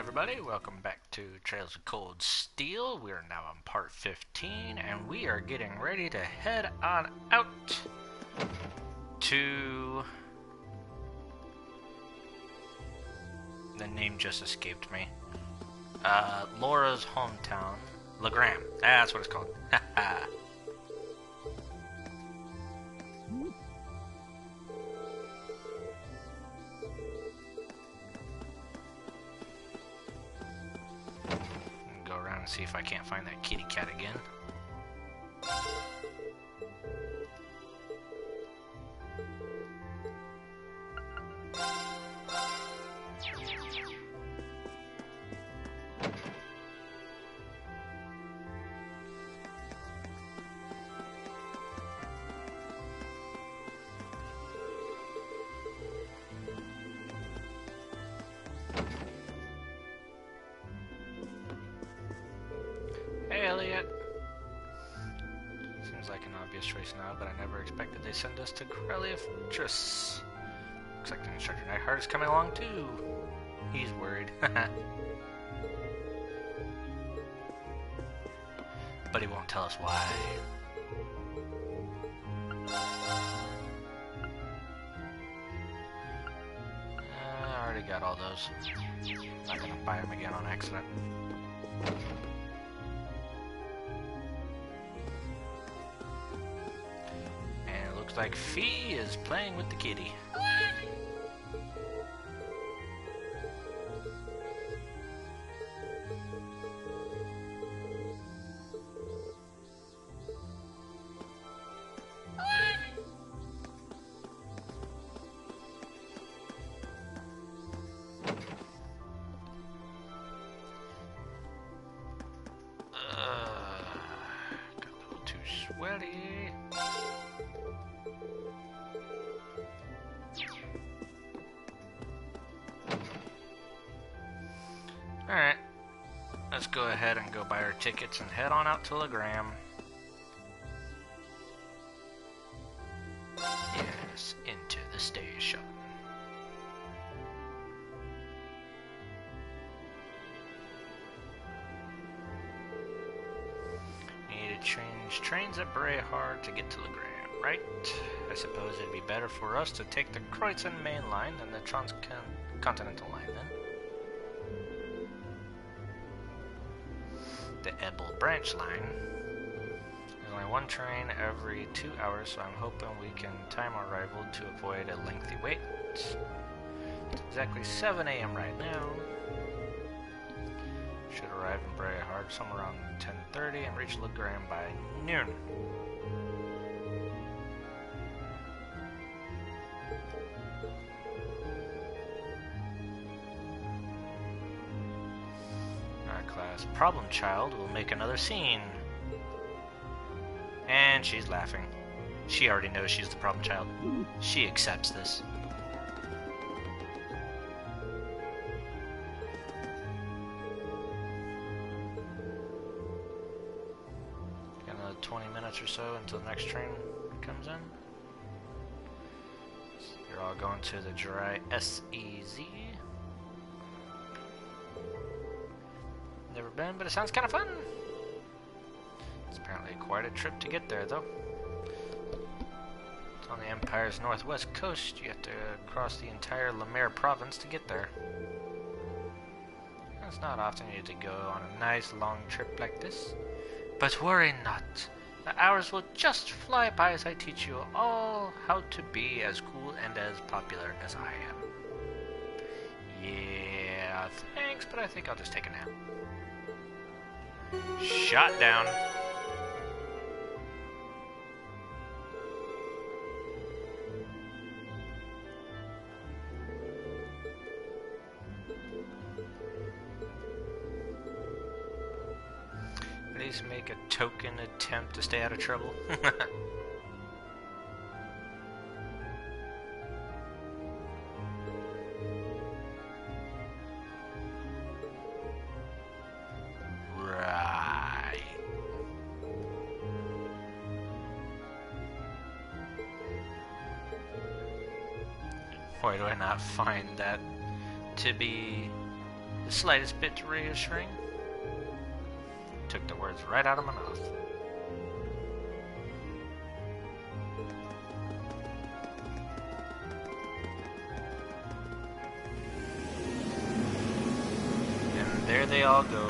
everybody, welcome back to Trails of Cold Steel. We are now on part 15, and we are getting ready to head on out to... The name just escaped me. Laura's hometown, Legram. That's what it's called. Haha. Go around and see if I can't find that kitty cat again. Hey, Elliot. Seems like an obvious choice now, but I never expected they'd send us to Corellia Fortress. Looks like the instructor Nightheart is coming along too. He's worried. But he won't tell us why. I already got all those. Not gonna buy them again on accident. Looks like Fee is playing with the kitty. Got a little too sweaty. Alright, let's go ahead and go buy our tickets and head on out to Legram. Yes, into the station. Need to change trains at Brayhard to get to Legram, right? I suppose it'd be better for us to take the Kreutzen main line than the transcontinental line then. The Ebel branch line. There's only one train every 2 hours, so I'm hoping we can time our arrival to avoid a lengthy wait. It's exactly 7 a.m. right now. Should arrive in Brayhard somewhere around 10:30 and reach Legram by noon. Class problem child will make another scene. And she's laughing. She already knows she's the problem child. She accepts this. Got another 20 minutes or so until the next train comes in. You're all going to the Dry SEZ. Never been, but it sounds kind of fun. It's apparently quite a trip to get there, though. It's on the Empire's northwest coast. You have to cross the entire Lemaire province to get there. It's not often you get to go on a nice long trip like this. But worry not. The hours will just fly by as I teach you all how to be as cool and as popular as I am. Yeah, thanks, but I think I'll just take a nap. Shot down. Please make a token attempt to stay out of trouble. Why do I not find that to be the slightest bit reassuring? Took the words right out of my mouth. And there they all go.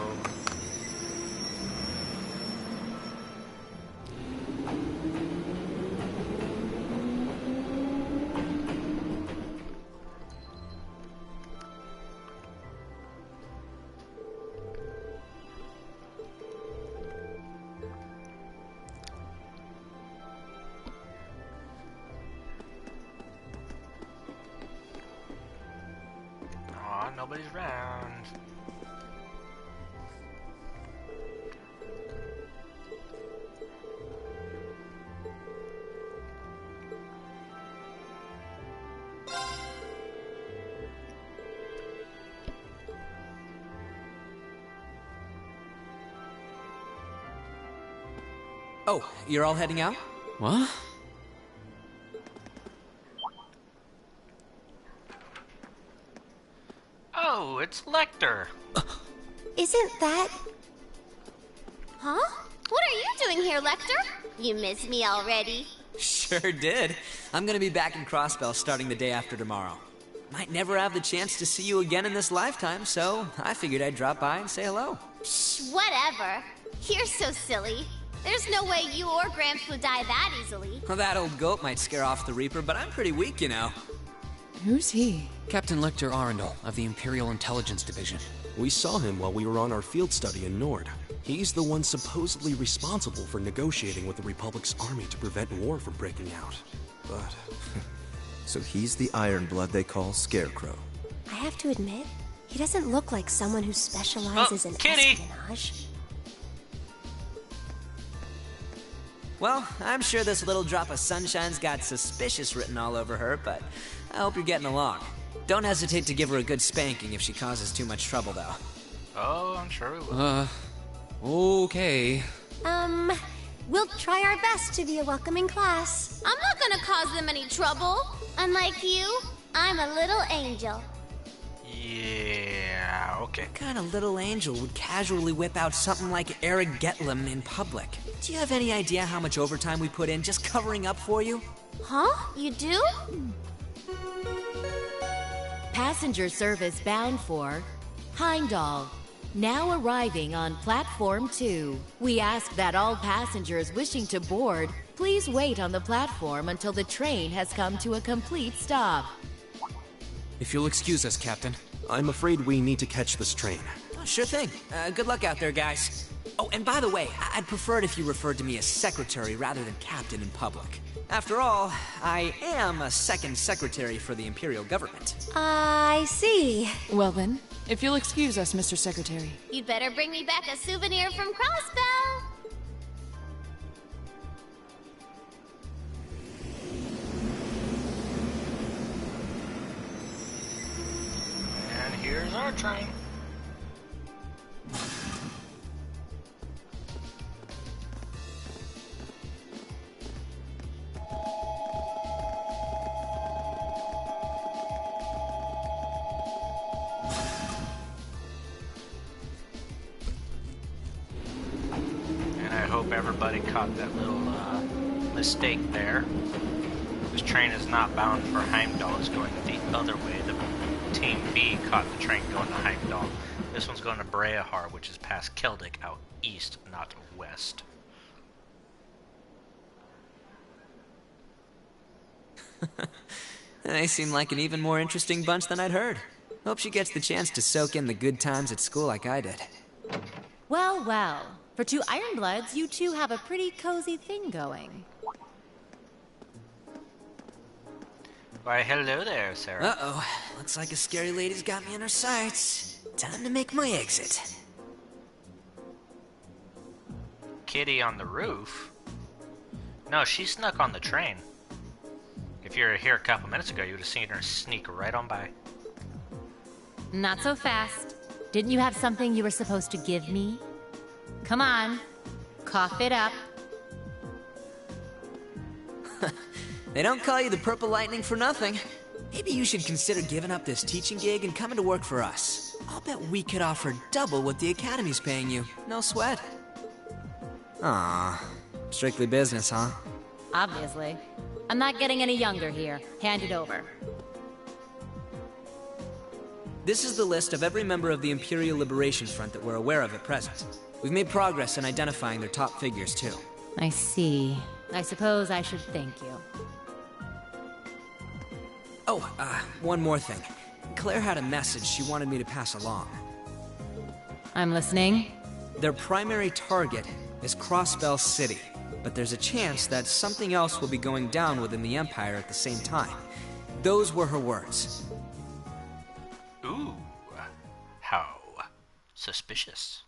Nobody's around. Oh, you're all heading out? What? Oh, it's Lecter. Isn't that... Huh? What are you doing here, Lecter? You miss me already? Sure did. I'm gonna be back in Crossbell starting the day after tomorrow. Might never have the chance to see you again in this lifetime, so I figured I'd drop by and say hello. Shh, whatever. You're so silly. There's no way you or Gramps would die that easily. Well, that old goat might scare off the Reaper, but I'm pretty weak, you know. Who's he? Captain Lecter Arundel of the Imperial Intelligence Division. We saw him while we were on our field study in Nord. He's the one supposedly responsible for negotiating with the Republic's army to prevent war from breaking out. But... So he's the Ironblood they call Scarecrow. I have to admit, he doesn't look like someone who specializes in Kitty! espionage. Well, I'm sure this little drop of sunshine's got suspicious written all over her, but I hope you're getting along. Don't hesitate to give her a good spanking if she causes too much trouble, though. Oh, I'm sure we will. Okay. We'll try our best to be a welcoming class. I'm not gonna cause them any trouble. Unlike you, I'm a little angel. Yeah, okay. What kind of little angel would casually whip out something like Eric Getlem in public? Do you have any idea how much overtime we put in just covering up for you? Huh? You do? Passenger service bound for Heimdall. Now arriving on Platform 2. We ask that all passengers wishing to board please wait on the platform until the train has come to a complete stop. If you'll excuse us, Captain. I'm afraid we need to catch this train. Oh, sure thing. Good luck out there, guys. Oh, and by the way, I'd prefer it if you referred to me as secretary rather than captain in public. After all, I am a second secretary for the Imperial government. I see. Well then, if you'll excuse us, Mr. Secretary. You'd better bring me back a souvenir from Crossbell. And here's our train. I hope everybody caught that little mistake there. This train is not bound for Heimdall, it's going the other way. The Team B caught the train going to Heimdall. This one's going to Breahar, which is past Keldic, out east, not west. They seem like an even more interesting bunch than I'd heard. Hope she gets the chance to soak in the good times at school like I did. Well, well. For two Ironbloods, you two have a pretty cozy thing going. Why, hello there, Sarah. Uh-oh. Looks like a scary lady's got me in her sights. Time to make my exit. Kitty on the roof? No, she snuck on the train. If you were here a couple minutes ago, you would have seen her sneak right on by. Not so fast. Didn't you have something you were supposed to give me? Come on, cough it up. They don't call you the Purple Lightning for nothing. Maybe you should consider giving up this teaching gig and coming to work for us. I'll bet we could offer double what the Academy's paying you. No sweat. Ah, strictly business, huh? Obviously. I'm not getting any younger here. Hand it over. This is the list of every member of the Imperial Liberation Front that we're aware of at present. We've made progress in identifying their top figures, too. I see. I suppose I should thank you. Oh, one more thing. Claire had a message she wanted me to pass along. I'm listening. Their primary target is Crossbell City, but there's a chance that something else will be going down within the Empire at the same time. Those were her words. Ooh, how suspicious.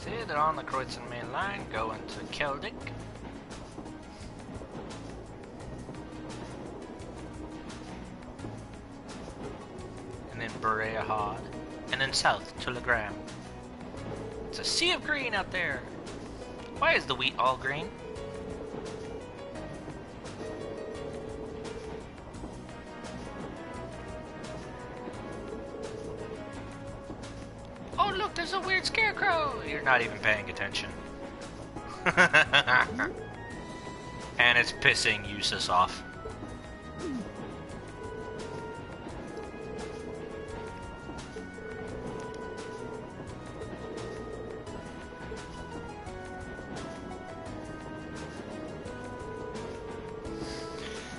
See, they're on the Kreuzern main line, going to Keldic. And then Berea Hod. And then south to Legram. It's a sea of green out there. Why is the wheat all green? Oh look, there's a weird scarecrow! You're not even paying attention. And it's pissing Eustace off.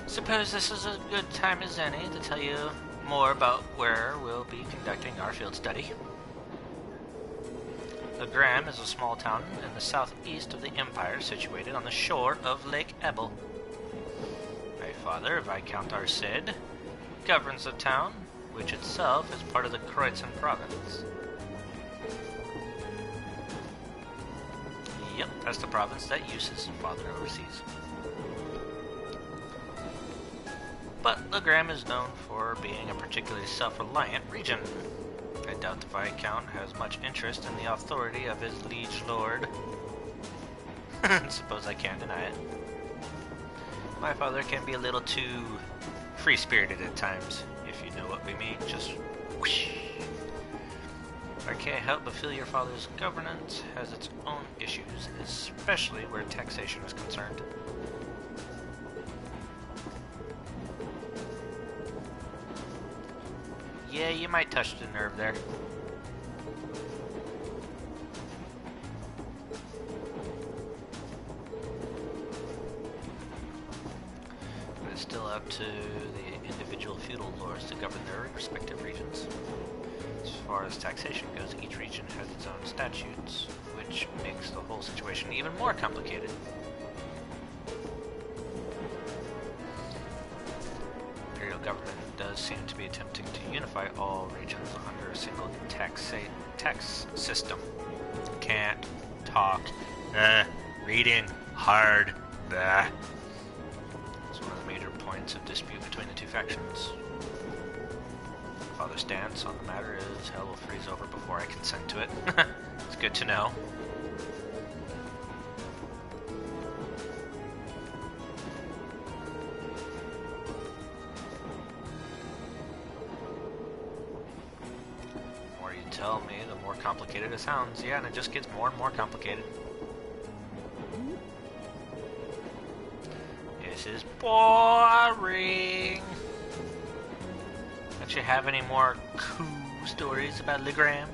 Suppose this is as good time as any to tell you more about where we'll be conducting our field study. Legram is a small town in the southeast of the Empire situated on the shore of Lake Ebel. My father, Viscount Arcid, governs the town, which itself is part of the Kreuzern province. Yep, that's the province that Eustace's father oversees. But Legram is known for being a particularly self-reliant region. I doubt the Viscount has much interest in the authority of his liege lord. Suppose I can't deny it. My father can be a little too free-spirited at times, if you know what we mean. Just whoosh. I can't help but feel your father's governance has its own issues, especially where taxation is concerned. Yeah, you might touch the nerve there. But it's still up to the individual feudal lords to govern their respective regions. As far as taxation goes, each region has its own statutes, which makes the whole situation even more complicated. Imperial government does seem to be attempting to unify all regions under a single tax system. Can't talk. Reading hard. It's one of the major points of dispute between the two factions. Father's stance on the matter is hell will freeze over before I consent to it. It's good to know. The more you tell me, the more complicated it sounds. Yeah, and it just gets more and more complicated. This is boring. Don't you have any more cool stories about Legram?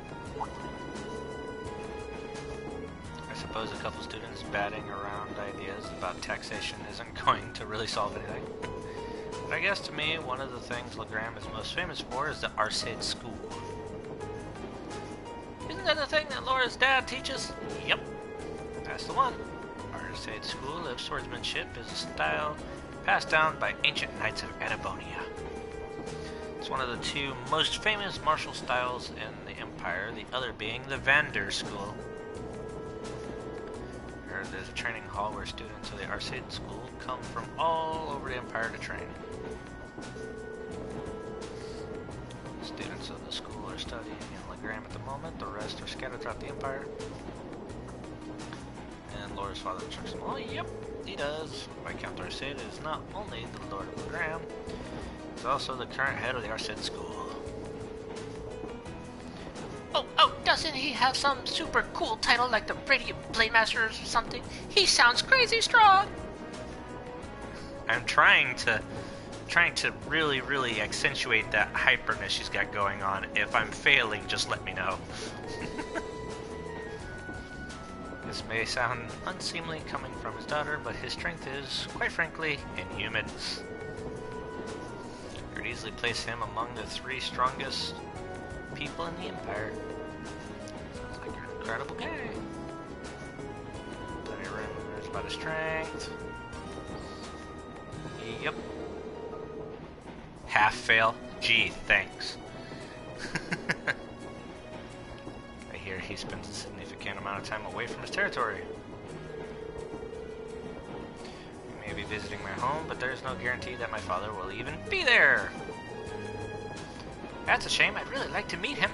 I suppose a couple students batting around ideas about taxation isn't going to really solve anything. But I guess to me, one of the things Legram is most famous for is the Arcade School. Isn't that the thing that Laura's dad teaches? Yep, that's the one. Arcade School of Swordsmanship is a style passed down by ancient knights of Anabonia. It's one of the two most famous martial styles in the the Empire, the other being the Vander School. There's a training hall where students of the Arcade School come from all over the Empire to train. Students of the school are studying in Legram at the moment, the rest are scattered throughout the Empire. And Laura's father instructs them all. Yep, he does. Viscount Arcade is not only the Lord of Legram, he's also the current head of the Arcade School. Oh, doesn't he have some super cool title like the Radiant Blade Master or something? He sounds crazy strong! I'm trying to really accentuate that hyperness she's got going on. If I'm failing, just let me know. This may sound unseemly coming from his daughter, but his strength is, quite frankly, inhuman. You could easily place him among the 3 strongest people in the Empire. Sounds like an incredible guy. Plenty of rumors about his strength. Yep. Half fail? Gee, thanks. I hear he spends a significant amount of time away from his territory. He may be visiting my home, but there's no guarantee that my father will even be there. That's a shame. I'd really like to meet him.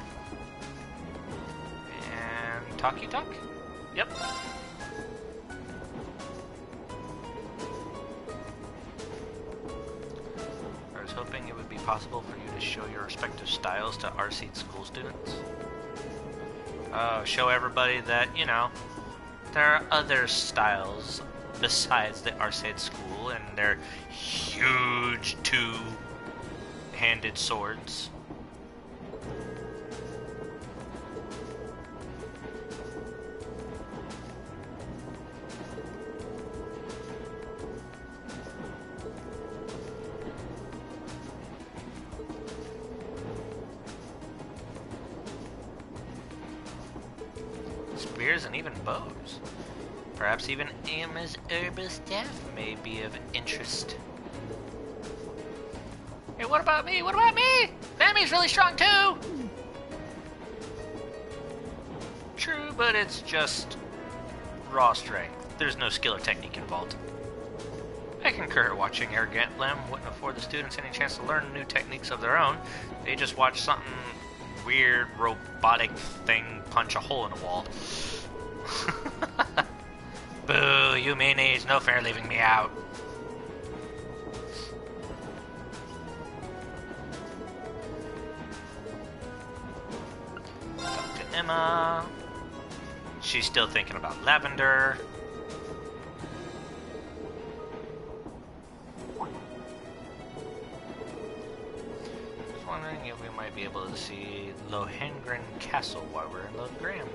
And talkie talk? Yep. I was hoping it would be possible for you to show your respective styles to RC school students. Show everybody that, you know, there are other styles besides the Arcade School and their huge 2-handed swords. Spears and even bows. Perhaps even Emma's herbal staff may be of interest. Hey, what about me? What about me? Mammy's really strong too! True, but it's just raw strength. There's no skill or technique involved. I concur. Watching Arrogant Lem wouldn't afford the students any chance to learn new techniques of their own. They just watch something weird, robotic thing punch a hole in a wall. Boo, you mayonnaise, no fair leaving me out. Talk to Emma. She's still thinking about Lavender. Just wondering if we might be able to see Lohengrin Castle while we're in Legram.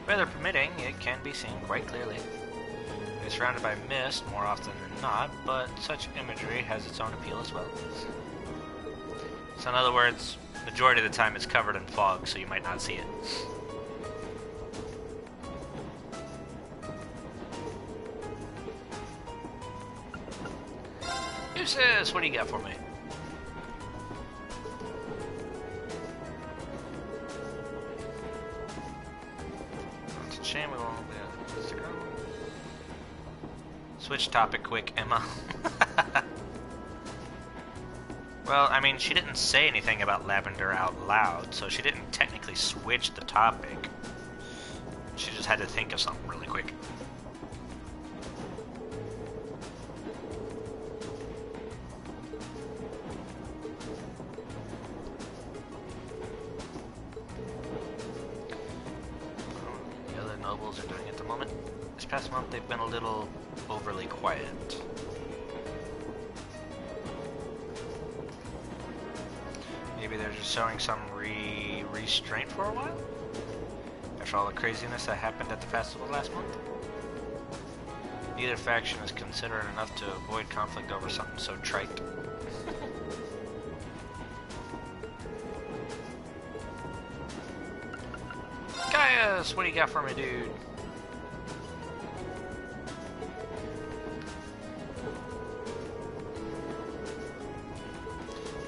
Weather permitting, it can be seen quite clearly. It's surrounded by mist more often than not, but such imagery has its own appeal as well. So in other words, majority of the time it's covered in fog, so you might not see it. Usis, what do you got for me? It's a shame we won't be able to stick around. Switch topic quick, Emma. Well, I mean, she didn't say anything about Lavender out loud, so she didn't technically switch the topic. She just had to think of something really quick. The other nobles are doing at the moment. This past month they've been a little overly quiet. Maybe they're just showing some restraint for a while? After all the craziness that happened at the festival last month? Neither faction is considerate enough to avoid conflict over something so trite. Gaius, what do you got for me, dude?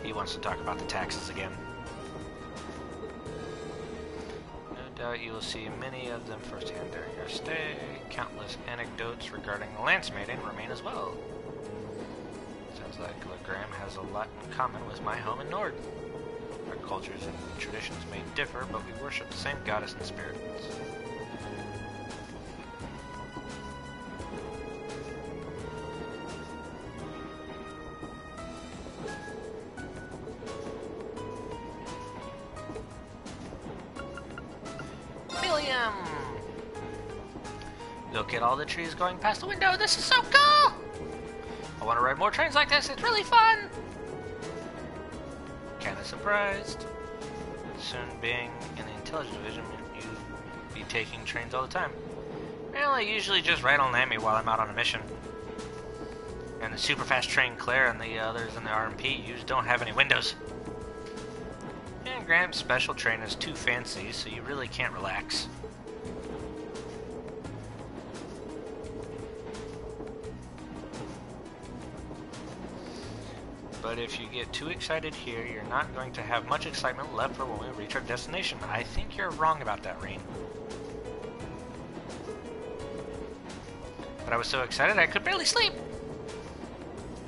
He wants wants to talk about the taxes again. No doubt you will see many of them firsthand during your stay. Countless anecdotes regarding lance mating remain as well. Sounds like Legram has a lot in common with my home in Nord. Our cultures and traditions may differ, but we worship the same goddess and spirits. William! Look at all the trees going past the window. This is so cool! I want to ride more trains like this. It's really fun! Kinda surprised. Soon being in the intelligence division, you'd be taking trains all the time. Well, I usually just ride on Lammy while I'm out on a mission. And the super fast train Claire and the others in the RMP use don't have any windows. And Graham's special train is too fancy, so you really can't relax. But if you get too excited here, you're not going to have much excitement left for when we reach our destination. I think you're wrong about that, Rain. But I was so excited I could barely sleep.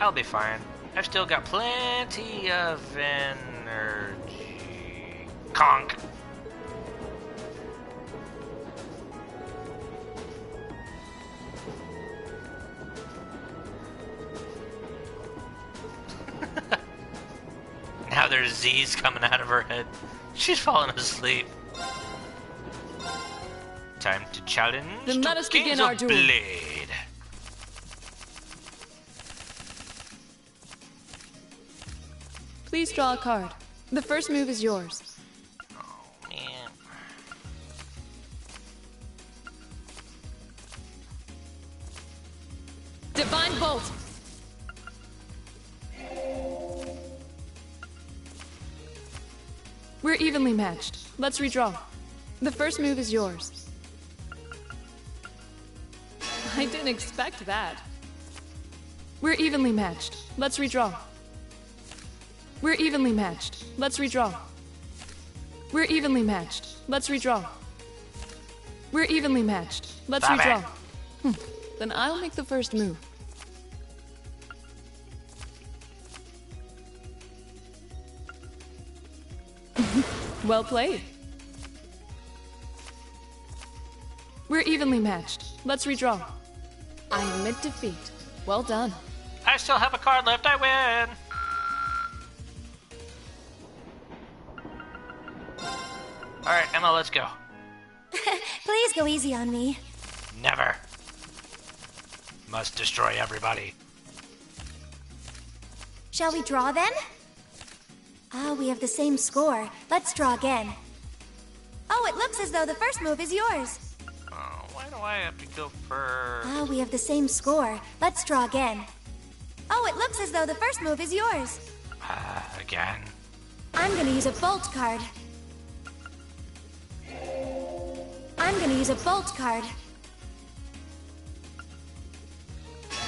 I'll be fine. I've still got plenty of energy. Conk. Now there's Z's coming out of her head. She's falling asleep. Time to challenge Then let us begin our duel. Blade. Please draw a card. The first move is yours. Oh, man. Divine Bolt! We're evenly matched. Let's redraw. The first move is yours. I didn't expect that. We're evenly matched. Let's redraw. We're evenly matched. Let's redraw. We're evenly matched. Let's redraw. We're evenly matched. Let's Stop redraw. Then I'll make the first move. Well played. We're evenly matched. Let's redraw. I admit defeat. Well done. I still have a card left. I win. Alright, Emma, let's go. Please go easy on me. Never. Must destroy everybody. Shall we draw then? Ah, we have the same score. Let's draw again. Oh, it looks as though the first move is yours. Oh, why do I have to go first? Ah, we have the same score. Let's draw again. Oh, it looks as though the first move is yours. Again. I'm gonna use a bolt card. I'm gonna use a bolt card.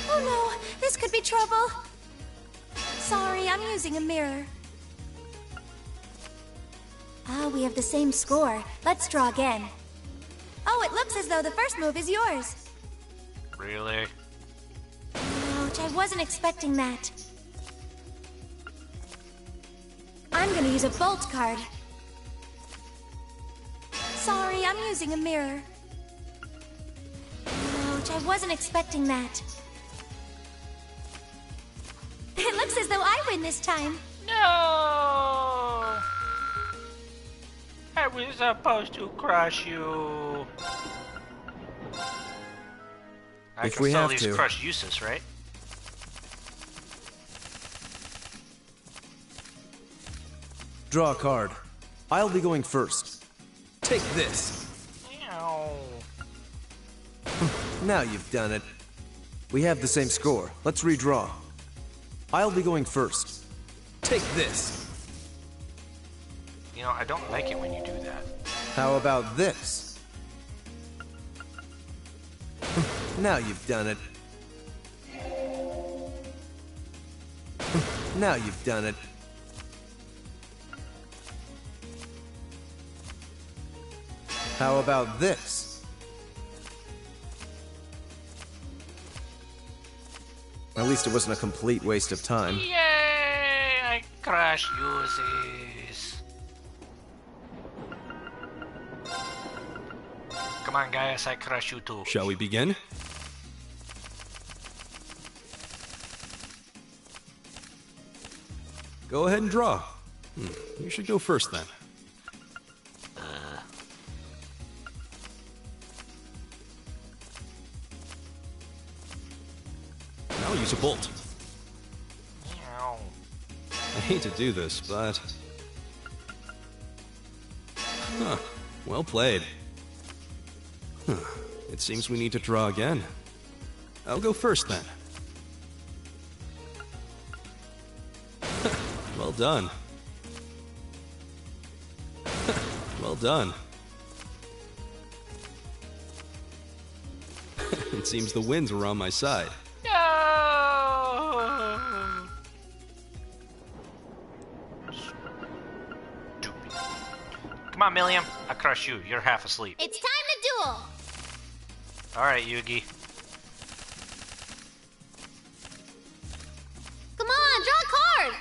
Oh no, this could be trouble. Sorry, I'm using a mirror. Ah, we have the same score. Let's draw again. Oh, it looks as though the first move is yours. Really? Ouch, I wasn't expecting that. I'm gonna use a bolt card. Sorry, I'm using a mirror. Ouch, I wasn't expecting that. It looks as though I win this time. No! I was supposed to crush you. I If can we still have at least to. crush Eustace, right? Draw a card. I'll be going first. Take this. Ow. Now you've done it. We have the same score. Let's redraw. I'll be going first. Take this. You know, I don't like it when you do that. How about this? Now you've done it. Now you've done it. How about this? At least it wasn't a complete waste of time. Yay! I crush uses. Come on, guys, I crush you too. Shall we begin? Go ahead and draw. You should go first then. I'll use a bolt. Meow. I hate to do this, but... Huh. Well played. Huh. It seems we need to draw again. I'll go first then. Well done. Well done. It seems the winds were on my side. No! Stupid. Come on, Milliam. I crush you. You're half asleep. It's time to duel. Alright, Yugi. Come on, draw a card.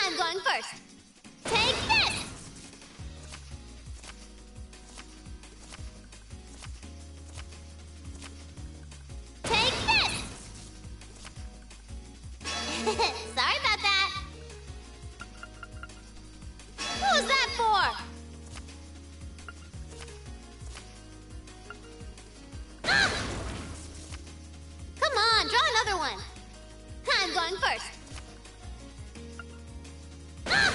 I'm going first. Take this. Take this. Sorry about that. What was that for? Ah! Come on, draw another one. I'm going first. Ah!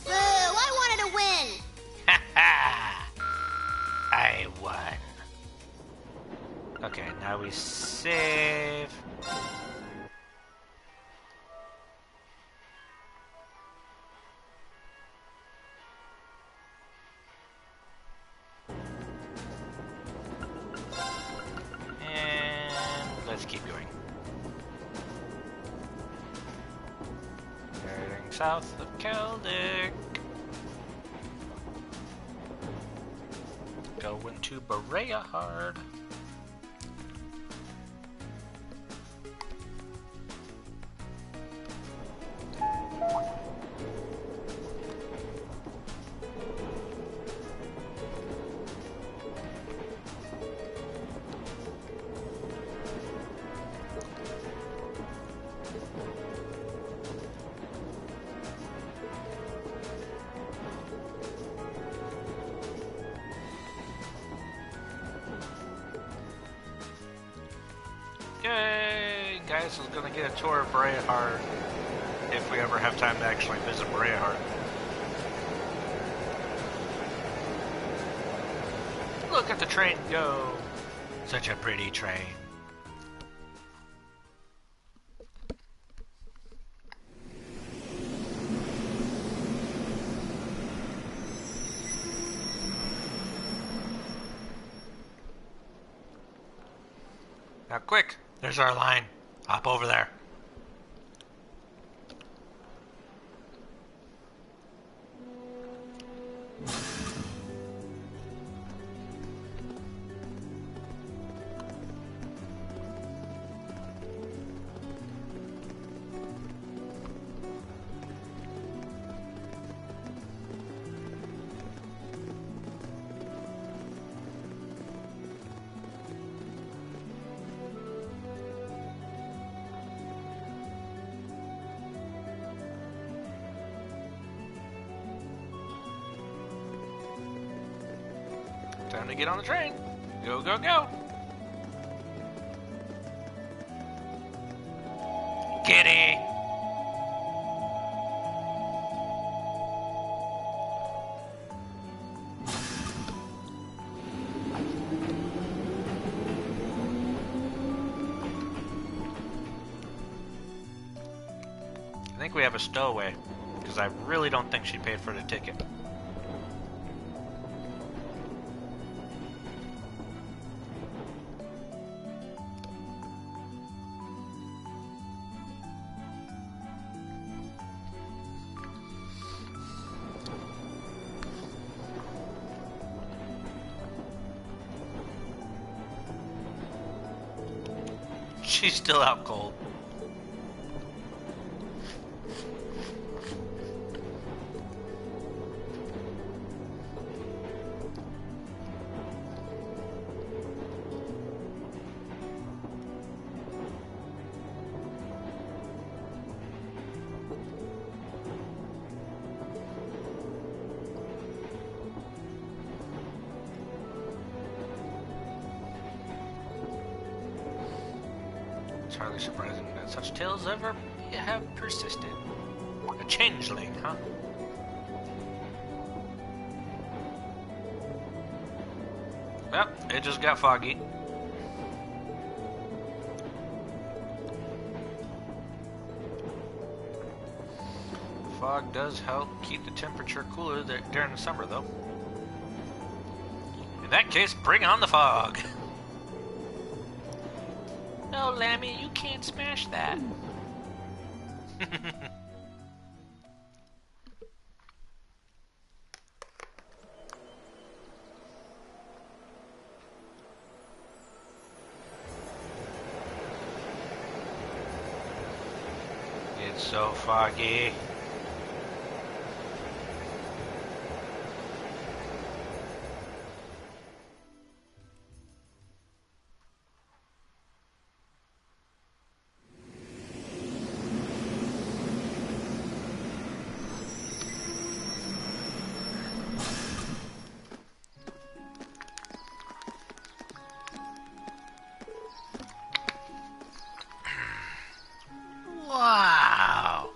Boo, I wanted to win. Ha ha! I won. Okay, now we save. And let's keep going. Heading south of Keldic. Going to Berea hard. Yay! Guys is gonna get a tour of Brayhard if we ever have time to actually visit Brayhard. Look at the train go! Such a pretty train. Now quick! There's our line. Hop over there. Time to get on the train. Go, go, go. Kitty. I think we have a stowaway, because I really don't think she paid for the ticket. She's still out cold. It's hardly surprising that such tales ever have persisted. A changeling, huh? Well, it just got foggy. Fog does help keep the temperature cooler during the summer, though. In that case, bring on the fog! No, Lammy, you can't smash that. It's so foggy. Wow!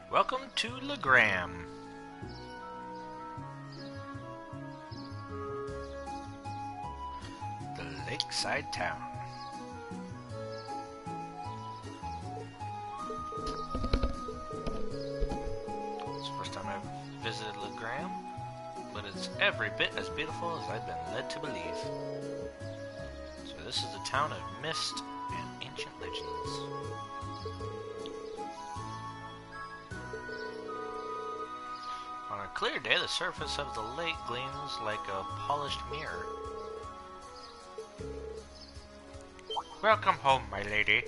Welcome to Legram. The lakeside town. It's the first time I've visited Legram, but it's every bit as beautiful as I've been led to believe. So this is the town of mist and ancient legends. On a clear day, the surface of the lake gleams like a polished mirror. Welcome home, my lady.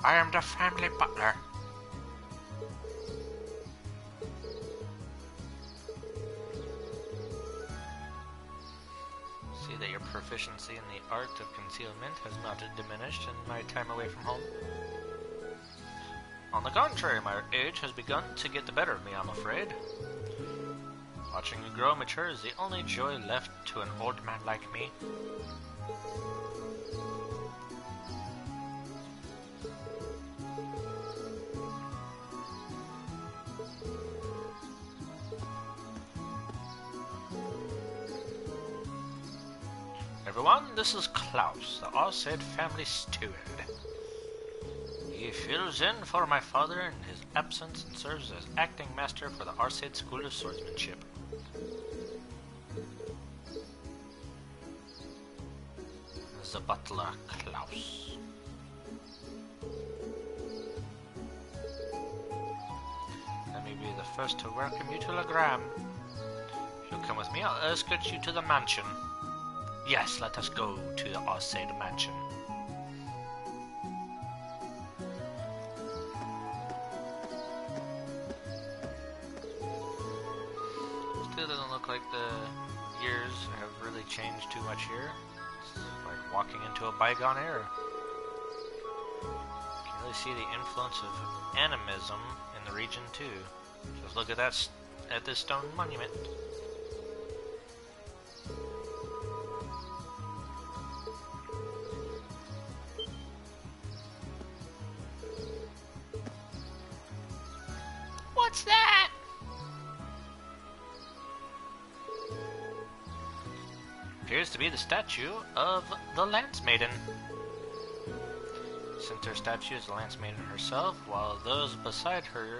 I am the family butler. See that your proficiency in the art of concealment has not diminished in my time away from home. On the contrary, my age has begun to get the better of me, I'm afraid. Watching you grow mature is the only joy left to an old man like me. Everyone, this is Klaus, the Arsaid family steward. He fills in for my father in his absence and serves as acting master for the Arsaid School of Swordsmanship. As the butler, Klaus. Let me be the first to welcome you to Legram. If you'll come with me, I'll escort you to the mansion. Yes, let us go to the Arsaid mansion. Still doesn't look like the years have really changed too much here. It's like walking into a bygone era. You can really see the influence of animism in the region too. Just look at that, at this stone monument. What's that? Appears to be the statue of the Lance Maiden. Center statue is the Lance Maiden herself, while those beside her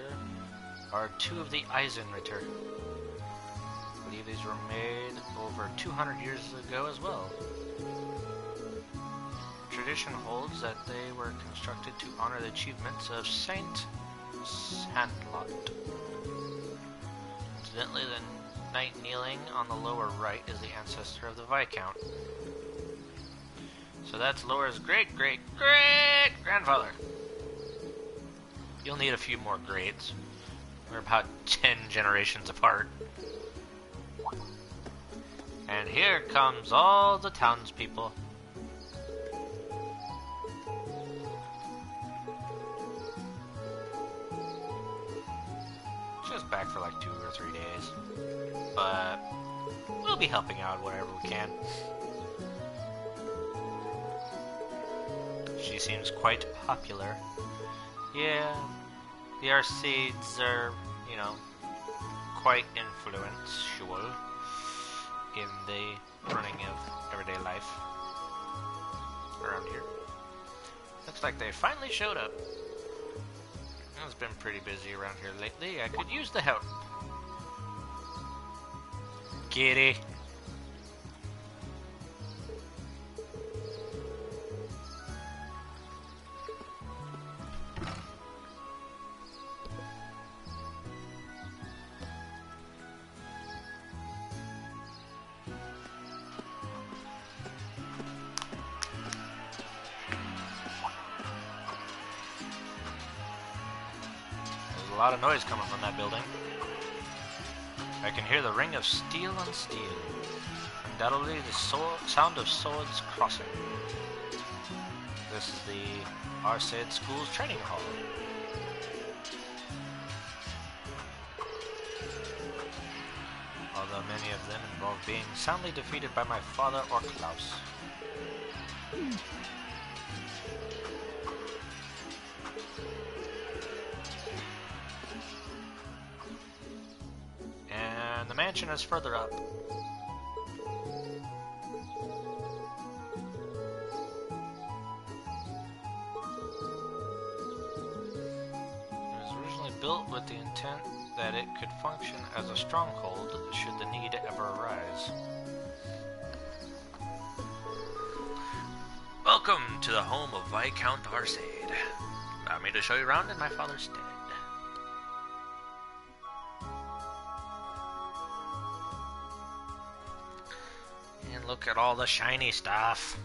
are two of the Eisenritter. I believe these were made over 200 years ago as well. Tradition holds that they were constructed to honor the achievements of Saint Sandlot. Incidentally, knight kneeling on the lower right is the ancestor of the Viscount. So that's Laura's great-great-great-grandfather. You'll need a few more greats. We're about 10 generations apart. And here comes all the townspeople. Just back for like 2 or 3 days. But we'll be helping out whatever we can. She seems quite popular. Yeah, the Arcades are, you know, quite influential in the running of everyday life around here. Looks like they finally showed up. It's been pretty busy around here lately. I could use the help. Kitty. A lot of noise coming from that building. I can hear the ring of steel on steel. Undoubtedly the sound of swords crossing. This is the Arcade School's training hall. Although many of them involve being soundly defeated by my father or Klaus. The mansion is further up. It was originally built with the intent that it could function as a stronghold should the need ever arise. Welcome to the home of Viscount Arcade. Allow me to show you around in my father's stead. Look at all the shiny stuff.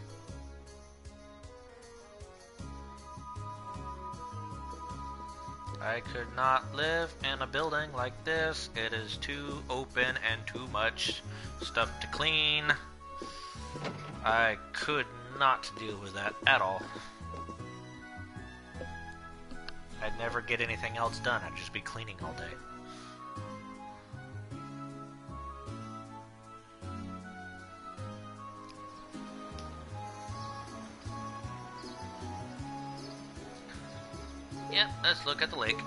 I could not live in a building like this. It is too open and too much stuff to clean. I could not deal with that at all. I'd never get anything else done. I'd just be cleaning all day. Yep, let's look at the lake.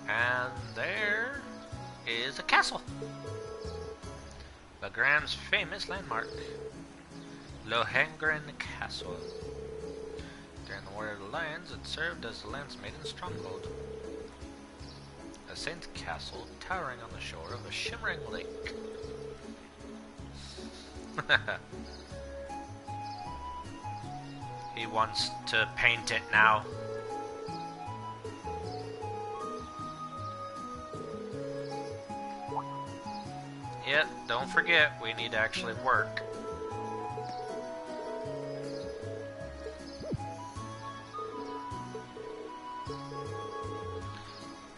And there is a castle. Bagram's famous landmark. Lohengrin Castle. During the War of the Lions, it served as the Lance Maiden's stronghold. A saint's castle towering on the shore of a shimmering lake. He wants to paint it now. Yep, don't forget, we need to actually work.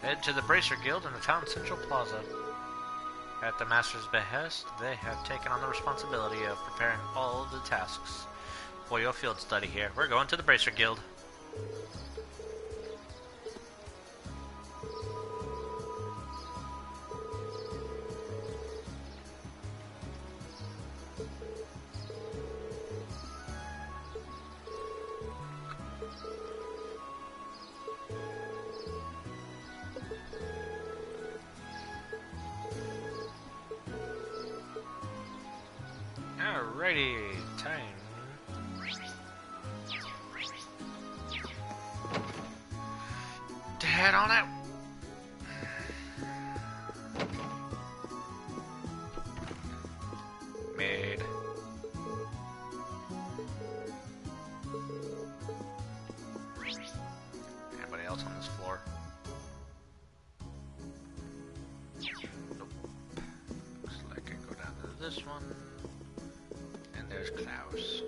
Head to the Bracer Guild in the town's central plaza. At the Master's behest, they have taken on the responsibility of preparing all the tasks for your field study here. We're going to the Bracer Guild. Alrighty, time. To head on out. Made. this one. And there's Klaus.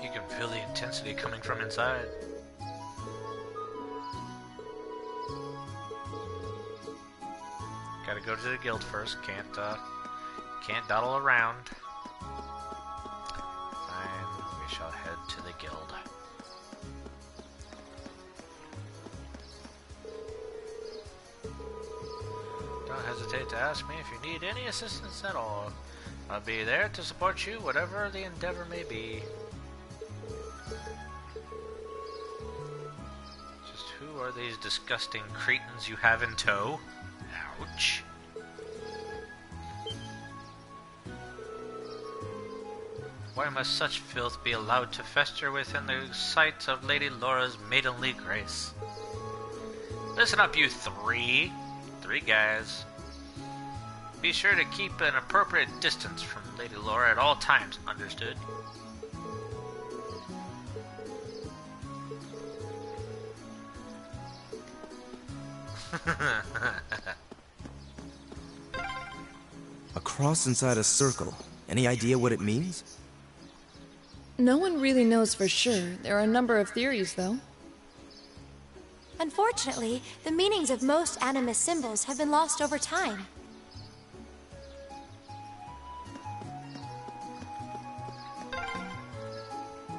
You can feel the intensity coming from inside. Gotta go to the guild first. Can't dawdle around. Fine, we shall head to the guild. Don't hesitate to ask me if you need any assistance at all. I'll be there to support you, whatever the endeavor may be. Just who are these disgusting cretins you have in tow? Ouch. Why must such filth be allowed to fester within the sight of Lady Laura's maidenly grace? Listen up, you three guys. Be sure to keep an appropriate distance from Lady Laura at all times, understood? A cross inside a circle. Any idea what it means? No one really knows for sure. There are a number of theories, though. Unfortunately, the meanings of most animist symbols have been lost over time.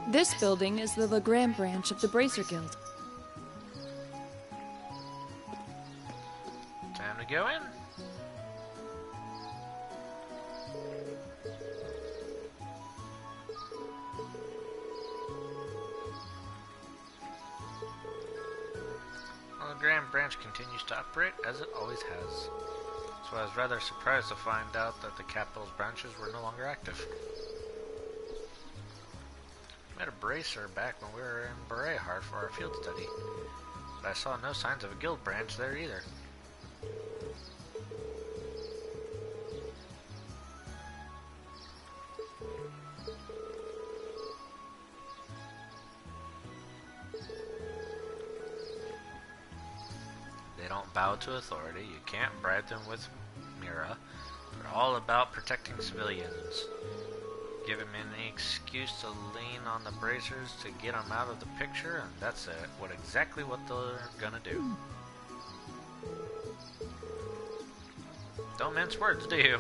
This building is the Legrand branch of the Bracer Guild. Time to go in. Well, the Grand Branch continues to operate as it always has. So I was rather surprised to find out that the capital's branches were no longer active. Met a bracer back when we were in Berehart for our field study, but I saw no signs of a guild branch there either. They don't bow to authority. You can't bribe them with Mira. They're all about protecting civilians. Give them any excuse to lean on the bracers to get them out of the picture, and that's it. Exactly what they're gonna do. Don't mince words, do you?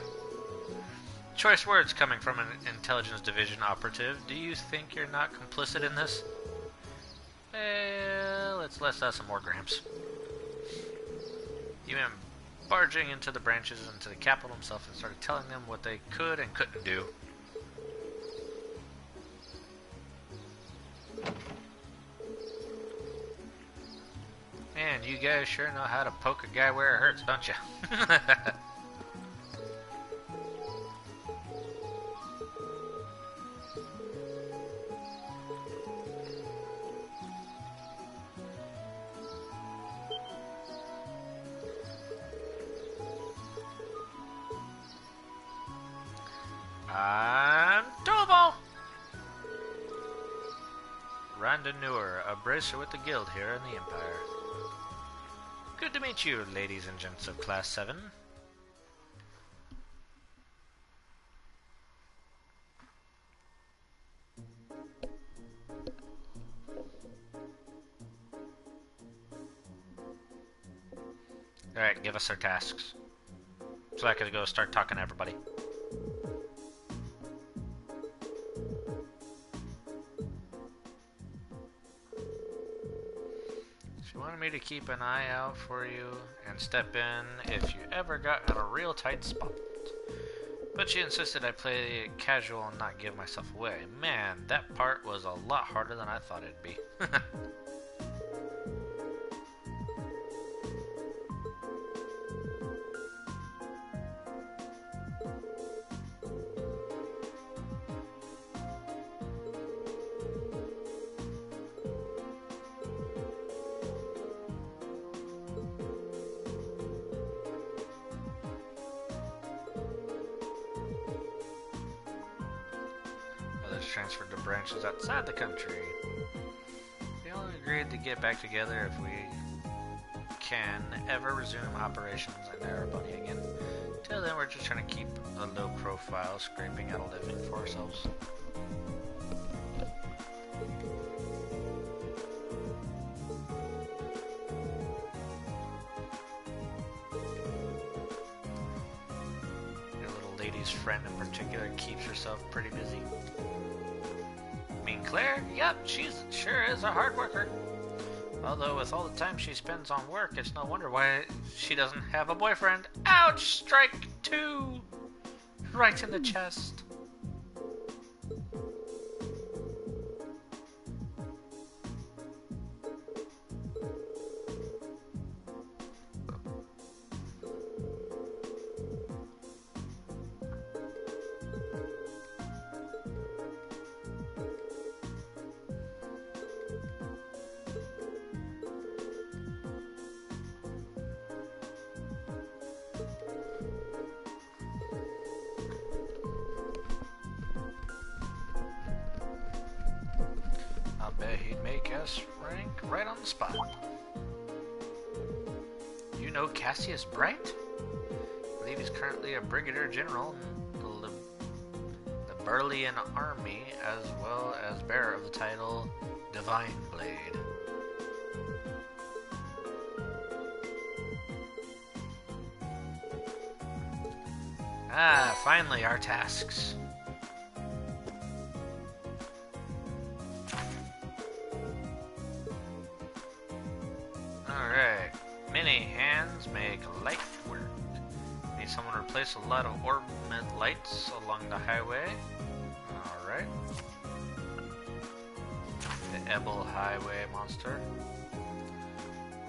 Choice words coming from an intelligence division operative. Do you think you're not complicit in this? Well, let's have some more grams. He went barging into the branches into the capital himself and started telling them what they could and couldn't do. Man, you guys sure know how to poke a guy where it hurts, don't you? I'm Tobo! Randa Newer, a bracer with the guild here in the Empire. Good to meet you, ladies and gents of Class 7. Alright, give us our tasks. So I could go start talking to everybody. She wanted me to keep an eye out for you and step in if you ever got in a real tight spot. But she insisted I play it casual and not give myself away. Man, that part was a lot harder than I thought it'd be. students transferred to branches outside the country. They all agreed to get back together if we can ever resume operations in Erebony again. Till then, we're just trying to keep a low profile, scraping out a living for ourselves. Your little lady's friend in particular keeps herself pretty busy. Mean Claire? Yep, she sure is a hard worker. Although with all the time she spends on work, it's no wonder why she doesn't have a boyfriend. Ouch! Strike 2! Right in the chest. Bet he'd make us rank right on the spot. You know Cassius Bright? I believe he's currently a brigadier general in the Burleyan army, as well as bearer of the title Divine Blade. Ah, finally our tasks. Alright, many hands make light work. Need someone to replace a lot of ornament lights along the highway. Alright. The Ebel Highway monster.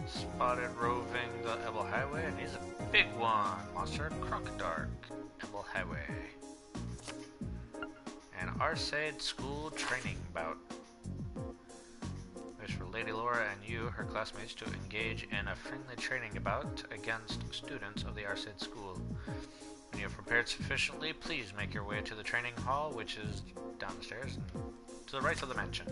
Spotted roving the Ebel Highway, and he's a big one. Monster Crocodile, Ebel Highway. And Arcade School Training Bout. Wish for Lady Laura and you, her classmates, to engage in a friendly training bout against students of the Arcade School. When you have prepared sufficiently, please make your way to the training hall, which is down the stairs and to the right of the mansion.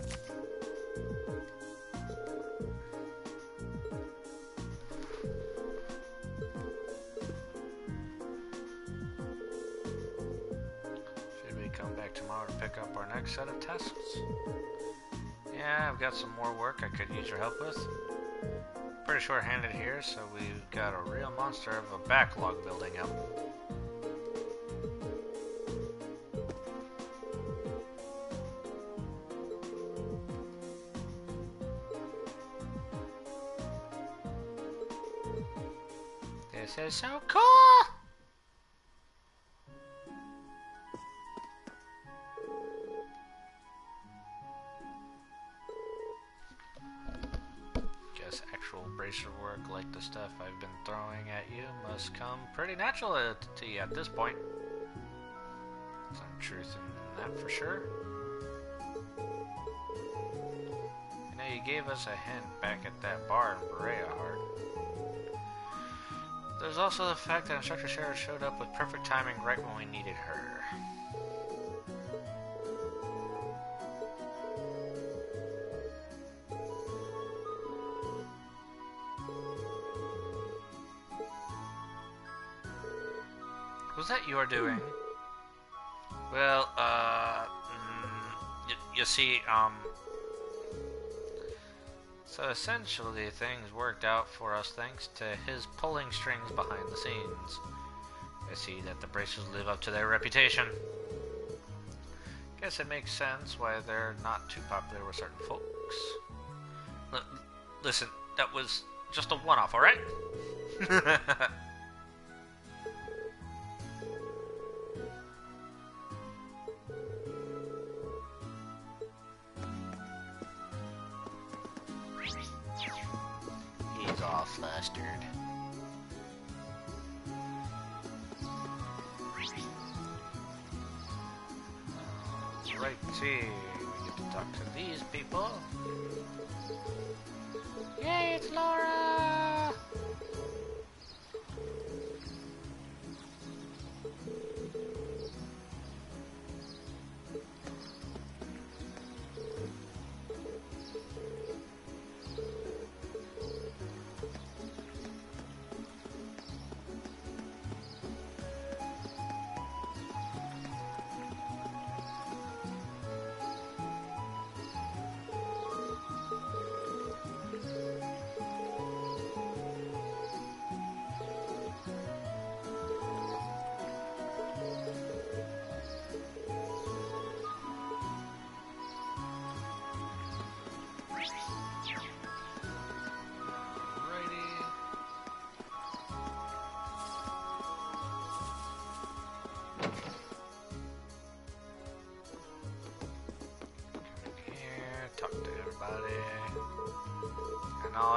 Should we come back tomorrow to pick up our next set of tasks? Yeah, I've got some more work I could use your help with. Pretty short-handed here, so we've got a real monster of a backlog building up. This is so cool! Guess actual bracer work like the stuff I've been throwing at you must come pretty natural to you at this point. Some truth in that for sure. You know, you gave us a hint back at that bar in Berea Heart. There's also the fact that Instructor Sarah showed up with perfect timing right when we needed her. Was that your doing? Well, you see, so essentially things worked out for us thanks to his pulling strings behind the scenes. I see that the Bracers live up to their reputation. Guess it makes sense why they're not too popular with certain folks. Listen, that was just a one-off, alright? He's all flustered. Righty, we get to talk to these people. Yay, it's Laura!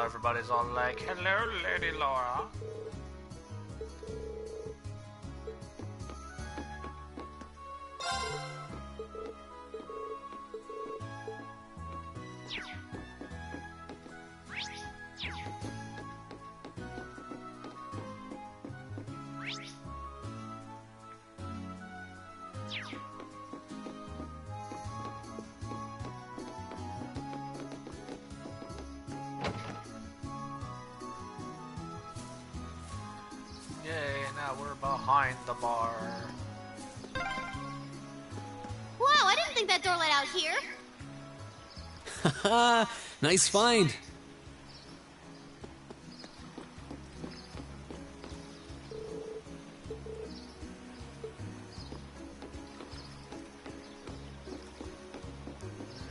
everybody's all like, "Hello, Lady Laura." Yay, now we're behind the bar. Wow, I didn't think that door led out here. Haha, nice find.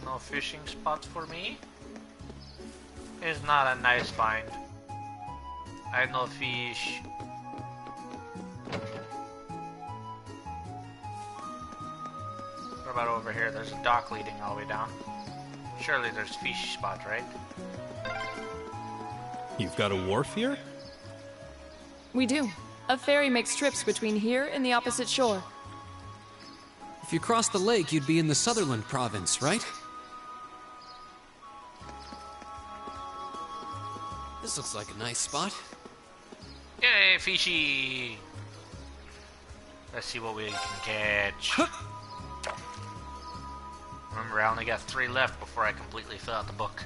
No fishing spots for me? It's not a nice find. I no fish. What about over here? There's a dock leading all the way down. Surely there's fish spots, right? You've got a wharf here? We do. A ferry makes trips between here and the opposite shore. If you cross the lake, you'd be in the Sutherland province, right? This looks like a nice spot. Yay, fishy! Let's see what we can catch. Remember, I only got 3 left before I completely fill out the book.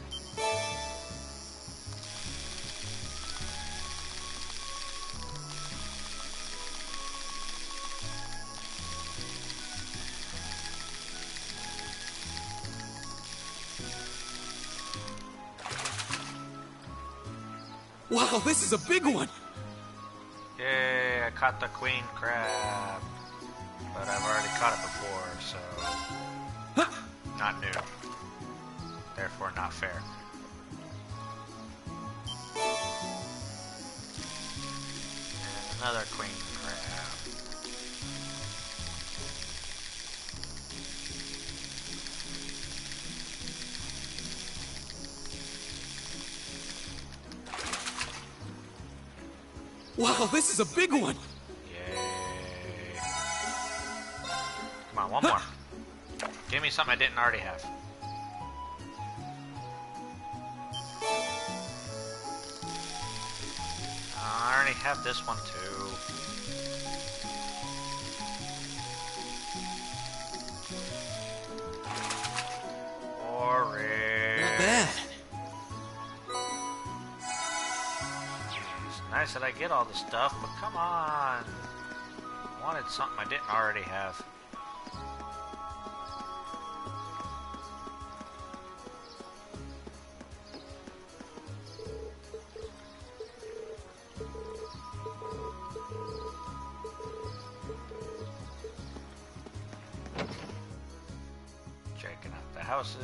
Wow, this is a big one! Yay, I caught the queen crab. But I've already caught it before, so... not new. Therefore not fair. And another queen crab. Wow, this is a big one! Yay. Come on, one more. Give me something I didn't already have. I already have this one too. Boring. Not bad. It's nice that I get all the stuff, but come on. I wanted something I didn't already have. Checking out the houses.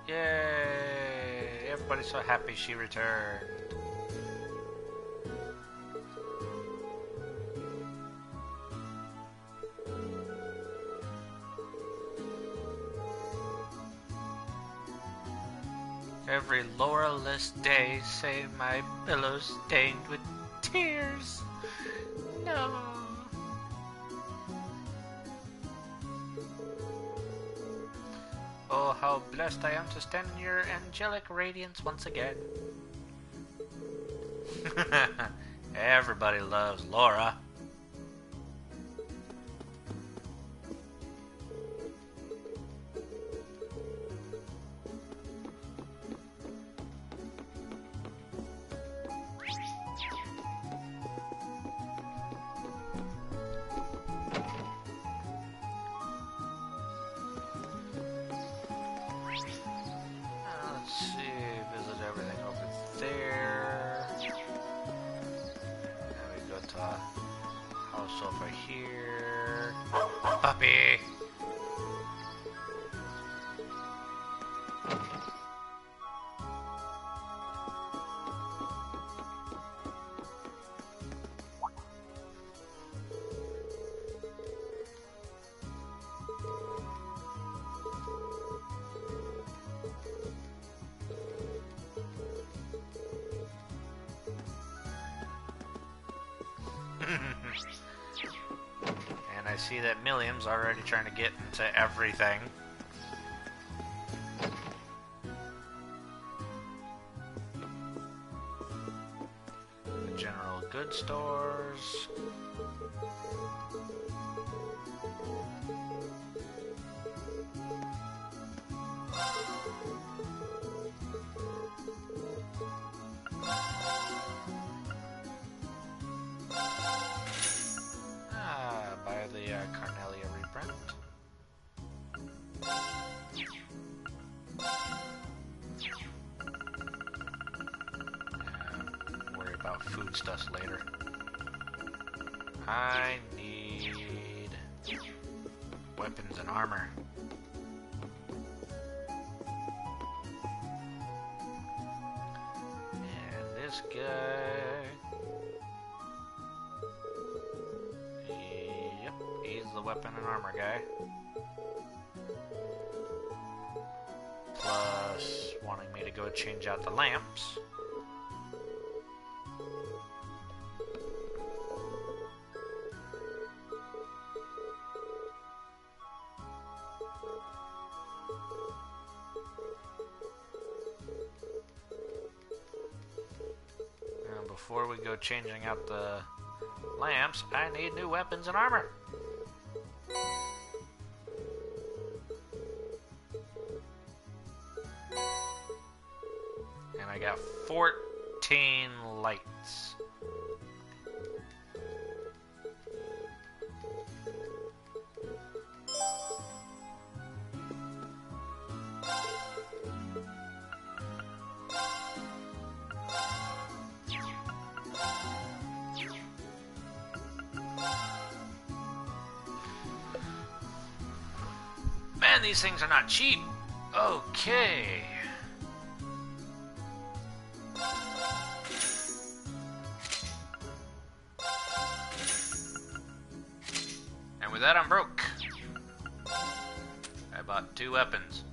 Yay! Everybody's so happy she returned. Every laurelless day say my pillows stained with tears. No. Oh, how blessed I am to stand in your angelic radiance once again. Everybody loves Laura. Let's see, visit everything over there. Then we go to And I see that Milliam's already trying to get into everything. The general goods stores. Buy the Carnelia reprint. Worry about foodstuffs later. I need weapons and armor. And this guy. Yep, he's the weapon and armor guy. Plus, wanting me to go change out the lamps. Now, before we go changing out the lamps, I need new weapons and armor. And I got 14 lights. Man, these things are not cheap. Okay. And with that, I'm broke. I bought 2 weapons.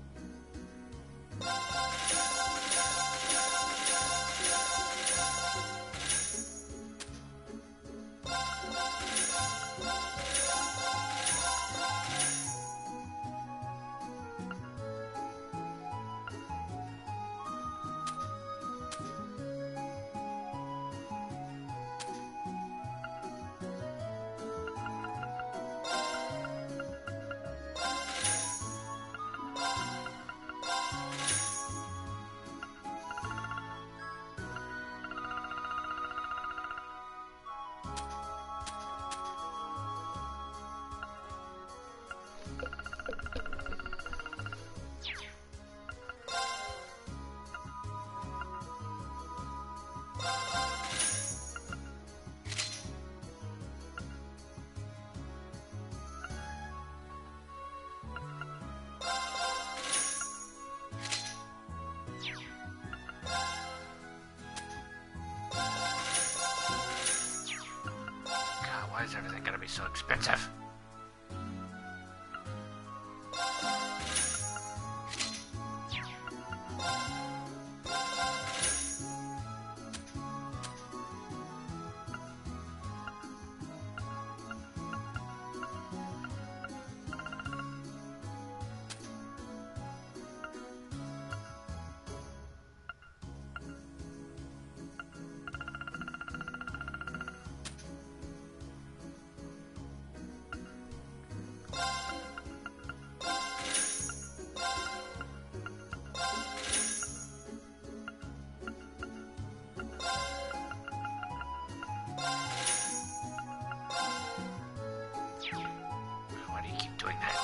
Why is everything gonna be so expensive? Why do you keep doing that?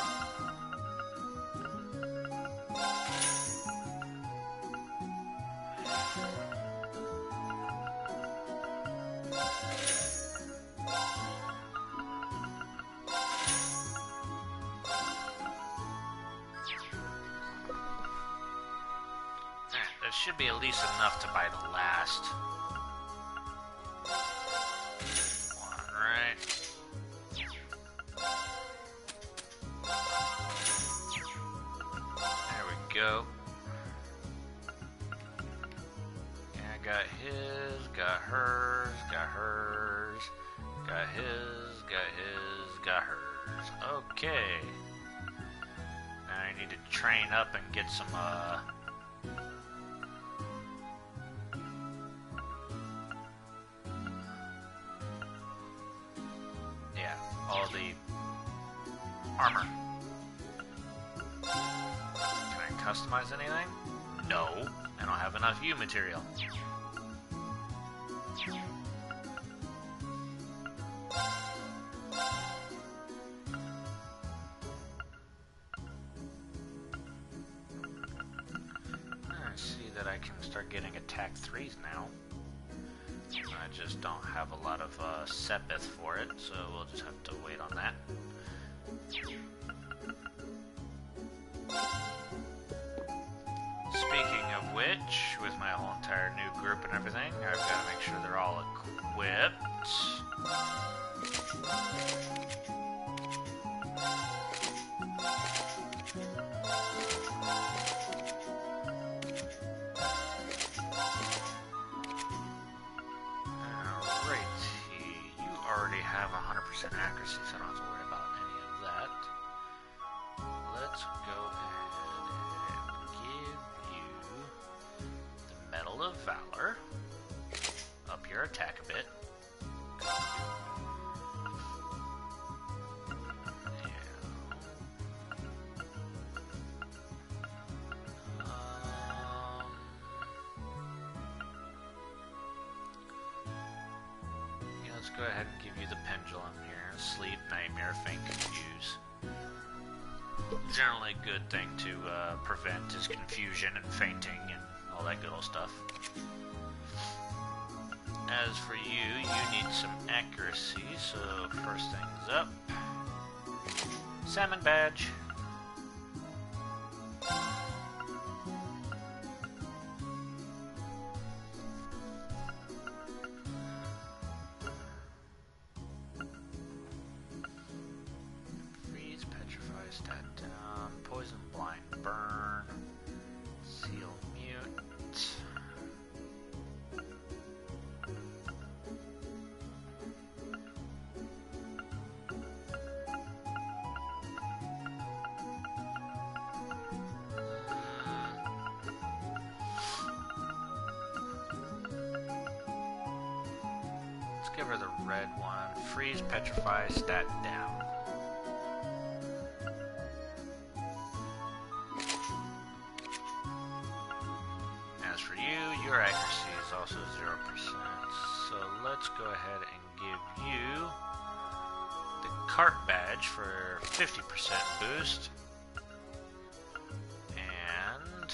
There should be at least enough to buy the last one, right? There we go. Yeah, I got his, got hers, Got his, got hers. Okay. Now I need to train up and get some, yeah, all the armor. Can I customize anything? No. I don't have enough U material. I see that I can start getting attack 3s now. I just don't have a lot of Sepith for it, so we'll just have to wait on that. Speaking of which, with my whole entire new group and everything, I've got to make sure they're all equipped. Alrighty, you already have 100% accuracy, so I don't have to worry about any of that. Let's go ahead and give you the Medal of Valor. Up your attack a bit. Let's go ahead and give you the pendulum here. Sleep, nightmare, faint, confuse. Generally a good thing to prevent is confusion and fainting and all that good old stuff. As for you, you need some accuracy, so first things up. Salmon badge. Freeze, petrify, stat down, poison, blind, burn, seal, mute. Let's give her the red one. Freeze, petrify, stat down. As for you, your accuracy is also 0%. So let's go ahead and give you the cart badge for 50% boost. And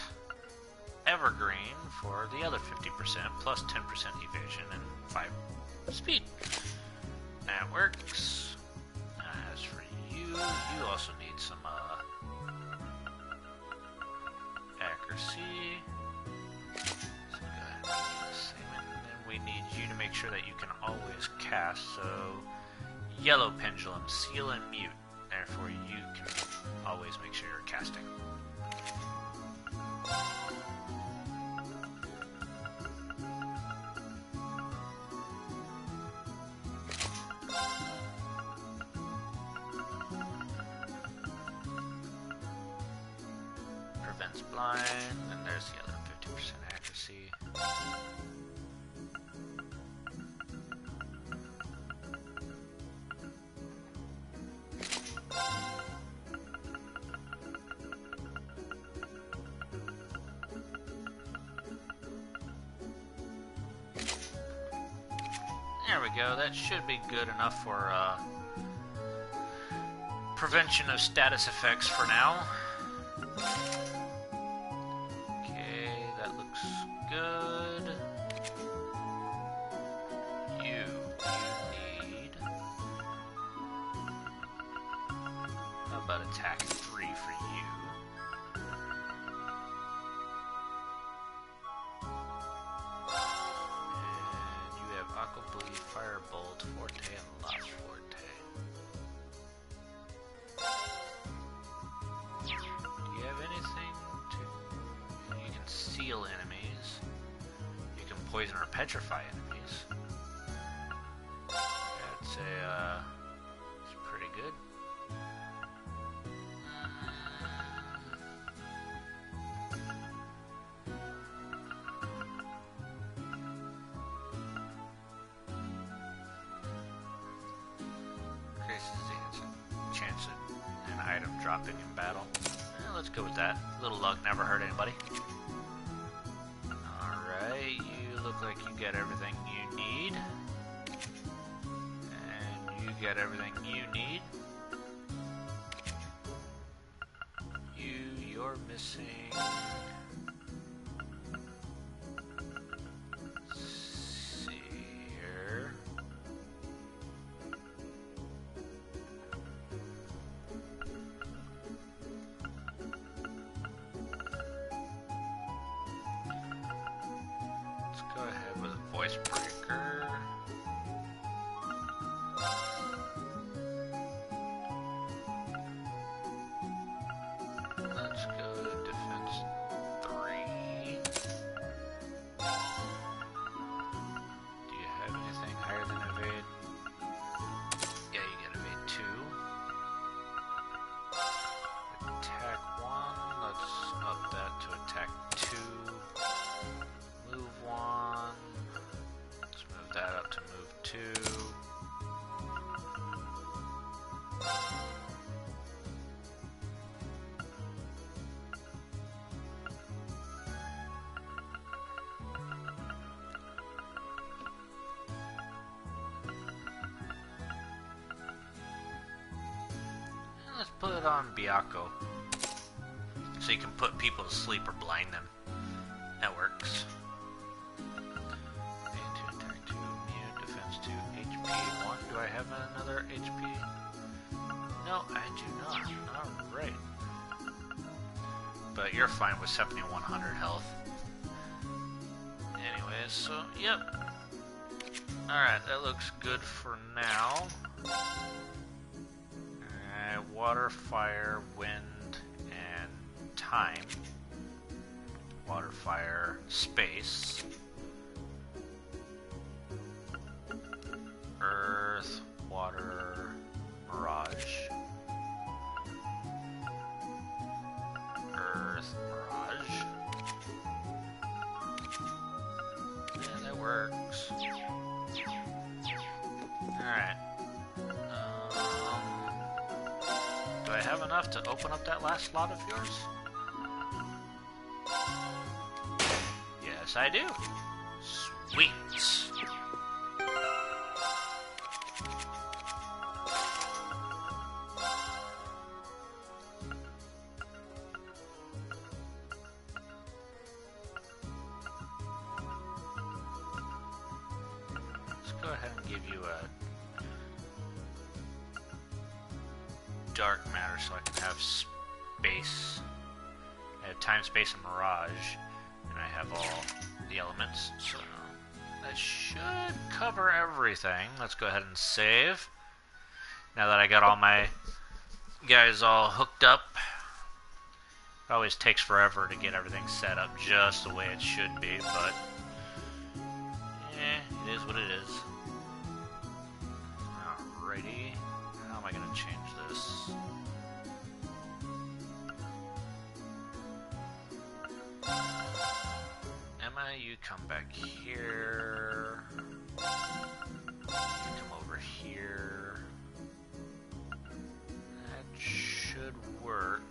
evergreen for the other 50% plus 10% evasion and 5 speed. That works. As for you, you also need some accuracy. So go ahead and do the same. And then we need you to make sure that you can always cast. So yellow pendulum, seal and mute. Therefore you can always make sure you're casting. Prevents blind, and there's the other 50% accuracy. There we go, that should be good enough for prevention of status effects for now. Okay, that looks good. You need... How about attack 3 for you? And you have Aqua Bleed, Firebolt, Forte, and Lost Forte. Do you have anything to... You can seal enemies. You can poison or petrify enemies. That's it. it's pretty good. Increases the chance of an item dropping in battle. Let's go with that. Little luck never hurt anybody. Alright, you look like you get everything you need. And you get everything you need. You're missing... Let's see here. Let's go ahead with a voice breaker. Let's go to defense 3. Do you have anything higher than evade? Yeah, you get evade 2. Attack 1. Let's up that to attack 2. Move 1. Let's move that up to move 2. Let's put it on Byakko, so you can put people to sleep or blind them. That works. And to attack 2, immune, defense 2, HP 1. Do I have another HP? No, I do not. Alright. But you're fine with 7100 health. Anyways, so, yep. Alright, that looks good for now. Water, fire, wind, and time. Water, fire, space. Earth, water, mirage. Earth, mirage. Yeah, that works. Alright. Do I have enough to open up that last slot of yours? Yes, I do. Sweet. Let's go ahead and give you a dark matter so I can have space. I have time, space, and mirage, and I have all the elements, so that should cover everything. Let's go ahead and save. Now that I got all my guys all hooked up. It always takes forever to get everything set up just the way it should be, but it is what it is. Alrighty. How am I going to change this? Emma, you come back here. You come over here. That should work.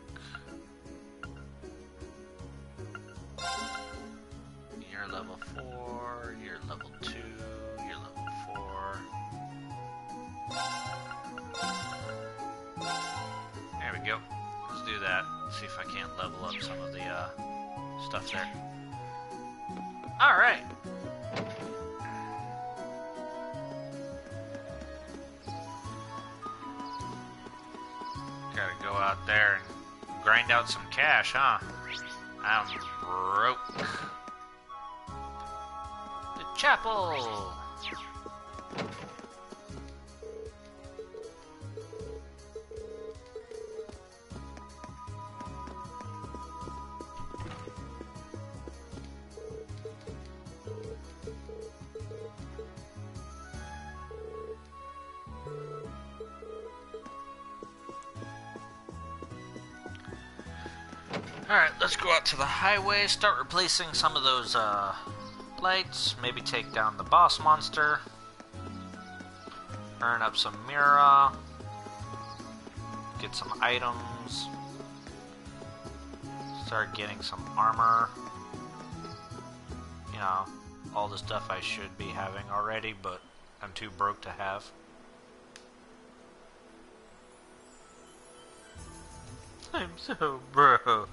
You're level 4, you're level 2, you're level 4. There we go. Let's do that. See if I can't level up some of the stuff there. Alright. Gotta go out there and grind out some cash, huh? I'm broke. The chapel! Alright, let's go out to the highway, start replacing some of those lights, maybe take down the boss monster, earn up some Mira, get some items, start getting some armor, you know, all the stuff I should be having already, but I'm too broke to have. I'm so broke.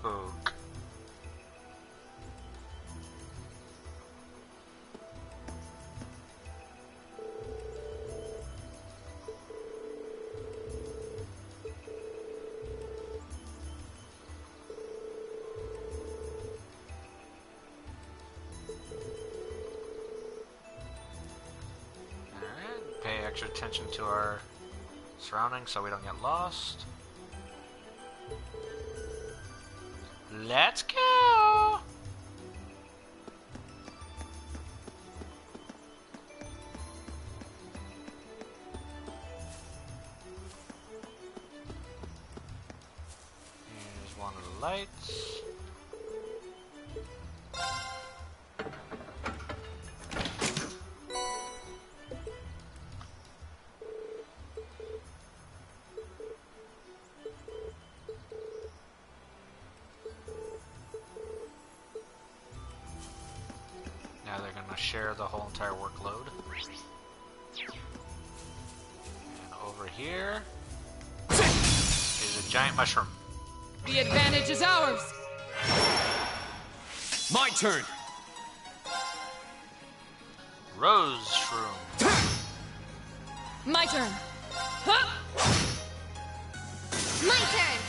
Alright, pay extra attention to our surroundings so we don't get lost. Let's go! Here's one of the lights. Now they're going to share the whole entire workload. And over here is a giant mushroom. The advantage is ours! My turn! Rose shroom. My turn! Huh? My turn!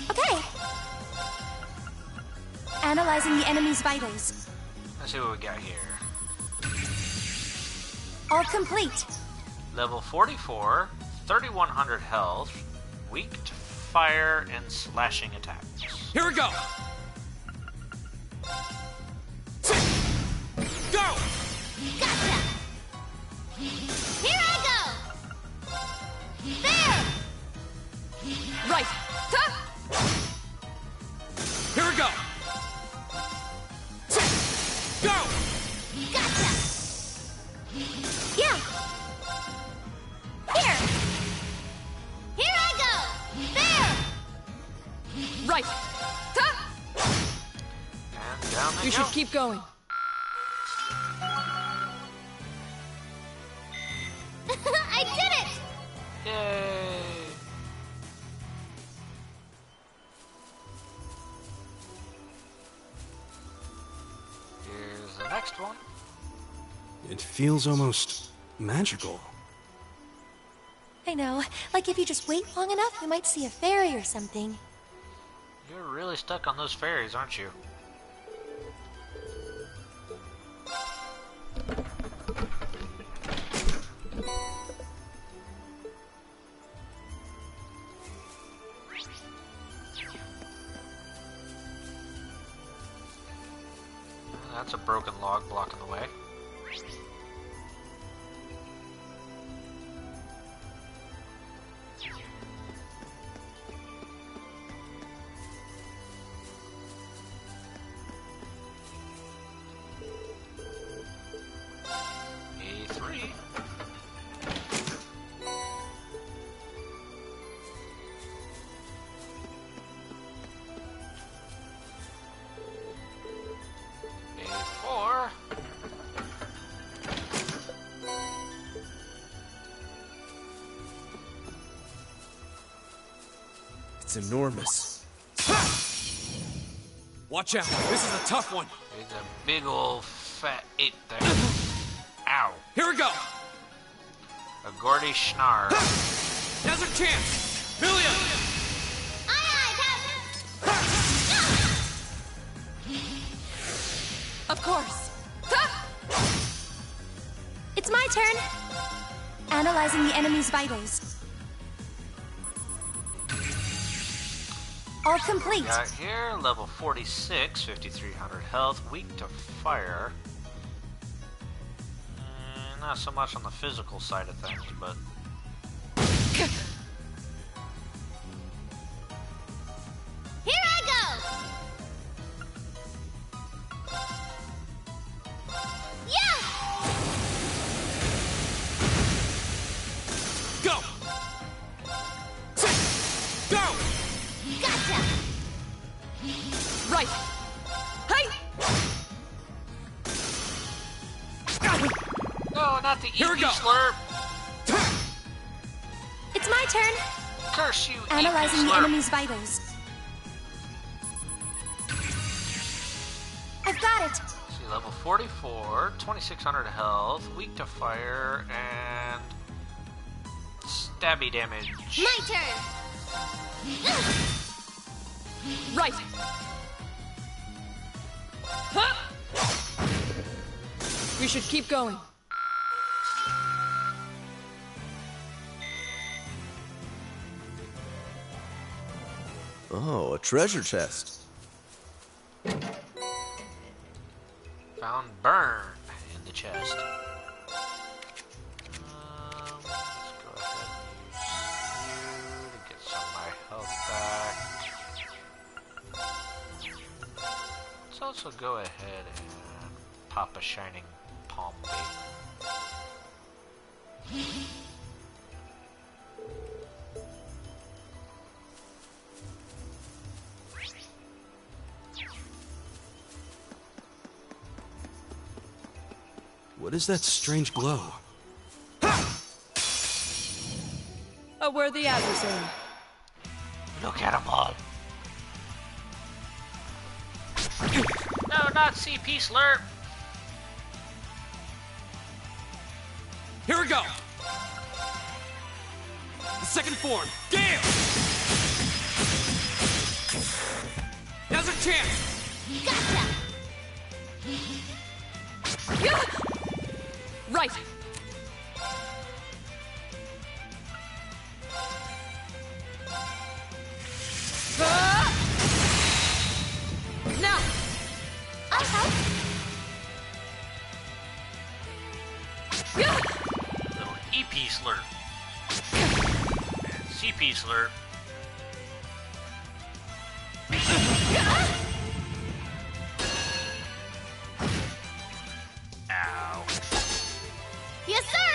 Okay. Analyzing the enemy's vitals. Let's see what we got here. All complete. Level 44, 3100 health, weak to fire and slashing attacks. Here we go! Go! Gotcha! Here I go! There! Right! Huh? Here we go! Go! Gotcha! Yeah! Here! Here I go! There! Right! Huh? And down they You go. should keep going. I did it! Yay! Here's the next one. It feels almost magical. I know. Like if you just wait long enough, you might see a fairy or something. You're really stuck on those fairies, aren't you? That's a broken log blocking the way. A3. A4. It's enormous. Watch out, this is a tough one. It's a big old fat ape thing. Ow. Here we go! A Gordy Schnar. Now's our chance! Million! Of course. Huh? It's my turn. Analyzing the enemy's vitals. All complete. Got here, level 46, 5300 health, weak to fire. Not so much on the physical side of things, but... Right. Hey! No, not the Here we EP go. slurp. It's my turn. Curse you, Analyzing EP the slurp. enemy's vitals. I've got it. See, level 44, 2600 health, weak to fire, and stabby damage. My turn. Right. Huh? We should keep going. Oh, a treasure chest. Found burn in the chest. Let's go ahead and use you to get some of my health back. Let's also go ahead and pop a shining palm bait. What is that strange glow? A worthy adversary. Look at them all. No, not CP slurp. Here we go! The second form, Gale! Now's our chance! Gotcha. Yeah! Right. Now! I'll help. Yeah! Little EP slurp. And CP slurp. Ow. Yes, sir.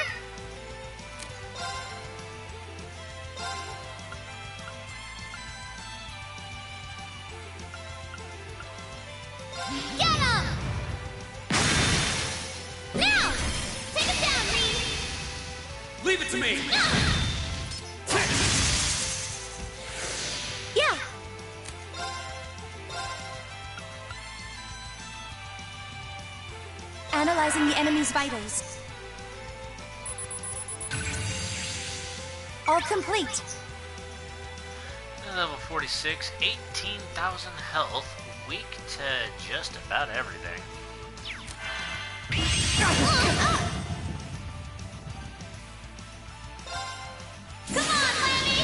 Get him! Now! Take him down, Reed! Leave it to me! Yeah! Analyzing the enemy's vitals. All complete. Level 46, 18,000 health, weak to just about everything. Come on, Lanny!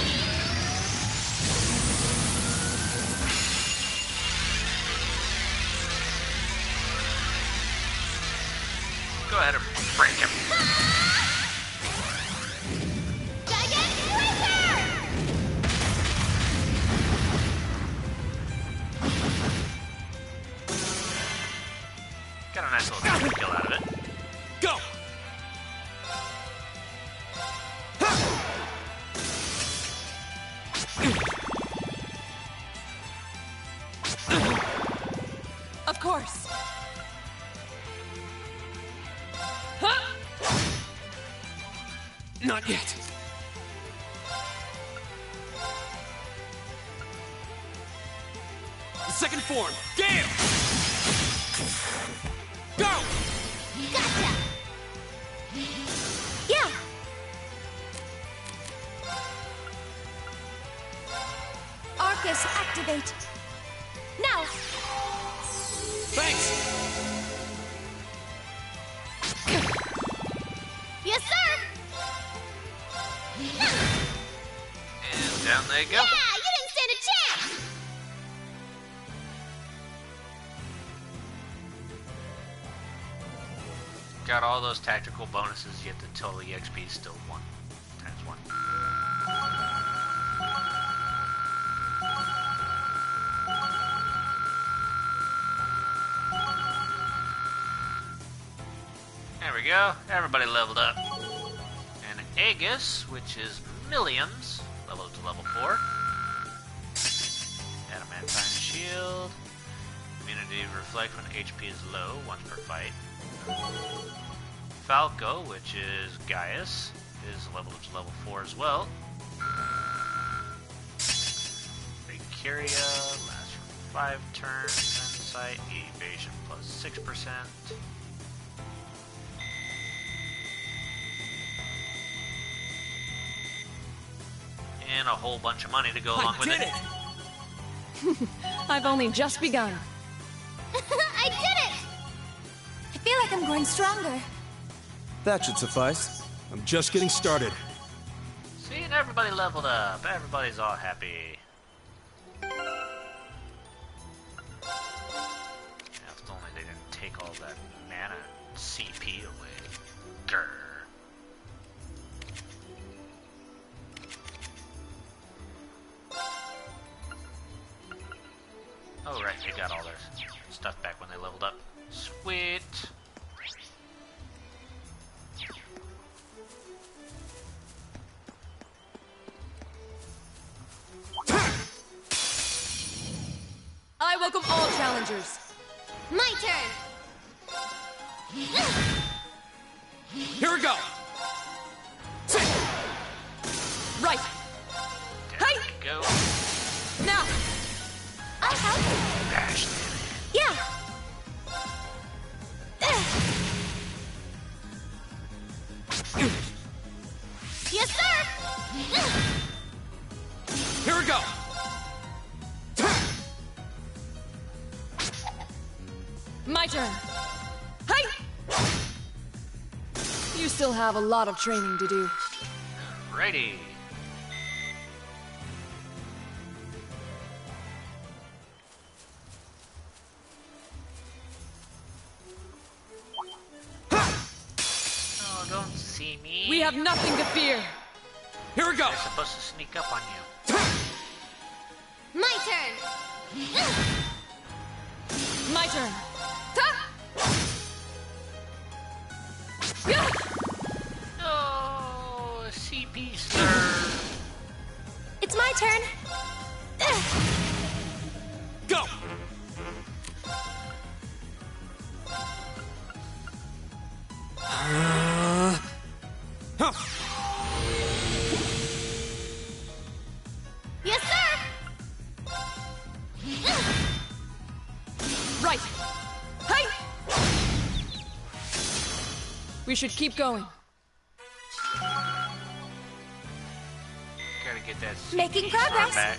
Go ahead and break him. Giant Slicer! Got a nice little kill out of it. Go! Of course. Not yet. The second form, Gale! Go! Gotcha! Yeah! Arcus, activate! Now! Thanks! Yes, sir! And down they go. Yeah, you didn't stand a chance! Got all those tactical bonuses, yet the total EXP is still 1 times 1. There we go. Everybody leveled up. And Aegis, which is Milliams, leveled to level 4. Adamantine shield. They reflect when HP is low, once per fight. Falco, which is Gaius, is leveled up to level 4 as well. Valkyria lasts for 5 turns. Insight, evasion plus 6%. And a whole bunch of money to go along with it. I've only just begun. I did it! I feel like I'm growing stronger. That should suffice. I'm just getting started. See, and everybody leveled up. Everybody's all happy. If only they didn't take all that mana CP away. Grr. Oh right, they got all their stuff back when they leveled up. Sweet. I welcome all challengers. My turn! Here we go! Right. There we go. Now. I'll help. Bash. Yeah! Yes, sir! Here we go! My turn. Hi! You still have a lot of training to do. Righty. Oh, don't see me. We have nothing to fear. Here we go! They're supposed to sneak up on you. My turn! My turn. Ta! Yeah! Oh, CP sir. It's my turn! Go! Huh. Yes, sir! Right. Hi! We should keep going. Gotta get that CP Making star progress. back.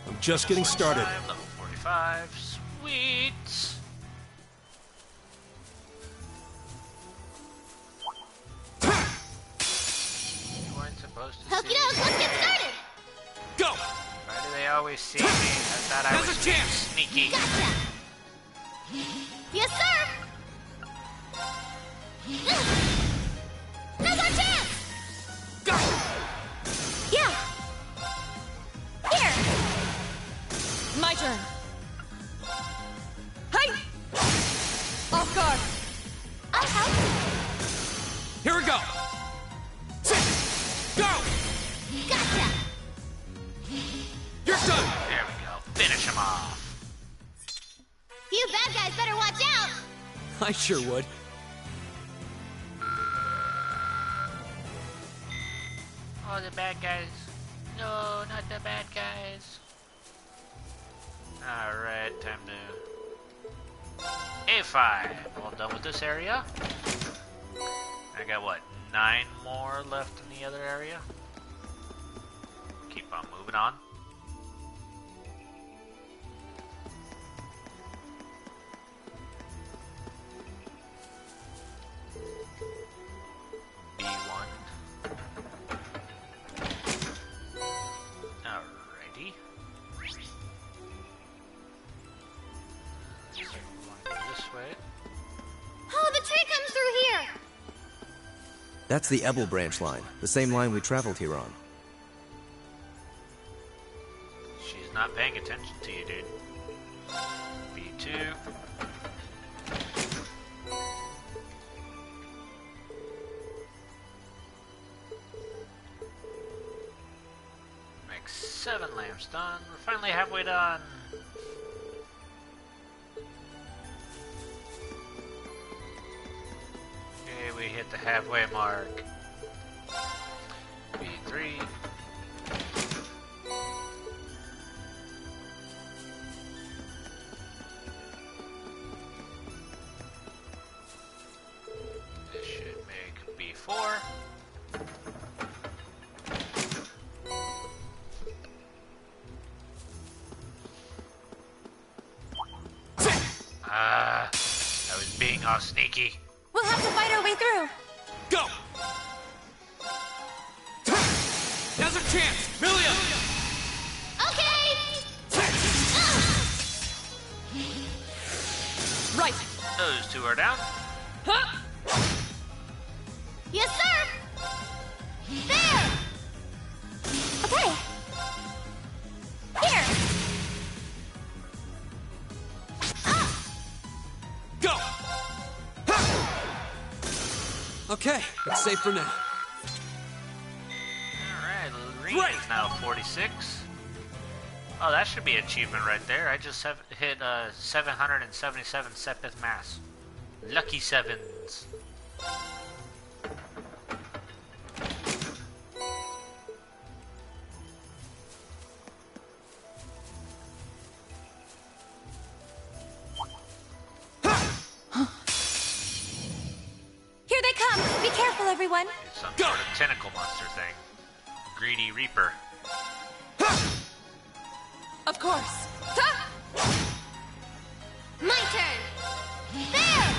I'm just getting started. Level 45. Sweet. You weren't supposed to Okie see doke, me. let's get started! Go! Why do they always see me? I thought I Now's was a chance. sneaky. Gotcha! Yes, sir! Now's our chance! Go! Yeah! Here! My turn. Hi! Off guard. I'll help. Here we go! Go! Gotcha! You're done! There we go. Finish him off. You bad guys better watch out! I sure would. Oh, the bad guys. No, not the bad guys. Alright, time to... A5. All done with this area. I got, what, 9 more left in the other area? Keep on moving on. B1. Alrighty. So we're going this way. Oh, the tree comes through here! That's the Ebel branch line, the same line we traveled here on. She's not paying attention to you, dude. B2. Make 7 lamps done. We're finally halfway done. hit the halfway mark. B3. This should make B4. I was being all sneaky. We'll have to fight our way through. Go! Now's our chance! Milia! Okay! Right. Those two are down. Huh? Yes, sir! There! Okay. Here! Go! Okay, it's safe for now. Alright, Lorene is now 46. Oh, that should be an achievement right there. I just have hit 777 Sepith Mass. Lucky sevens. Here they come! Be careful, everyone! It's some sort of tentacle monster thing. Greedy Reaper. Of course. My turn! There!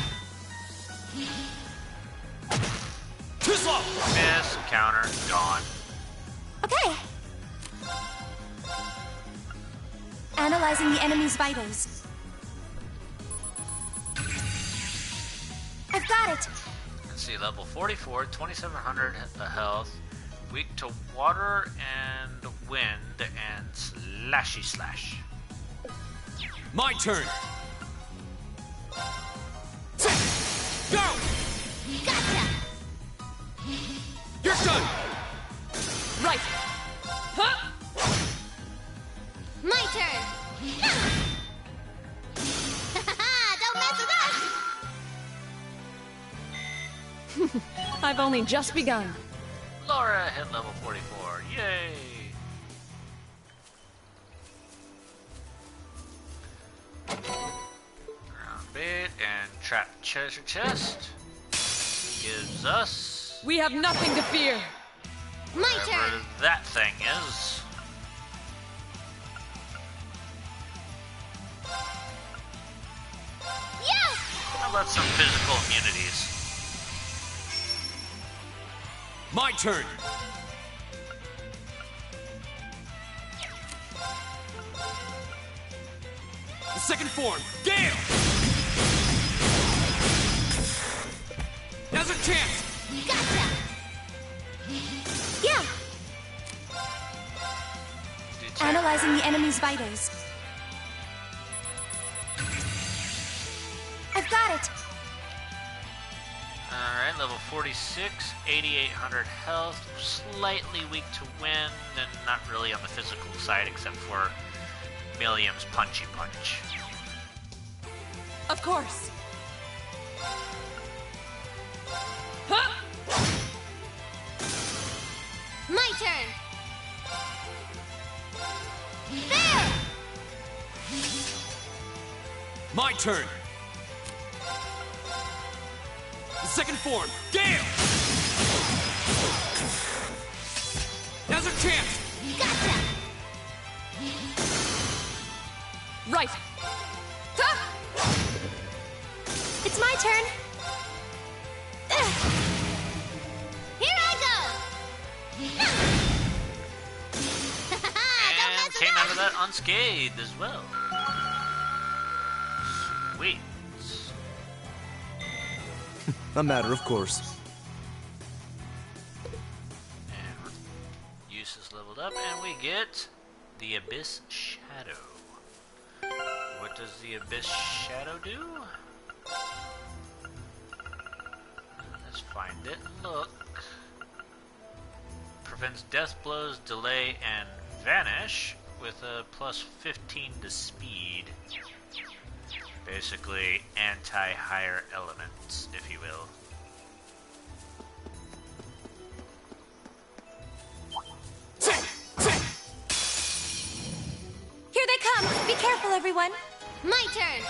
Too slow! Miss, counter, gone. Okay. Analyzing the enemy's vitals. I've got it! Let's see, level 44, 2700 health, weak to water and wind, and slashy slash. My turn! Go! Gotcha! You're done! Right. Huh? My turn! Don't mess with us! I've only just begun. Laura hit level 44, yay! Round bit and trap treasure chest gives us We have nothing to fear. My whatever turn! that thing is. Yes! How about some physical immunities? My turn! The second form, Gale! Now's our chance! Gotcha! Yeah! Analyzing the enemy's vitals. I've got it! Alright, level 46, 8800 health, slightly weak to wind, and not really on the physical side except for Milliam's punchy punch. Of course. Huh? My turn! There! My turn! The second form, Gale! Now's our chance! Gotcha! Right. Huh? It's my turn! Ugh. Here I go! Don't mess And with came out of us! that unscathed as well. Sweet. A matter of course. And use is leveled up, and we get the Abyss Shadow. What does the Abyss Shadow do? Let's find it. Look. Prevents death blows, delay, and vanish with a plus 15 to speed. Basically, anti-higher elements, if you will. everyone. My turn.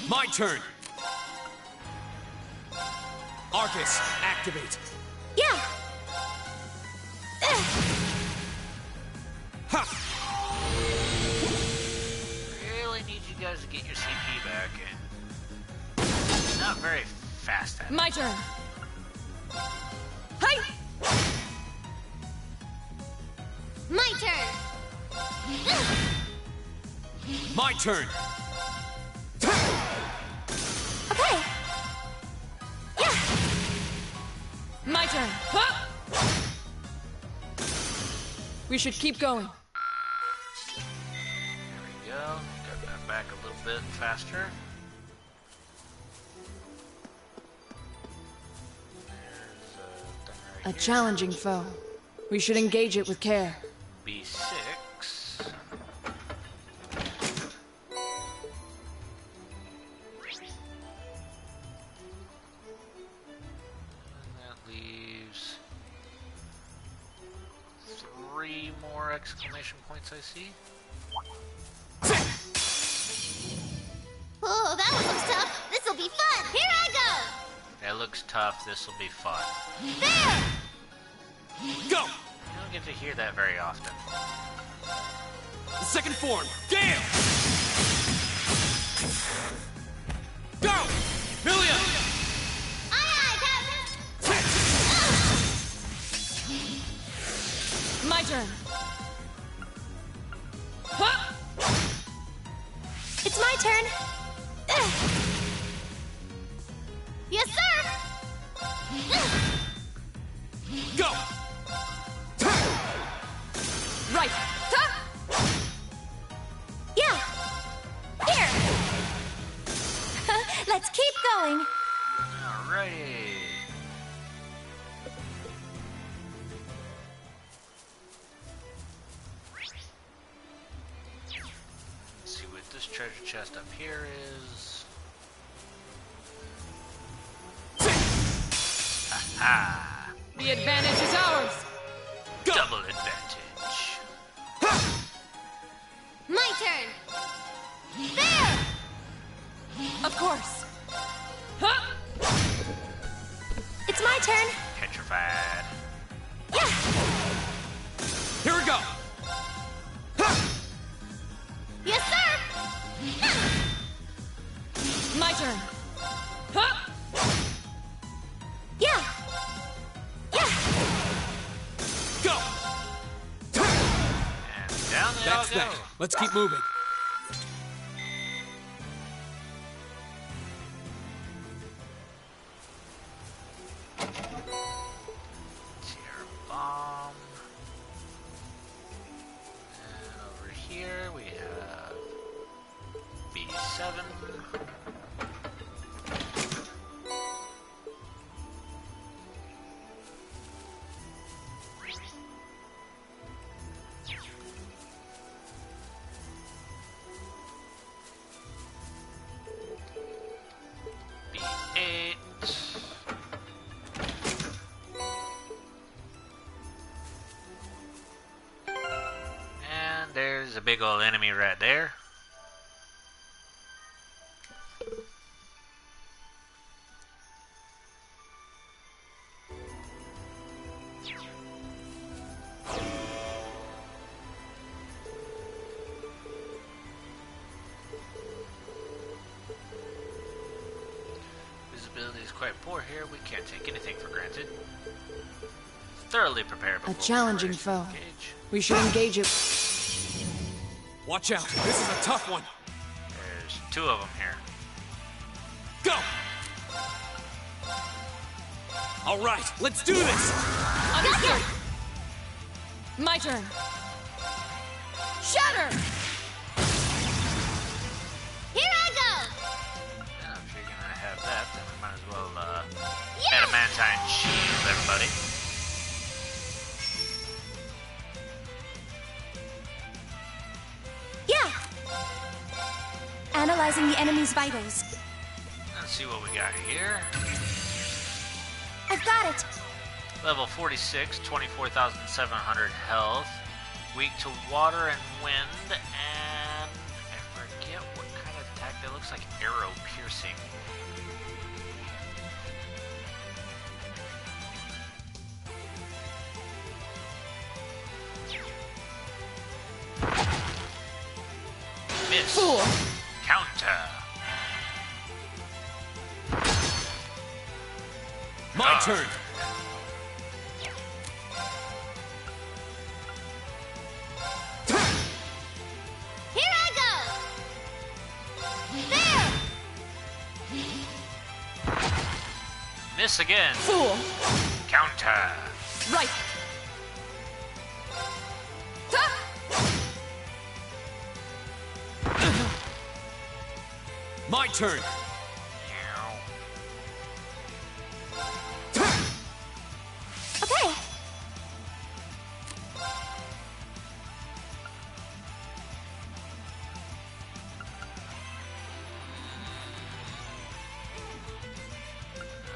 My turn! Arcus, activate! Yeah. Ha! Really need you guys to get your CP back in. Not very fast at it. My turn. Hi. My turn. My turn! Okay. Yeah. My turn. Huh? We should keep going. There we go. Got that back a little bit faster. There's thing right A here. challenging foe. We should engage it with care. B6. And that leaves 3 more exclamation points, I see. Oh, that one looks tough. This'll be fun. Here I go. That looks tough. This will be fun. There. Go! You don't get to hear that very often. Second form, Gale! Go! Milia! Aye, aye, Captain. My turn. Huh? It's my turn. Yes, sir. Go! Right. Huh? Yeah. Here. Let's keep going. Alrighty. Let's see what this treasure chest up here is. Aha! The advantage is ours. Double advantage. My turn. There. Of course. Huh? It's my turn. Petrified. Yeah. Here we go! Yes, sir. My turn. Huh? Yeah. Yeah. Go! And down they all That's go. that. Let's keep moving. Tier bomb. And over here we have B7. B8. And there's a big old enemy right there. Visibility is quite poor here. We can't take anything for granted. Thoroughly prepare before A challenging we foe. engage. We should engage it. Watch out, this is a tough one. There's 2 of them here. Go! All right, let's do this! Understood. My turn. Shatter. Here I go. And if you're gonna have that, then we might as well adamantine shield everybody. Yeah. Analyzing the enemy's vitals. Let's see what we got here. I've got it. Level 46, 24,700 health. weak to water and wind, and I forget what kind of attack that looks like. Arrow piercing. Miss. Fool. Counter. My turn. Here I go! There! Miss again. Fool. Counter. Right. Ta! My turn. Okay.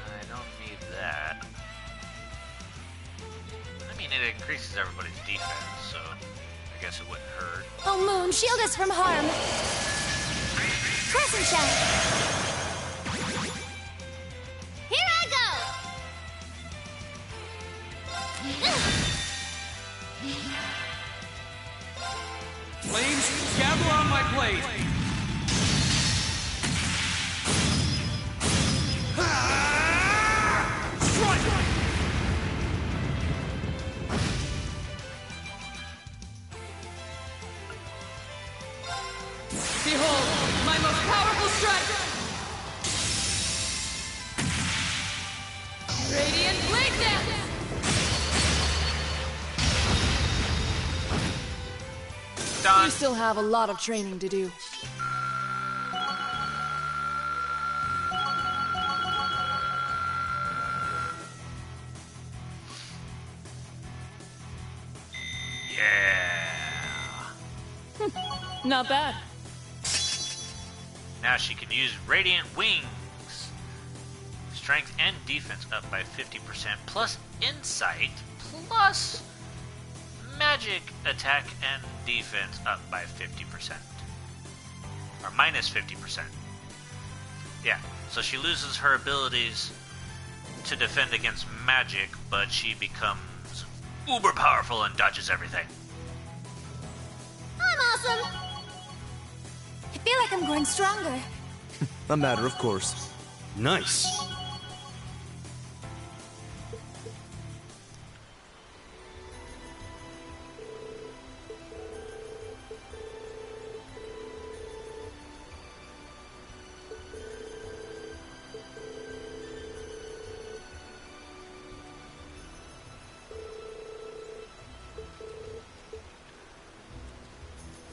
I don't need that. I mean, it increases everybody's defense, so I guess it wouldn't hurt. Oh, Moon, shield us from harm. Crescent shell. Here I go! Flames, gather on my blade. Strike! Behold, my most powerful strike! Radiant Blade Dance! Done. You still have a lot of training to do. Yeah. Not bad. Now she can use Radiant Wings. Strength and defense up by 50%, plus insight, plus magic attack and defense up by 50%. Or minus 50%. Yeah, so she loses her abilities to defend against magic, but she becomes uber powerful and dodges everything. I'm awesome! I feel like I'm growing stronger. A matter of course. Nice.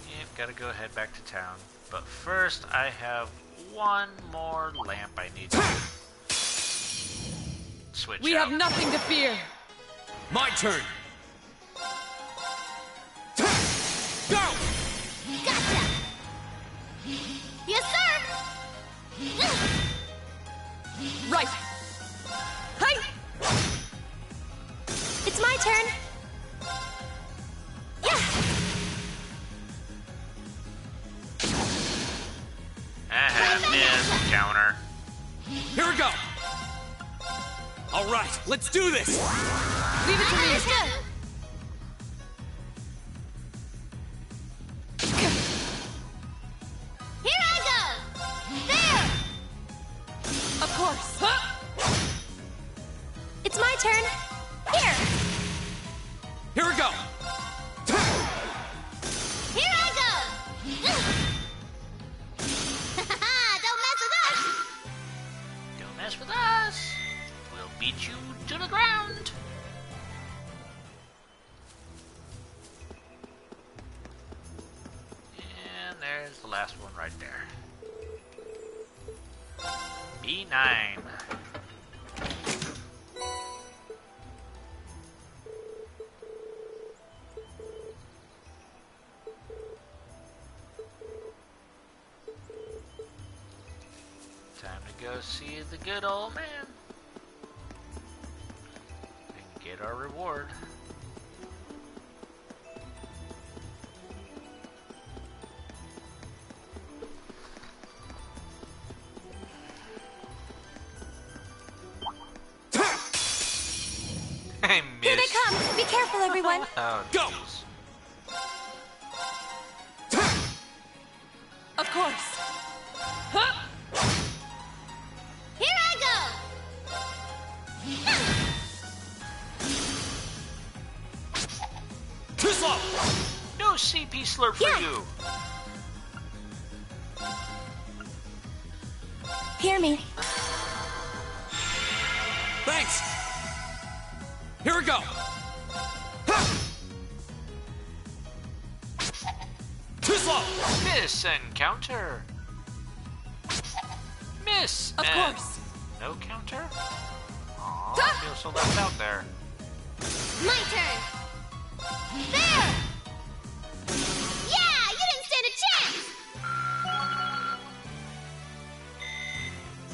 Yep, gotta go head back to town. But first, I have one more lamp I need to switch We out. have nothing to fear. My turn. Go! Gotcha! Yes, sir! Right. Hey! It's my turn. Yeah! Miss counter. Here we go. All right, let's do this. Leave it to me. Understood. Here I go! There! Of course. It's my turn. Here! Here we go. Here I go! Don't mess with us! Don't mess with us. We'll beat you to the ground. And there's the last one right there. B9. Time to go see the good old man and get our reward. I Here they missed. come! Be careful, everyone! Oh, Go! jeez. Of course. Here I go! Too slow! No CP slurp for Yeah. you. Hear me. Thanks! Here we go! Too slow! Miss and counter. Miss Of and course. no counter? Aw, I feel so left out there. My turn! There! Yeah! You didn't stand a chance!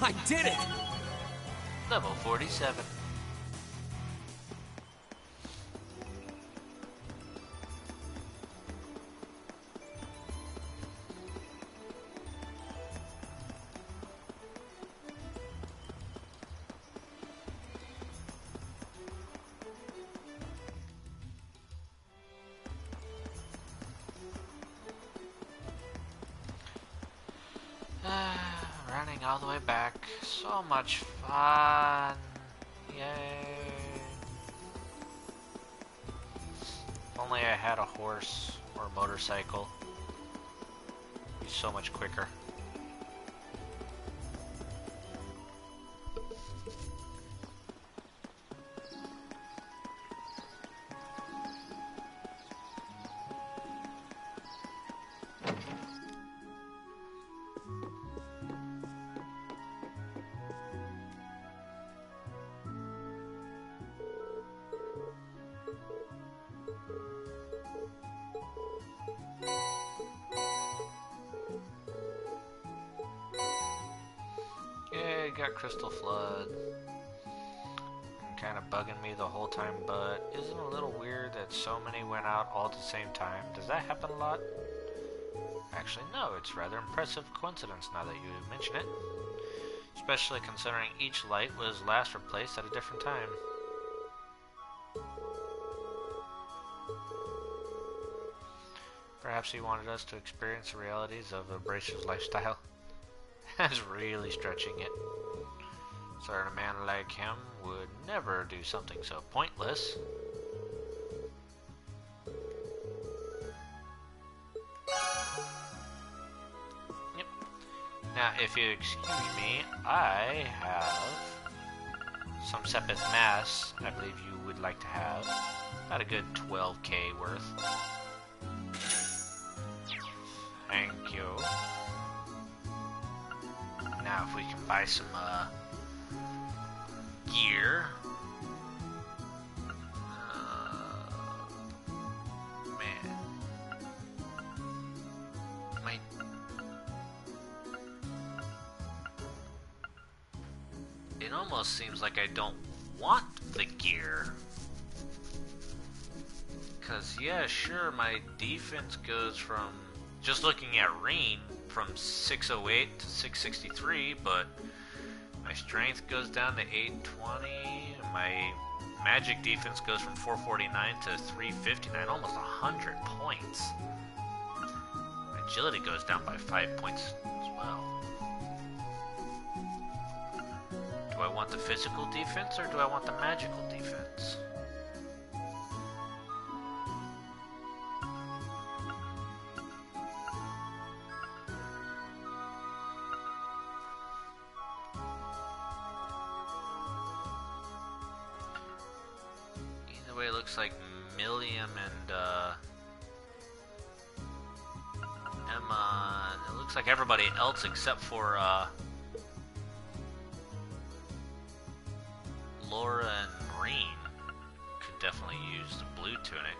I did it! Level 47. Running all the way back. So much fun. Yay. If only I had a horse or a motorcycle. It'd be so much quicker. Yeah, got Crystal Flood. Kind of bugging me the whole time, but isn't it a little weird that so many went out all at the same time? Does that happen a lot? Actually, no, it's rather impressive coincidence now that you mention it. Especially considering each light was last replaced at a different time. Perhaps he wanted us to experience the realities of a abrasive lifestyle. That's really stretching it. Certain a man like him would never do something so pointless. Yep. Now, if you excuse me, I have some Sepith Mass I believe you would like to have. About a good 12k worth. Thank you. Now, if we can buy some, gear. Man. It almost seems like I don't want the gear. Cause, yeah, sure, my defense goes from, just looking at Reen, from 608 to 663, but my strength goes down to 820, and my magic defense goes from 449 to 359, almost 100 points. My agility goes down by 5 points as well. Do I want the physical defense, or do I want the magical defense? Either way, it looks like Milliam and Emma, it looks like everybody else except for Laura and Reen could definitely use the blue tunic.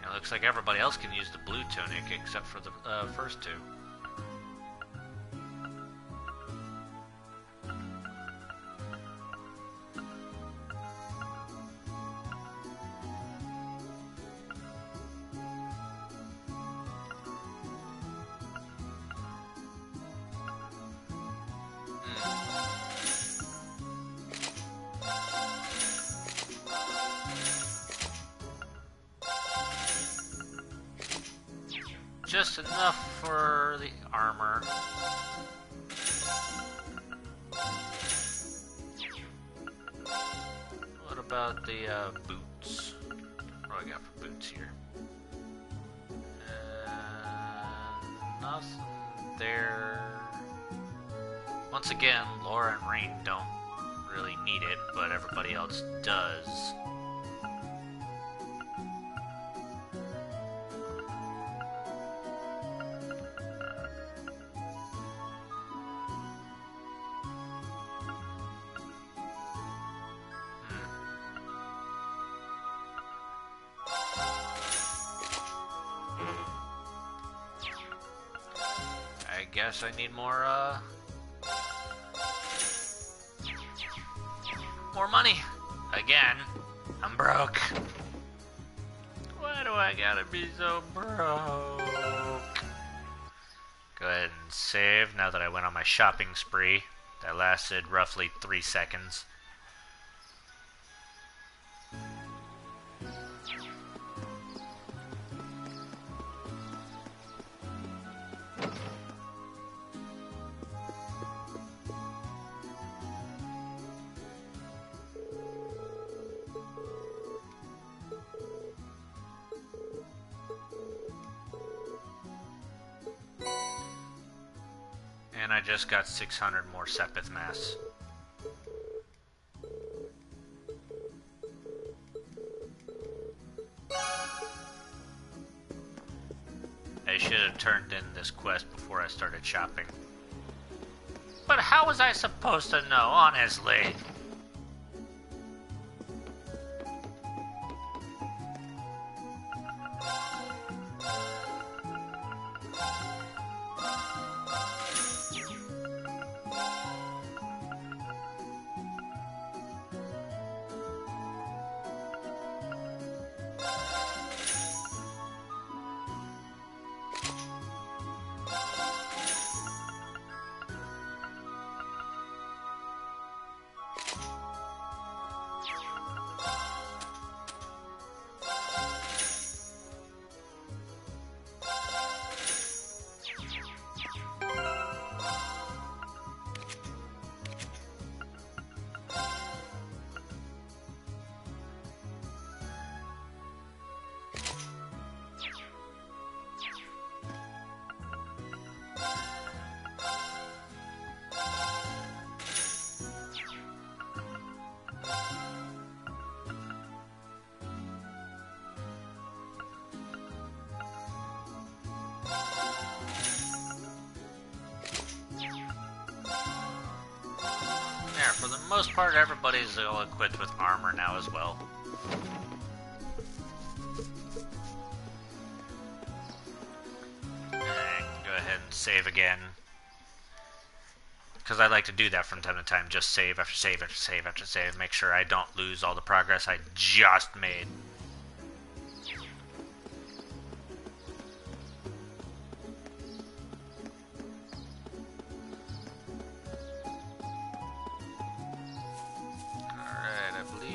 It looks like everybody else can use the blue tunic except for the first two. just enough for the armor. What about the boots? What do I got for boots here? Nothing there. Once again, Laura and Rain don't really need it, but everybody else does. I guess I need more money. Again, I'm broke. Why do I gotta be so broke? Go ahead and save now that I went on my shopping spree. That lasted roughly 3 seconds. And I just got 600 more Sepith Mass. I should have turned in this quest before I started shopping. But how was I supposed to know, honestly? For the most part, everybody's all equipped with armor now as well. And go ahead and save again. Because I like to do that from time to time. Just save after save after save after save. Make sure I don't lose all the progress I just made.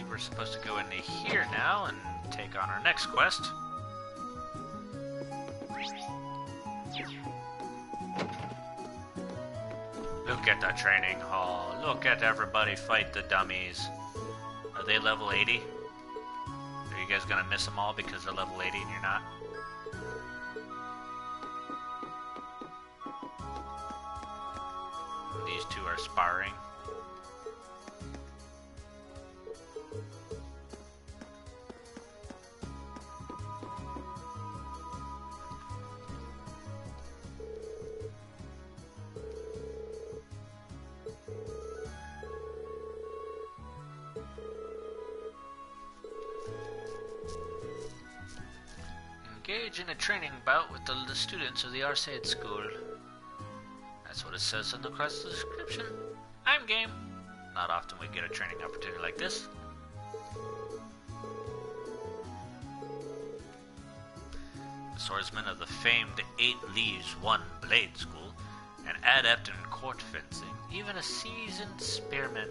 We're supposed to go into here now and take on our next quest. Look at the training hall. Look at everybody fight the dummies. Are they level 80? Are you guys gonna miss them all because they're level 80 and you're not? These two are sparring. Engage in a training bout with the students of the Arcade School. That's what it says in the quest description. I'm game. Not often we get a training opportunity like this. The swordsman of the famed 8 Leaves 1 Blade School, an adept in court fencing, even a seasoned spearman.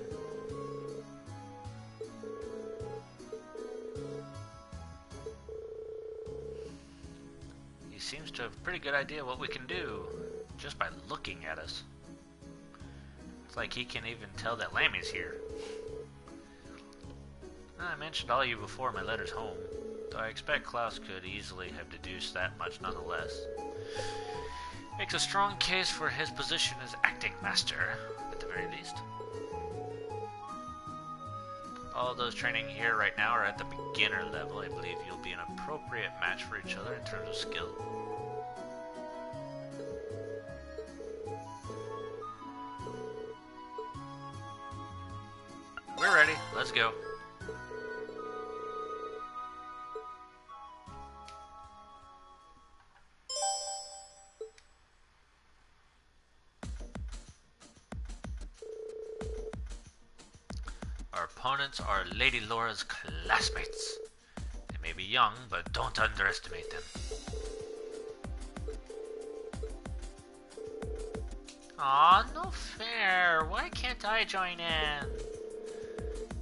seems to have a pretty good idea what we can do, just by looking at us. It's like he can even tell that Lammy's here. I mentioned all you before my letters home, though I expect Klaus could easily have deduced that much nonetheless. Makes a strong case for his position as acting master, at the very least. All those training here right now are at the beginner level. I believe you'll be an appropriate match for each other in terms of skill. We're ready. Let's go. Our opponents are Lady Laura's classmates. They may be young, but don't underestimate them. Aw, no fair. Why can't I join in?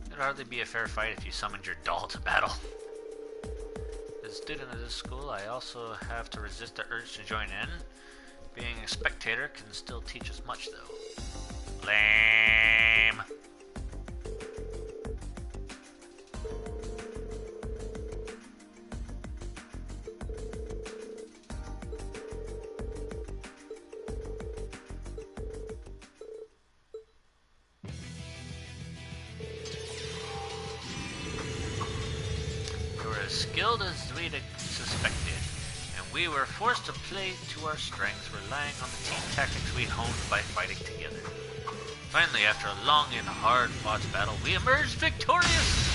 It'd hardly be a fair fight if you summoned your doll to battle. As a student of this school, I also have to resist the urge to join in. Being a spectator can still teach us much, though. Lame. Skilled as we'd suspected, and we were forced to play to our strengths, relying on the team tactics we'd honed by fighting together. Finally, after a long and hard-fought battle, we emerged victorious!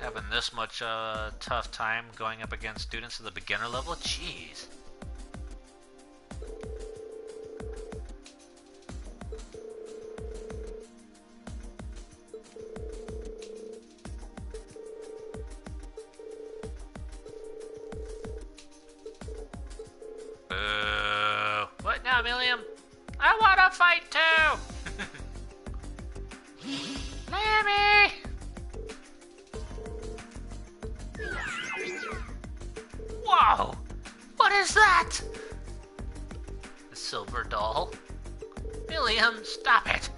Having this much tough time going up against students at the beginner level? Jeez. What now, William? I wanna fight too! Lammy! Whoa! What is that? The silver doll? William, stop it!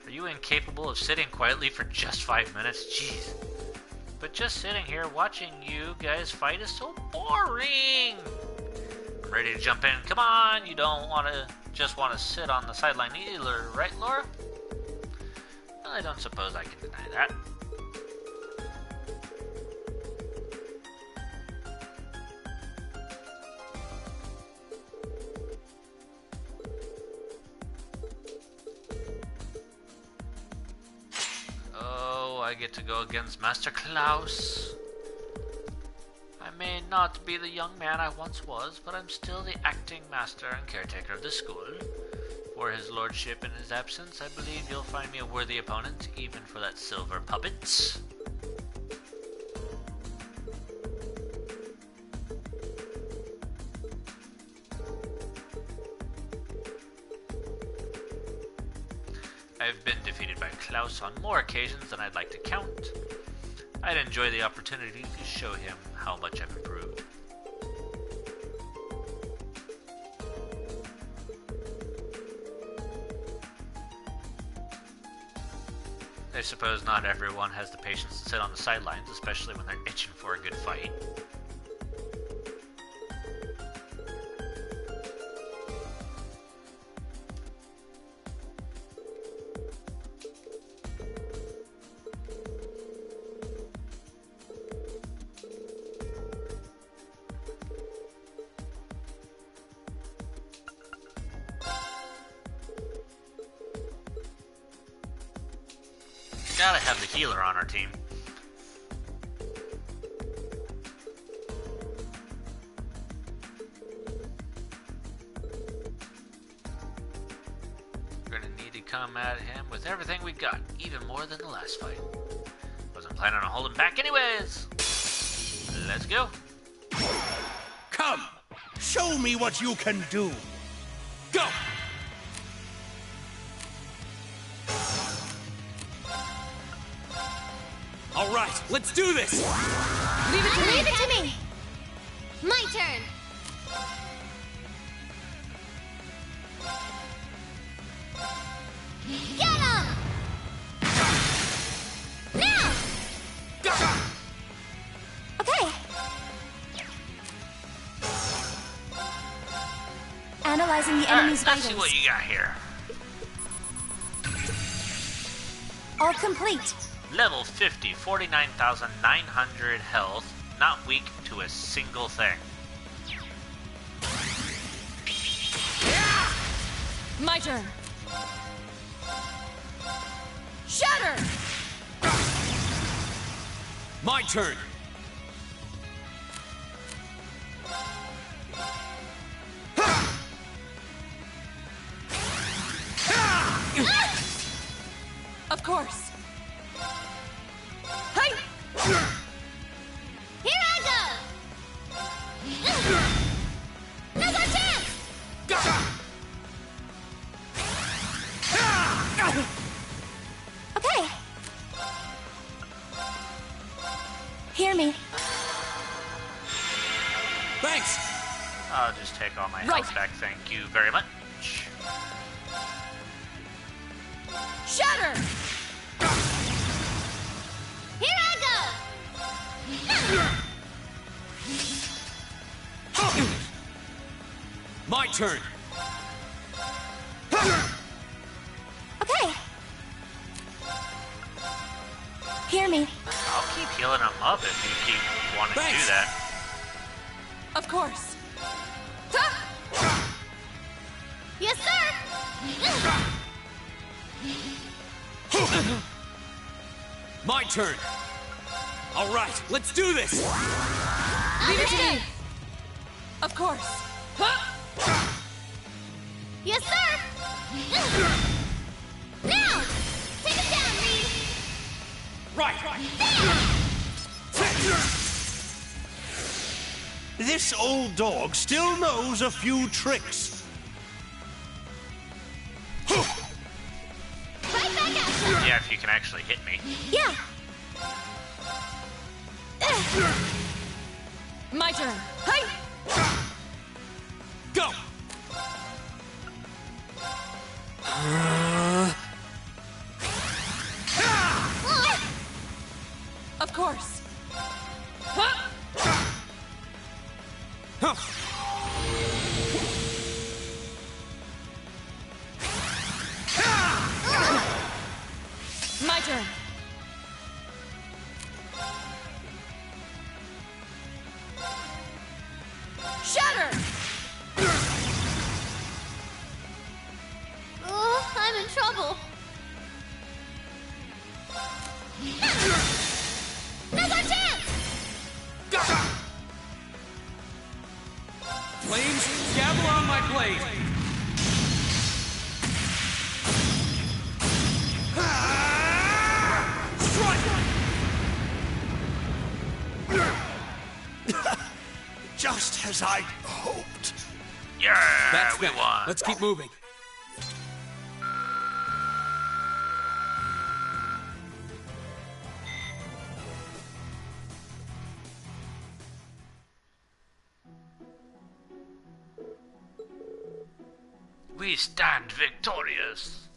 Are you incapable of sitting quietly for just 5 minutes? Jeez. But just sitting here watching you guys fight is so boring! I'm ready to jump in. Come on! You don't just want to sit on the sideline either, right, Laura? Well, I don't suppose I can deny that. I get to go against Master Klaus. I may not be the young man I once was, but I'm still the acting master and caretaker of the school. For his lordship in his absence, I believe you'll find me a worthy opponent, even for that silver puppet. I've been defeated by Klaus on more occasions than I'd like to count. I'd enjoy the opportunity to show him how much I've improved. I suppose not everyone has the patience to sit on the sidelines, especially when they're itching for a good fight. Gotta have the healer on our team. We're gonna need to come at him with everything we got, even more than the last fight. Wasn't planning on holding back anyways. Let's go. Come! Show me what you can do. Go! All right, let's do this! Leave it to me! My turn! Get him! Now! Okay. Analyzing the enemy's Let's see vitals. what you got here. All complete. Level 50, 49,900 health, not weak to a single thing. My turn. Shatter! My turn! Of course. Hi! Here I go! Now's our chance! Okay. Hear me. Thanks! I'll just take all my Right. health back, thank you very much. Shatter! Here I go! My turn! Okay. Hear me. I'll keep healing them up if you keep wanting to do Thanks. that. Of course. Yes, sir! My turn! All right, let's do this! Leave it to me. Of course. Yes, sir! Now! Take him down, Reed! Right! This old dog still knows a few tricks. Right back at you! Yeah, if you can actually hit me. Yeah! My turn. Hi! Go! Of course. My turn. Shatter! Oh, I'm in trouble. Now's our chance! Flames, gather on my blade! Just as I hoped. Yeah, That's we that. won. Let's keep moving. We stand victorious.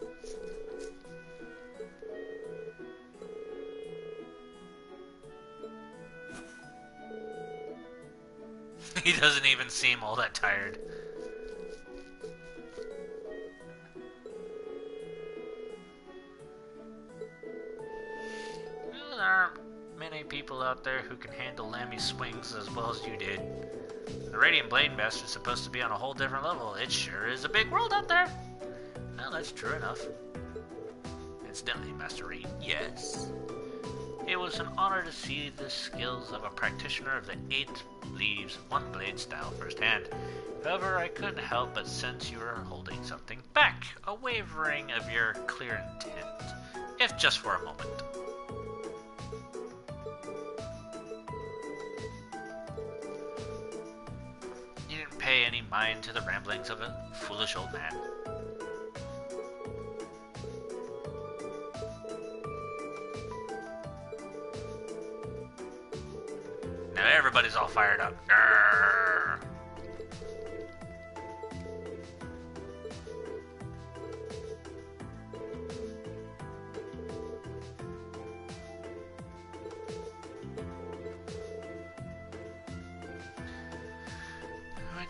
He doesn't even seem all that tired. Well, there aren't many people out there who can handle Lammy's swings as well as you did. The Radiant Blade Master is supposed to be on a whole different level. It sure is a big world out there. Well, that's true enough. Incidentally, Master Reed, yes. It was an honor to see the skills of a practitioner of the 8 leaves, 1 blade style firsthand. However, I couldn't help but sense you were holding something back, a wavering of your clear intent, if just for a moment. You didn't pay any mind to the ramblings of a foolish old man. Now everybody's all fired up. Grrr.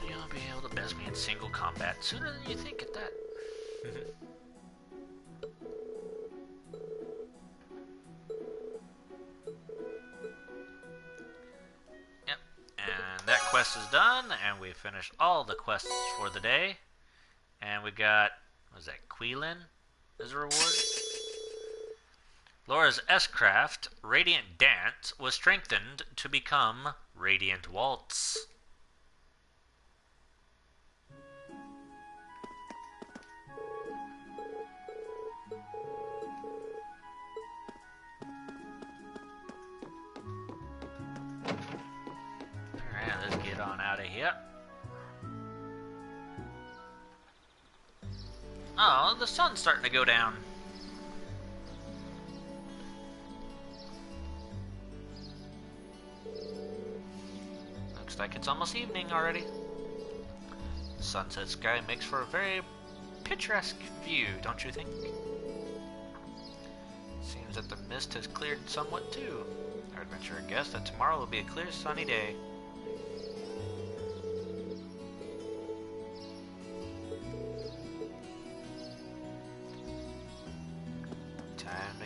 You'll be able to best me in single combat sooner than you think at that. Yep, and that quest is done, and we finished all the quests for the day. And we got, what was that, Quilin as a reward? Laura's S-Craft, Radiant Dance, was strengthened to become Radiant Waltz. Let's get on out of here. Oh, the sun's starting to go down. Looks like it's almost evening already. The sunset sky makes for a very picturesque view, don't you think? Seems that the mist has cleared somewhat too. I would venture a guess that tomorrow will be a clear sunny day.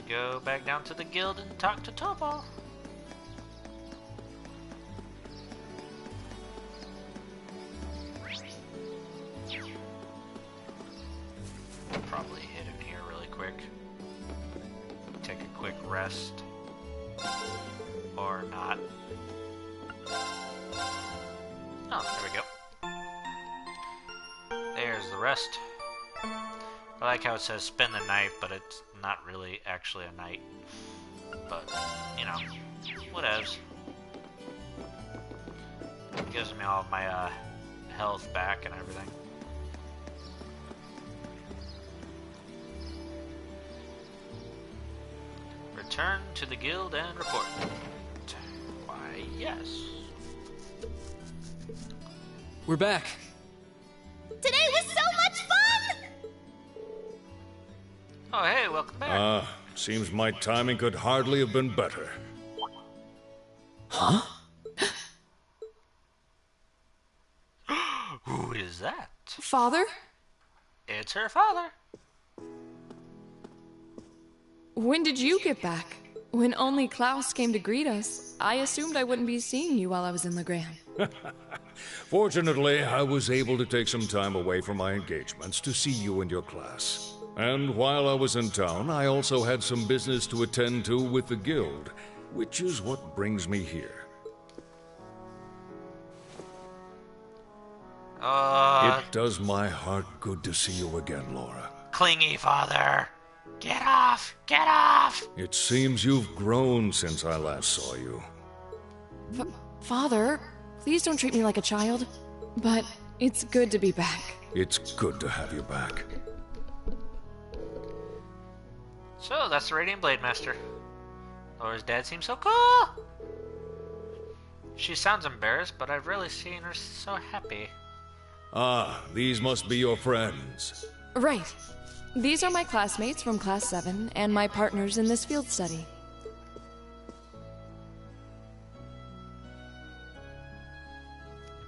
Go back down to the guild and talk to Topol. Probably hit him here really quick. Take a quick rest. Or not. Oh, there we go. There's the rest. I like how it says spend the night, but it's not really actually a night. But, you know, whatevs. Gives me all of my health back and everything. Return to the guild and report. Why, yes. We're back. Today was so much fun! Oh, hey, welcome back. Seems my timing could hardly have been better. Huh? Who is that? Father? It's her father. When did you get back? When only Klaus came to greet us, I assumed I wouldn't be seeing you while I was in Legrand. Fortunately, I was able to take some time away from my engagements to see you and your class. And while I was in town, I also had some business to attend to with the guild, which is what brings me here. It does my heart good to see you again, Laura. Clingy father. Get off! Get off! It seems you've grown since I last saw you. Father, please don't treat me like a child. But it's good to be back. It's good to have you back. So, that's the Radiant Blade Master. Laura's dad seems so cool! She sounds embarrassed, but I've rarely seen her so happy. Ah, these must be your friends. Right. These are my classmates from Class 7 and my partners in this field study.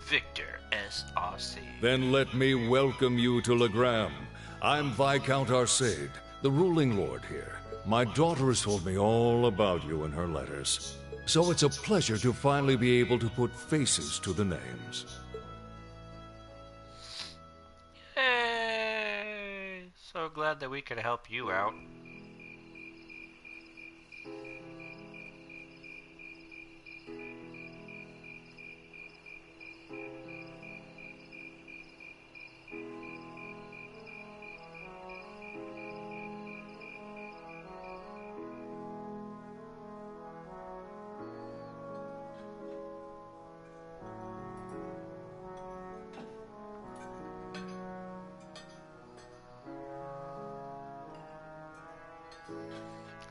Victor S.R.C. Then let me welcome you to Legrand. I'm Viscount Arcade, the ruling lord here. My daughter has told me all about you in her letters. So it's a pleasure to finally be able to put faces to the names. Yay! So glad that we could help you out.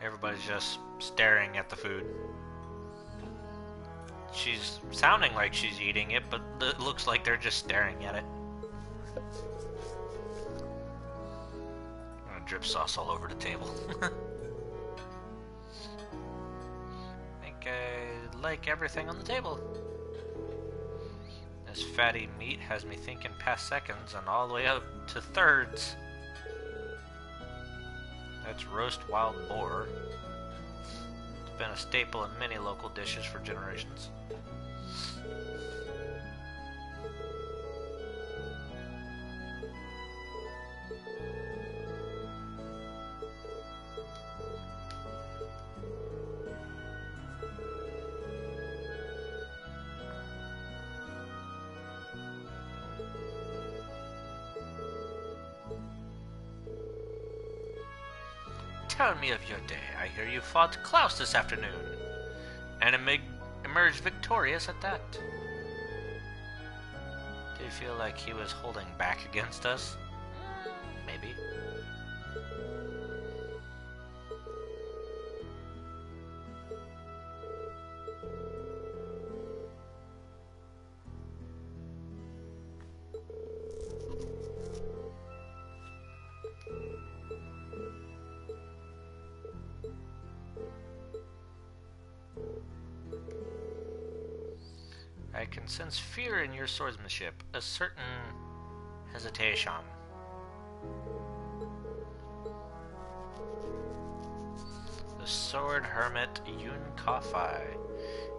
Everybody's just staring at the food. She's sounding like she's eating it, but it looks like they're just staring at it. Drip sauce all over the table. I think I like everything on the table. This fatty meat has me thinking past seconds and all the way up to thirds. That's roast wild boar. It's been a staple in many local dishes for generations. Tell me of your day. I hear you fought Klaus this afternoon, and emerged victorious at that. Do you feel like he was holding back against us? Maybe. I can sense fear in your swordsmanship, a certain hesitation. The sword hermit Yun Kafai.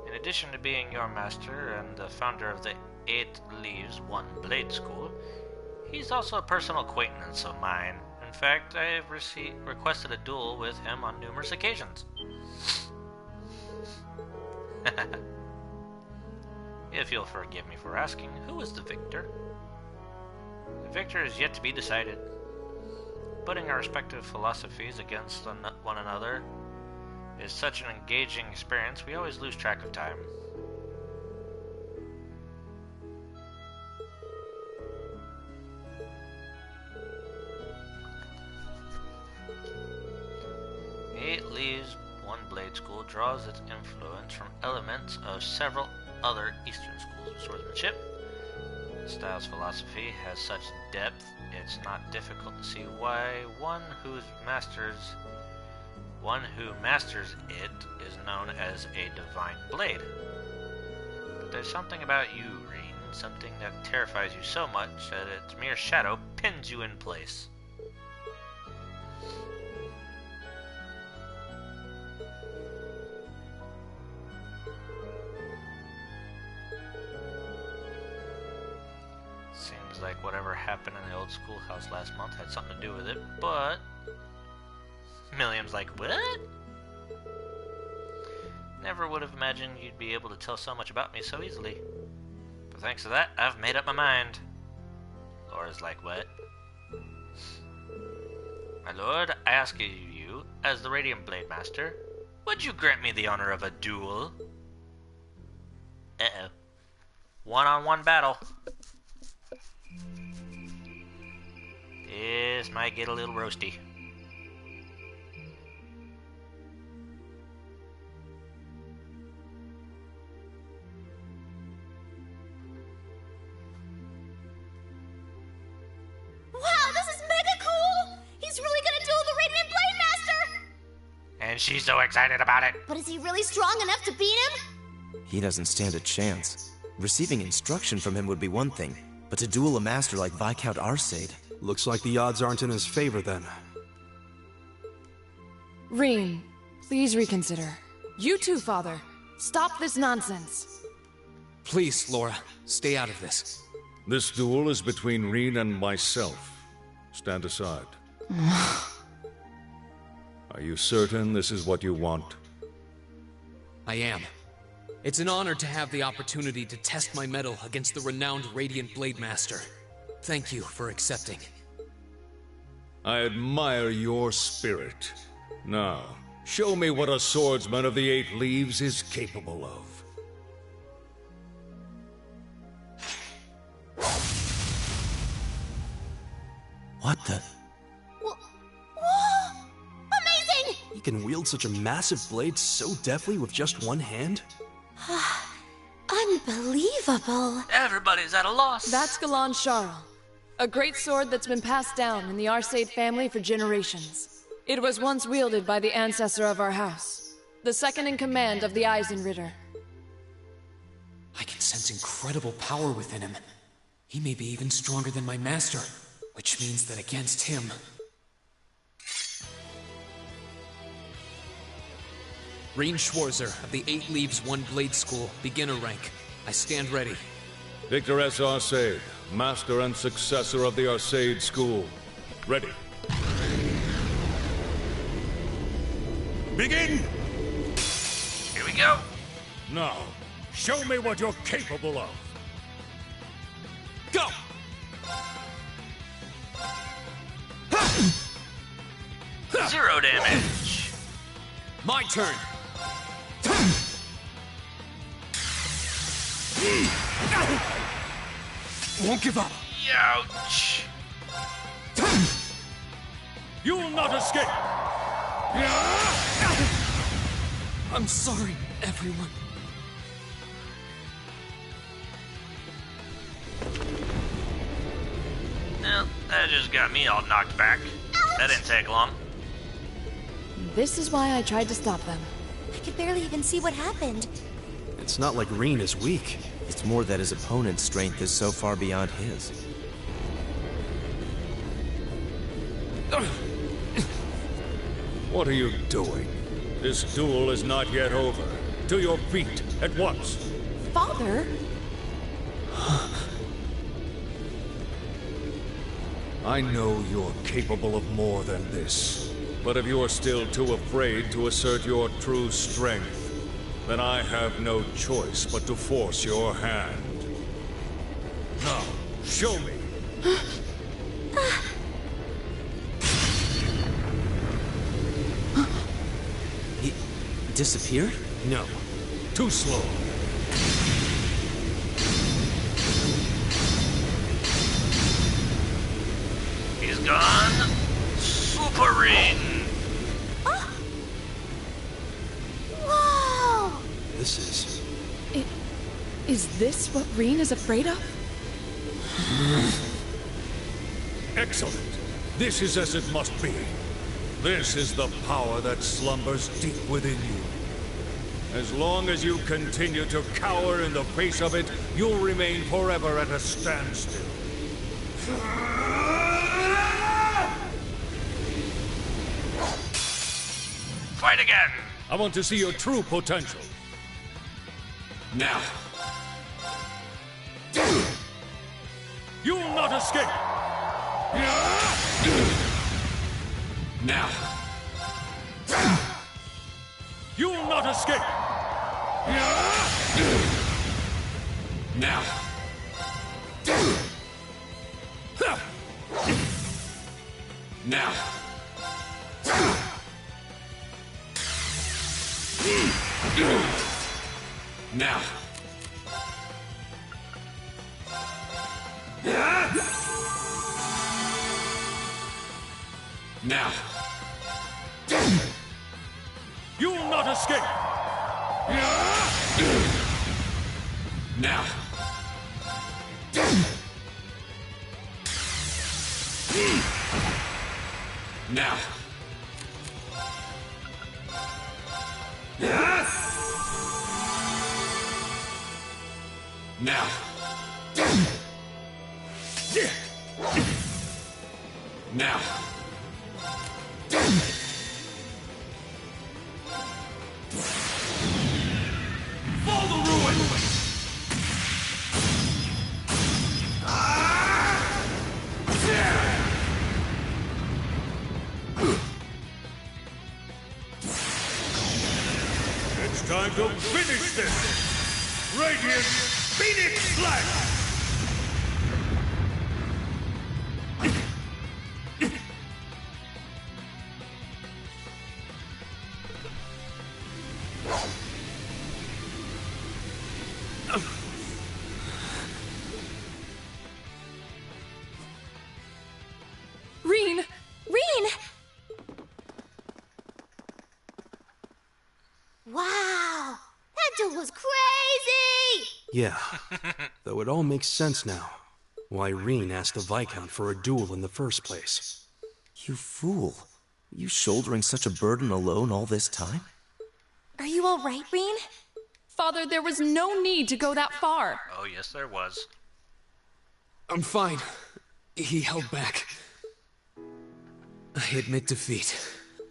In addition to being your master and the founder of the 8 Leaves, 1 Blade School, he's also a personal acquaintance of mine. In fact, I have requested a duel with him on numerous occasions. If you'll forgive me for asking, who is the victor? The victor is yet to be decided. Putting our respective philosophies against one another is such an engaging experience, we always lose track of time. Eight Leaves, 1 Blade School draws its influence from elements of several other Eastern schools of swordsmanship. The style's philosophy has such depth, it's not difficult to see why one who masters it is known as a divine blade. But there's something about you, Reen, something that terrifies you so much that its mere shadow pins you in place. Seems like whatever happened in the old schoolhouse last month had something to do with it, but Milliam's like, what? Never would have imagined you'd be able to tell so much about me so easily. But thanks to that, I've made up my mind. Laura's like, what? My lord, I ask you, as the Radiant Blade Master, would you grant me the honor of a duel? Uh-oh. One-on-one battle. This might get a little roasty. Wow, this is mega cool! He's really gonna duel the Radiant Blade Master! And she's so excited about it. But is he really strong enough to beat him? He doesn't stand a chance. Receiving instruction from him would be one thing, but to duel a master like Viscount Arcade... Looks like the odds aren't in his favor then. Reen, please reconsider. You too, Father. Stop this nonsense. Please, Laura, stay out of this. This duel is between Reen and myself. Stand aside. Are you certain this is what you want? I am. It's an honor to have the opportunity to test my mettle against the renowned Radiant Blade Master. Thank you for accepting. I admire your spirit. Now, show me what a swordsman of the 8 Leaves is capable of. What the... Whoa! Amazing! can wield such a massive blade so deftly with just one hand? Unbelievable. Everybody's at a loss. That's Galan Charl, a great sword that's been passed down in the Arsaid family for generations. It was once wielded by the ancestor of our house, the second in command of the Eisenritter. I can sense incredible power within him. He may be even stronger than my master, which means that against him... Reen Schwarzer of the 8 Leaves 1 Blade School, beginner rank. I stand ready. Victor S. Arsaid, master and successor of the Arsaid School. Ready. Begin! Here we go. Now, show me what you're capable of. Go! Zero damage. My turn! Won't give up! Ouch. You will not escape! I'm sorry, everyone. Well, that just got me all knocked back. That didn't take long. This is why I tried to stop them. I could barely even see what happened. It's not like Reen is weak. It's more that his opponent's strength is so far beyond his. What are you doing? This duel is not yet over. To your feet, at once. Father? I know you're capable of more than this. But if you are still too afraid to assert your true strength, then I have no choice but to force your hand. Now, show me. He disappeared? No, too slow. He's gone. Super Ring. Whoa! This is... Is this what Reen is afraid of? Excellent. This is as it must be. This is the power that slumbers deep within you. As long as you continue to cower in the face of it, you'll remain forever at a standstill. Fight again. I want to see your true potential. Now. You will not escape! Now. You will not escape! Now. Now. Now. Now. You will not escape! Now. Now. Now. Now. For the ruin! It's time to finish this! Radiant Phoenix Slash! Reen! Reen! Yeah, though it all makes sense now. Why Reen asked the Viscount for a duel in the first place. You fool. You shouldering such a burden alone all this time? Are you all right, Reen? Father, there was no need to go that far. Oh, yes, there was. I'm fine. He held back. I admit defeat.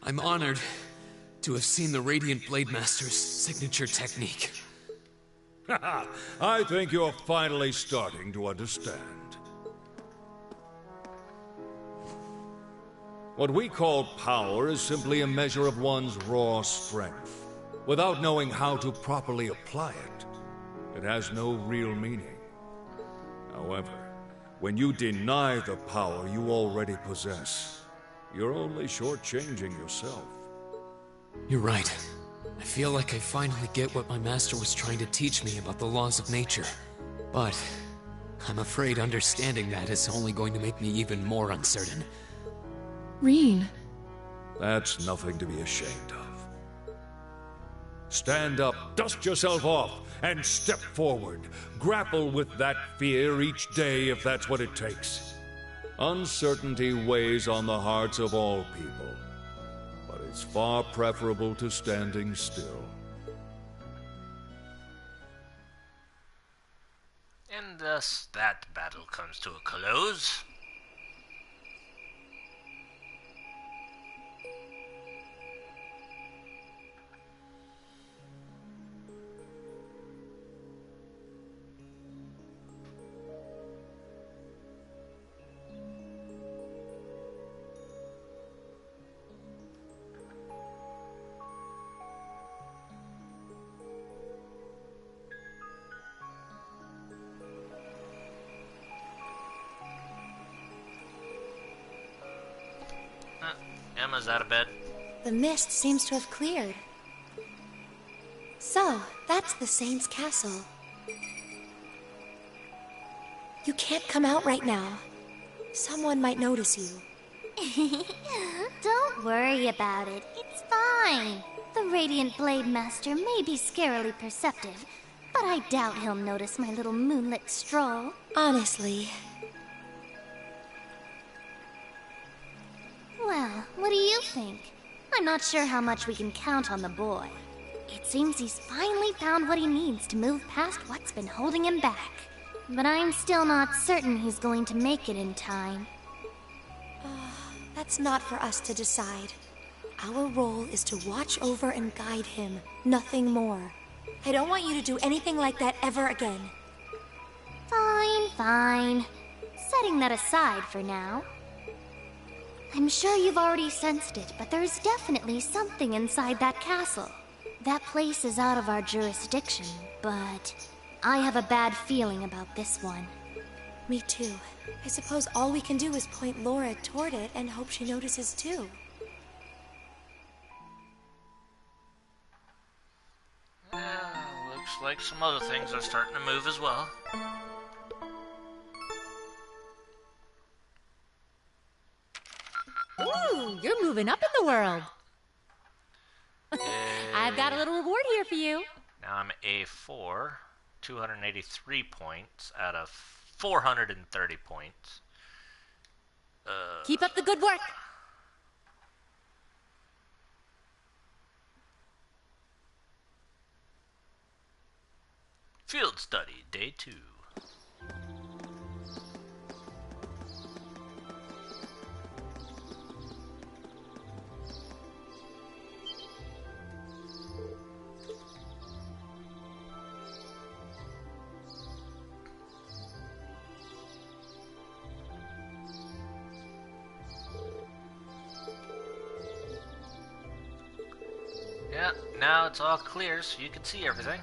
I'm honored to have seen the Radiant Blade Master's signature technique. I think you're finally starting to understand. What we call power is simply a measure of one's raw strength. Without knowing how to properly apply it, it has no real meaning. However, when you deny the power you already possess, you're only shortchanging yourself. You're right. I feel like I finally get what my master was trying to teach me about the laws of nature. But I'm afraid understanding that is only going to make me even more uncertain. Reen. That's nothing to be ashamed of. Stand up, dust yourself off, and step forward. Grapple with that fear each day if that's what it takes. Uncertainty weighs on the hearts of all people, but it's far preferable to standing still. And thus that battle comes to a close. Emma's out of bed. The mist seems to have cleared. So, that's the Saint's castle. You can't come out right now. Someone might notice you. Don't worry about it. It's fine. The Radiant Blade Master may be scarily perceptive, but I doubt he'll notice my little moonlit stroll. Honestly. Well, what do you think? I'm not sure how much we can count on the boy. It seems he's finally found what he needs to move past what's been holding him back. But I'm still not certain he's going to make it in time. That's not for us to decide. Our role is to watch over and guide him, nothing more. I don't want you to do anything like that ever again. Fine, fine. Setting that aside for now. I'm sure you've already sensed it, but there's definitely something inside that castle. That place is out of our jurisdiction, but I have a bad feeling about this one. Me too. I suppose all we can do is point Laura toward it and hope she notices too. Looks like some other things are starting to move as well. Ooh, you're moving up in the world. I've got a little reward here for you. Now I'm A4, 283 points out of 430 points. Keep up the good work. Field study, day 2. Yeah, now it's all clear so you can see everything.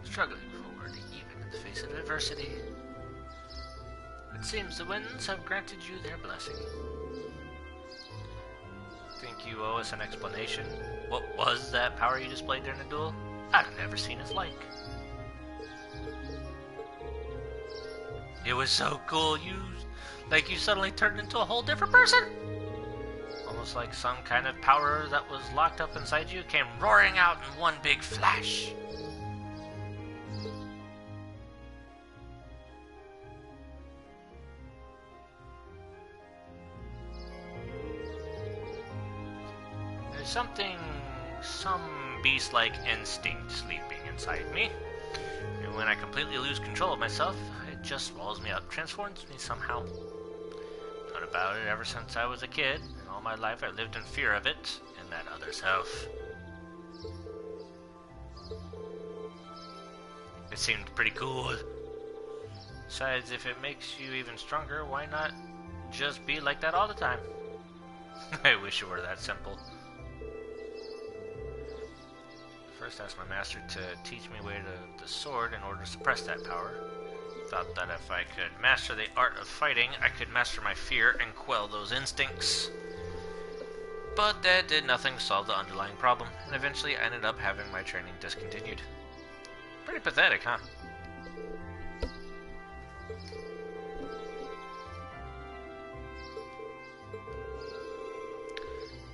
Struggling forward, even the face of adversity. It seems the winds have granted you their blessing. Think you owe us an explanation? What was that power you displayed during the duel? I've never seen its like. It was so cool, you suddenly turned into a whole different person. Almost like some kind of power that was locked up inside you came roaring out in one big flash. There's some beast-like instinct sleeping inside me. And when I completely lose control of myself, it just swallows me up, transforms me somehow. Thought about it ever since I was a kid, and all my life I lived in fear of it and that other self. It seemed pretty cool. Besides, if it makes you even stronger, why not just be like that all the time? I wish it were that simple. First asked my master to teach me way to the sword in order to suppress that power. Thought that if I could master the art of fighting, I could master my fear and quell those instincts. But that did nothing to solve the underlying problem, and eventually I ended up having my training discontinued. Pretty pathetic, huh?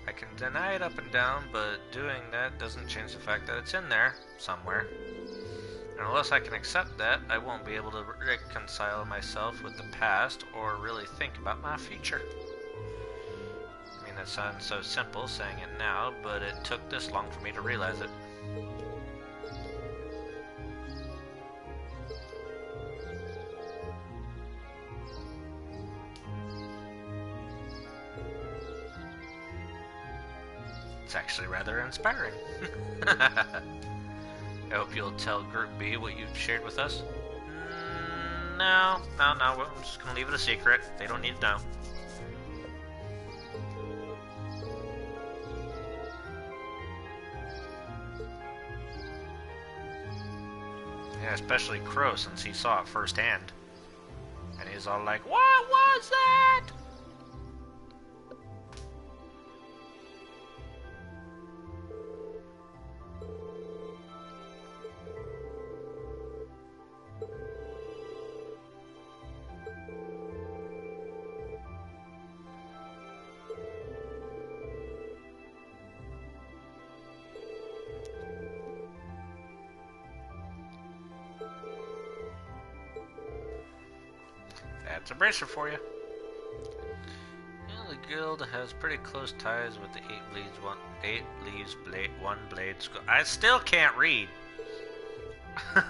I can deny it up and down, but doing that doesn't change the fact that it's in there, somewhere. And unless I can accept that, I won't be able to reconcile myself with the past or really think about my future. I mean, that sounds so simple saying it now, but it took this long for me to realize it. It's actually rather inspiring. I hope you'll tell Group B what you've shared with us. No, I'm just gonna leave it a secret. They don't need to know. Yeah, especially Crow, since he saw it firsthand. And he's all like, "What was that?" That's a bracer for you. Yeah, the guild has pretty close ties with the Eight Leaves One Blade School. I still can't read. Alright,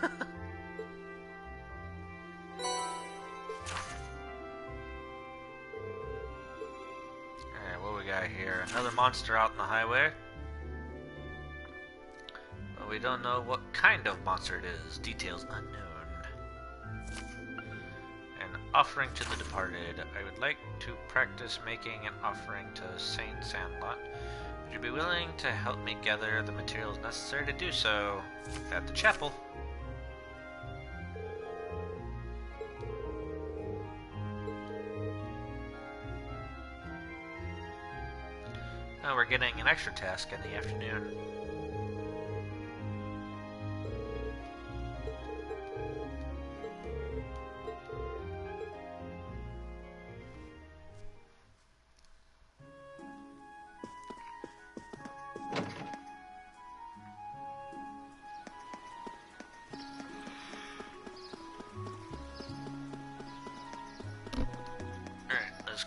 what we got here? Another monster out in the highway. But we don't know what kind of monster it is. Details unknown. Offering to the departed. I would like to practice making an offering to Saint Sandlot. Would you be willing to help me gather the materials necessary to do so at the chapel? Now we're getting an extra task in the afternoon.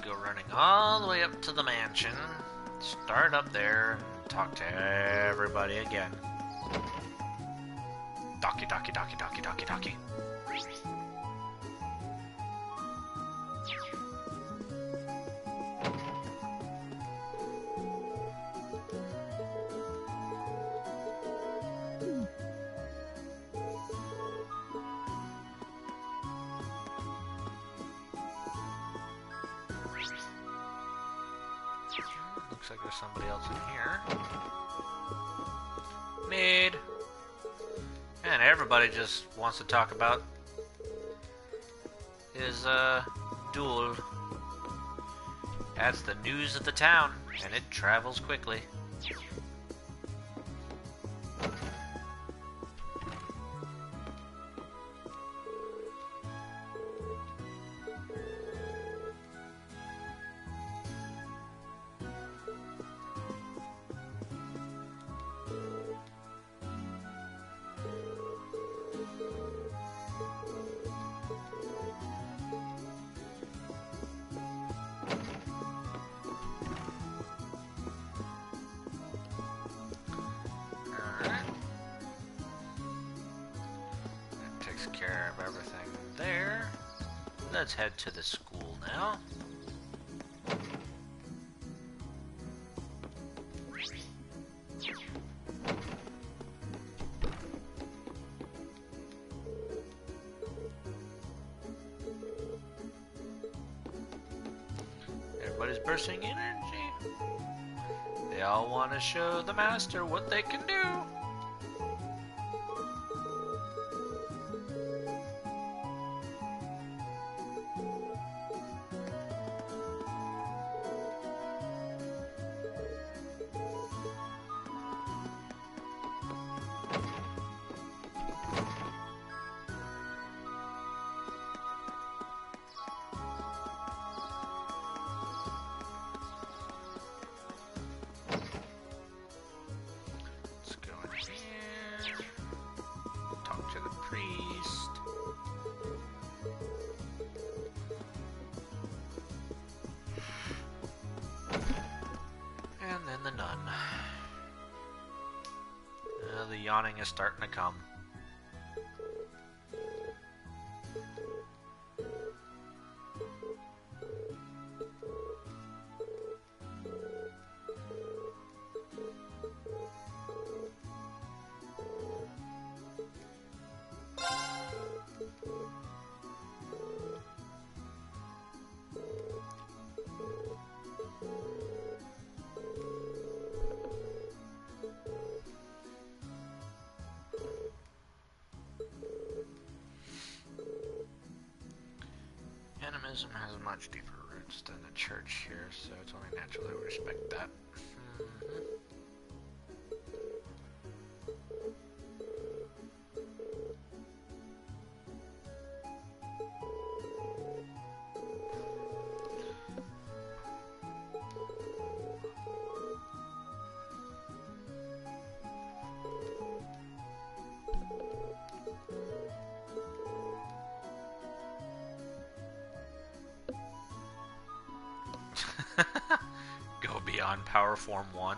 Go running all the way up to the mansion, start up there, and talk to everybody again. Docky. Looks like there's somebody else in here. Maid. And everybody just wants to talk about is duel. That's the news of the town, and it travels quickly. Care of everything there. Let's head to the school now. Everybody's bursting energy. They all want to show the master what they can do. The nun. The yawning is starting to come. Animism has much deeper roots than the church here, so it's only natural that we respect that. Go beyond Power Form 1?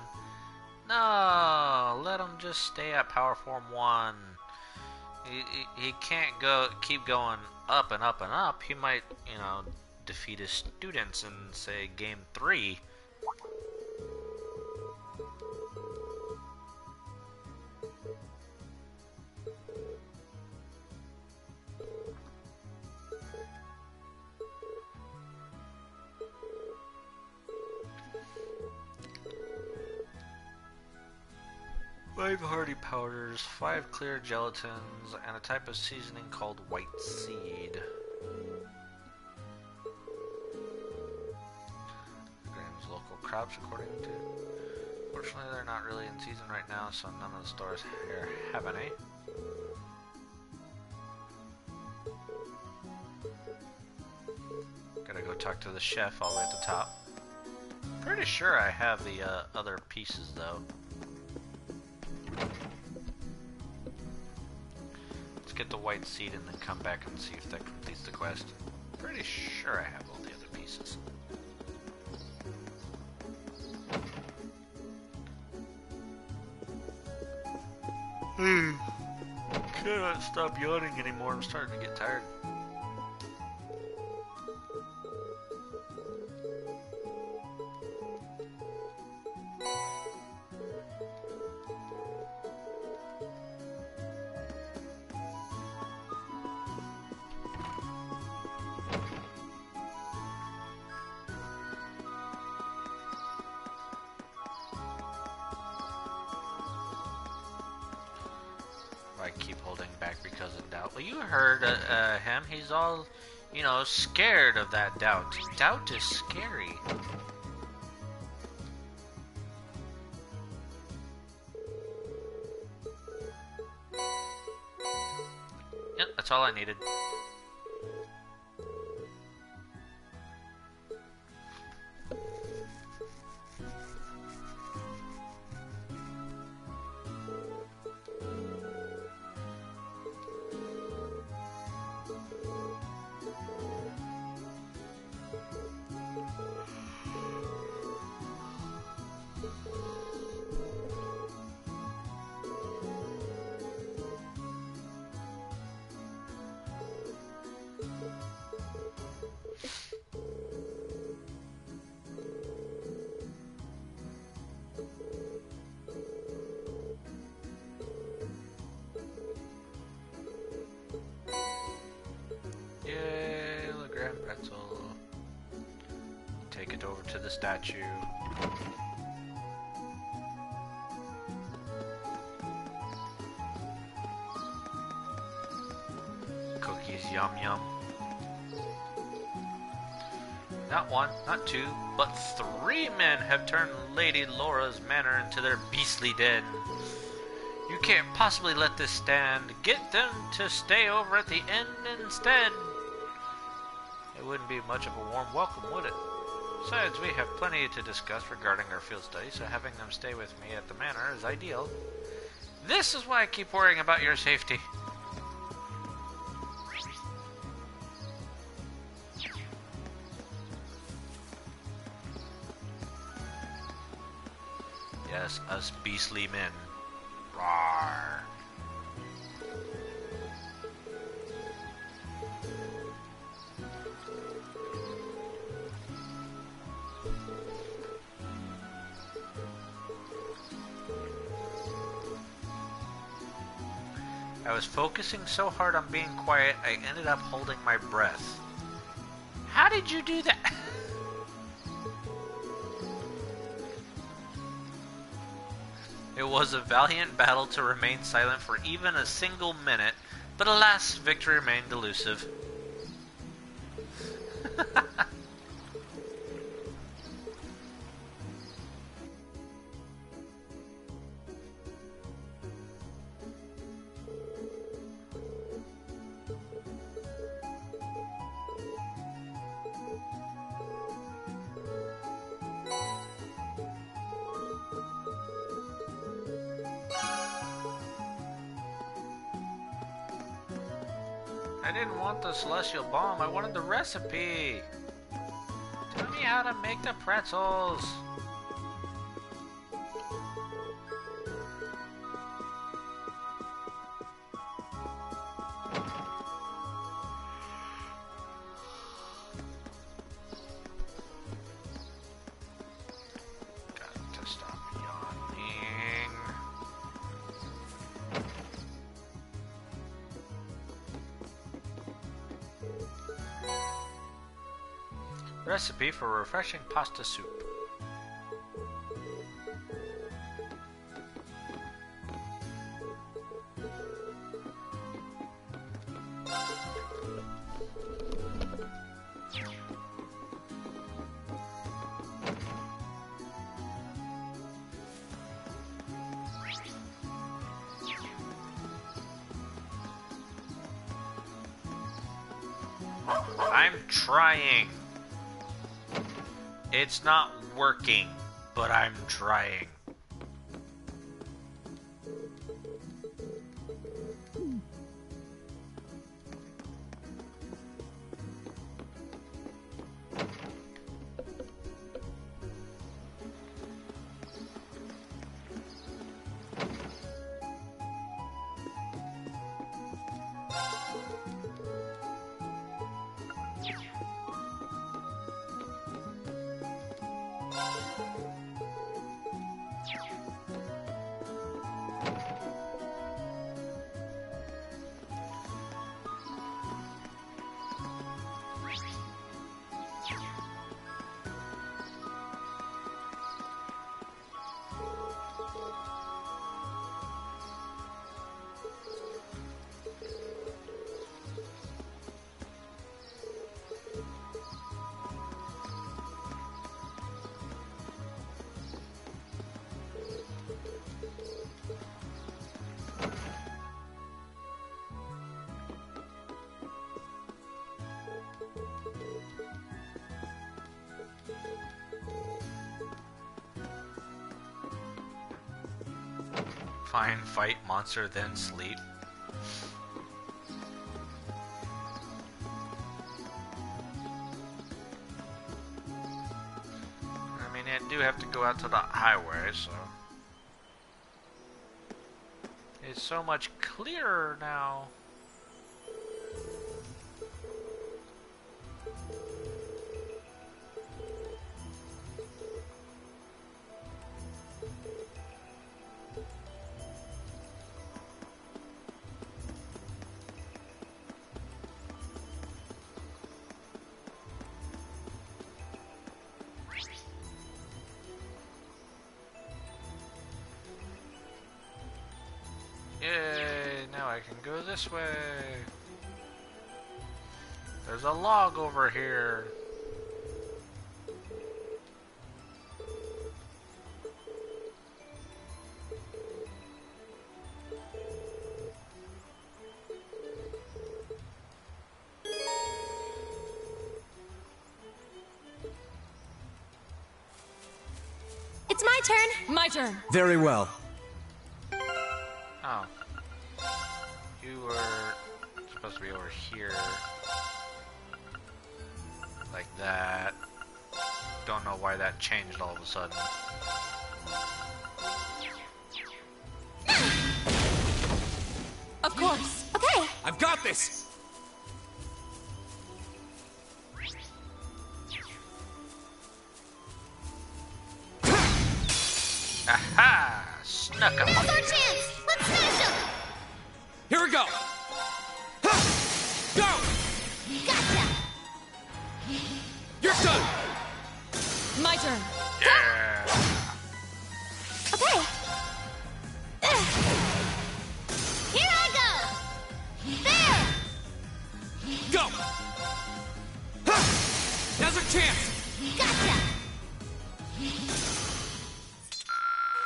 No, let him just stay at Power Form 1. He can't keep going up and up and up. He might, defeat his students in, say, Game 3. Five hardy powders, 5 clear gelatins, and a type of seasoning called white seed. Grams local crops according to... Fortunately, they're not really in season right now, so none of the stores here have any. Gotta go talk to the chef all the way at the top. Pretty sure I have the other pieces, though. Let's get the white seed and then come back and see if that completes the quest. Pretty sure I have all the other pieces. Cannot stop yawning anymore. I'm starting to get tired. I keep holding back because of doubt. Well, you heard him. He's all, you know, scared of that doubt. Doubt is scary. Yep, that's all I needed. Yay, Legrand pretzel. Take it over to the statue. Cookies, yum yum. Not one, not two, but 3 men have turned Lady Laura's manor into their beastly den. You can't possibly let this stand. Get them to stay over at the inn instead. It wouldn't be much of a warm welcome, would it? Besides, we have plenty to discuss regarding our field study, so having them stay with me at the manor is ideal. This is why I keep worrying about your safety. Yes, us beastly men. Rawr. I was focusing so hard on being quiet, I ended up holding my breath. How did you do that? It was a valiant battle to remain silent for even a single minute, but alas, victory remained elusive. I didn't want the celestial bomb, I wanted the recipe. Tell me how to make the pretzels. Got to stop yawning. Recipe for refreshing pasta soup. I'm trying. It's not working, but I'm trying. Fine, fight monster, then sleep. I mean, I do have to go out to the highway, so... It's so much clearer now. Yay, now I can go this way. There's a log over here. It's my turn. My turn. Very well. Oh. You were supposed to be over here. Like that. Don't know why that changed all of a sudden. Of course. Okay. I've got this! Aha! Snuck up Now's on our you. chance! Let's smash him! Here we go! Go! Gotcha! You're done! My turn. Yeah! Okay. Here I go! There! Go! Now's our chance! Gotcha!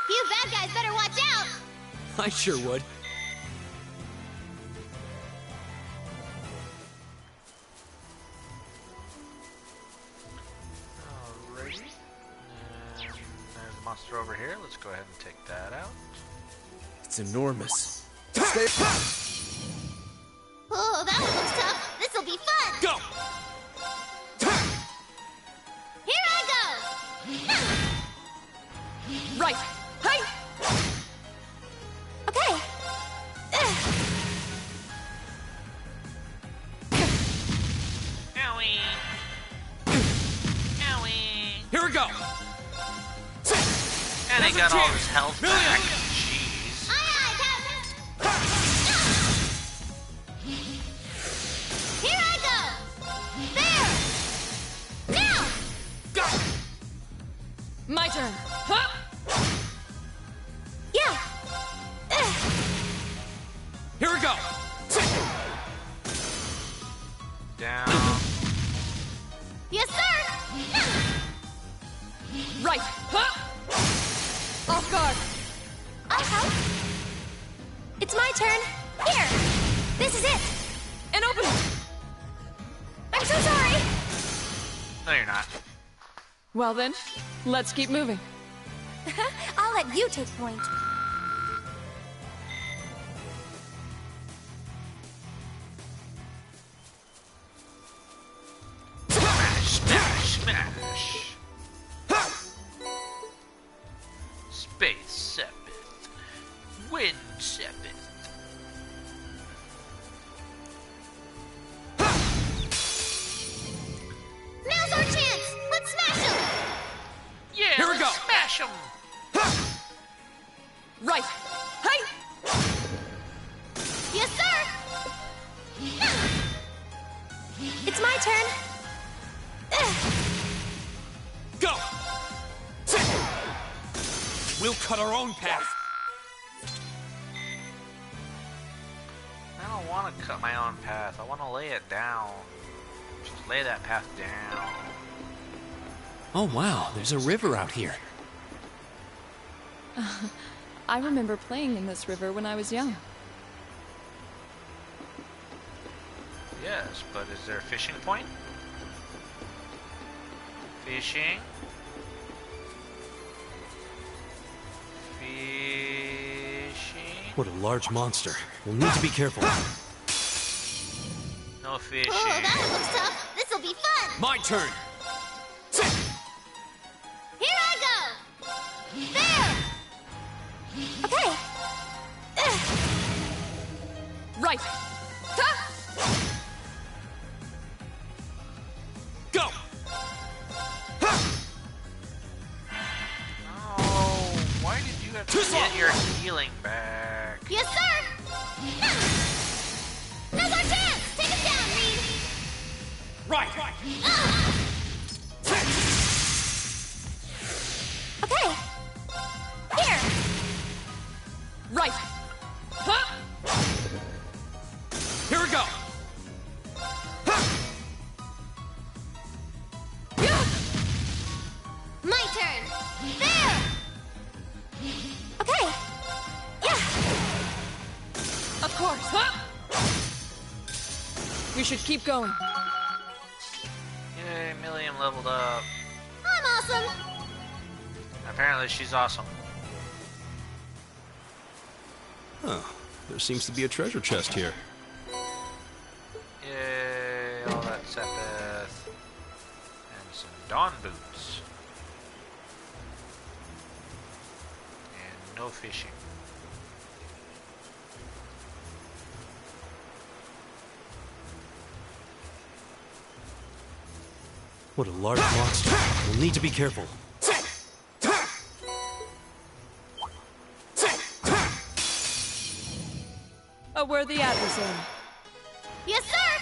You bad guys better watch out! I sure would. Alrighty. And there's a monster over here. Let's go ahead and take that out. It's enormous. Oh, that one looks tough. This'll be fun! Go! Here I go! Right. Hi. Okay. Owie. Owie. Here we go! And he Now's got our all chance. his health Million. back. Jeez. Aye, aye, Captain! Here I go! There! Now! Go! My turn. Huh? Yeah! Here we go! Down. Yes, sir! Right. Huh? Off guard. I'll help. It's my turn. Here! This is it! And open it. I'm so sorry! No, you're not. Well then, let's keep moving. I'll let you take point. Smash, smash, smash. Space Sepith. Wind Sepith. Now's our chance! Let's smash him! Yeah, Here we let's go. smash him. Right. Hi. Yes, sir! It's my turn. Go! We'll cut our own path. I don't want to cut my own path. I want to lay it down. Just lay that path down. Oh wow, there's a river out here. I remember playing in this river when I was young. Yes, but is there a fishing point? Fishing? Fishing? What a large monster. We'll need to be careful. No fishing. Oh, that looks tough. This'll be fun. My turn! Here I go. There. Okay. Right. Go! Oh, why did you have to get your healing back? Yes, sir. Now's our chance. Take it down, Reed. Right! Okay. Here. Right. Here we go! My turn. There. Okay. Yeah. Of course. We should keep going. Yay, Milliam leveled up. I'm awesome. Apparently she's awesome. Huh. There seems to be a treasure chest here. Yay, all that Sepith. And some Dawn boots. And no fishing. What a large monster. We'll need to be careful. A worthy adversary. Yes, sir.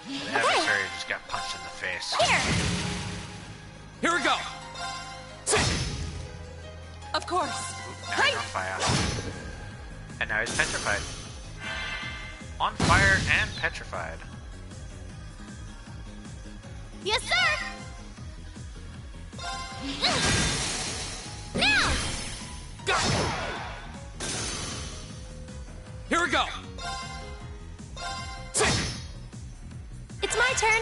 The adversary just got punched in the face. Here. Here we go! Of course. Now he's on fire. And now he's petrified. On fire and petrified. Yes, sir. Now. Go! Here we go! It's my turn.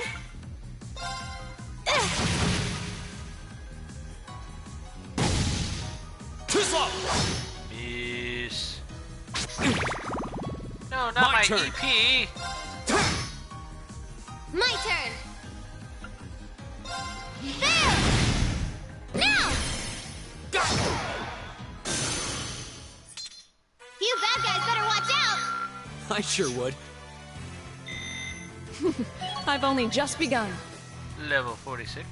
Too slow! Peace. No, not My my turn. EP. My turn. There. Now. Go! You bad guys better watch out. I sure would. I've only just begun. Level 46.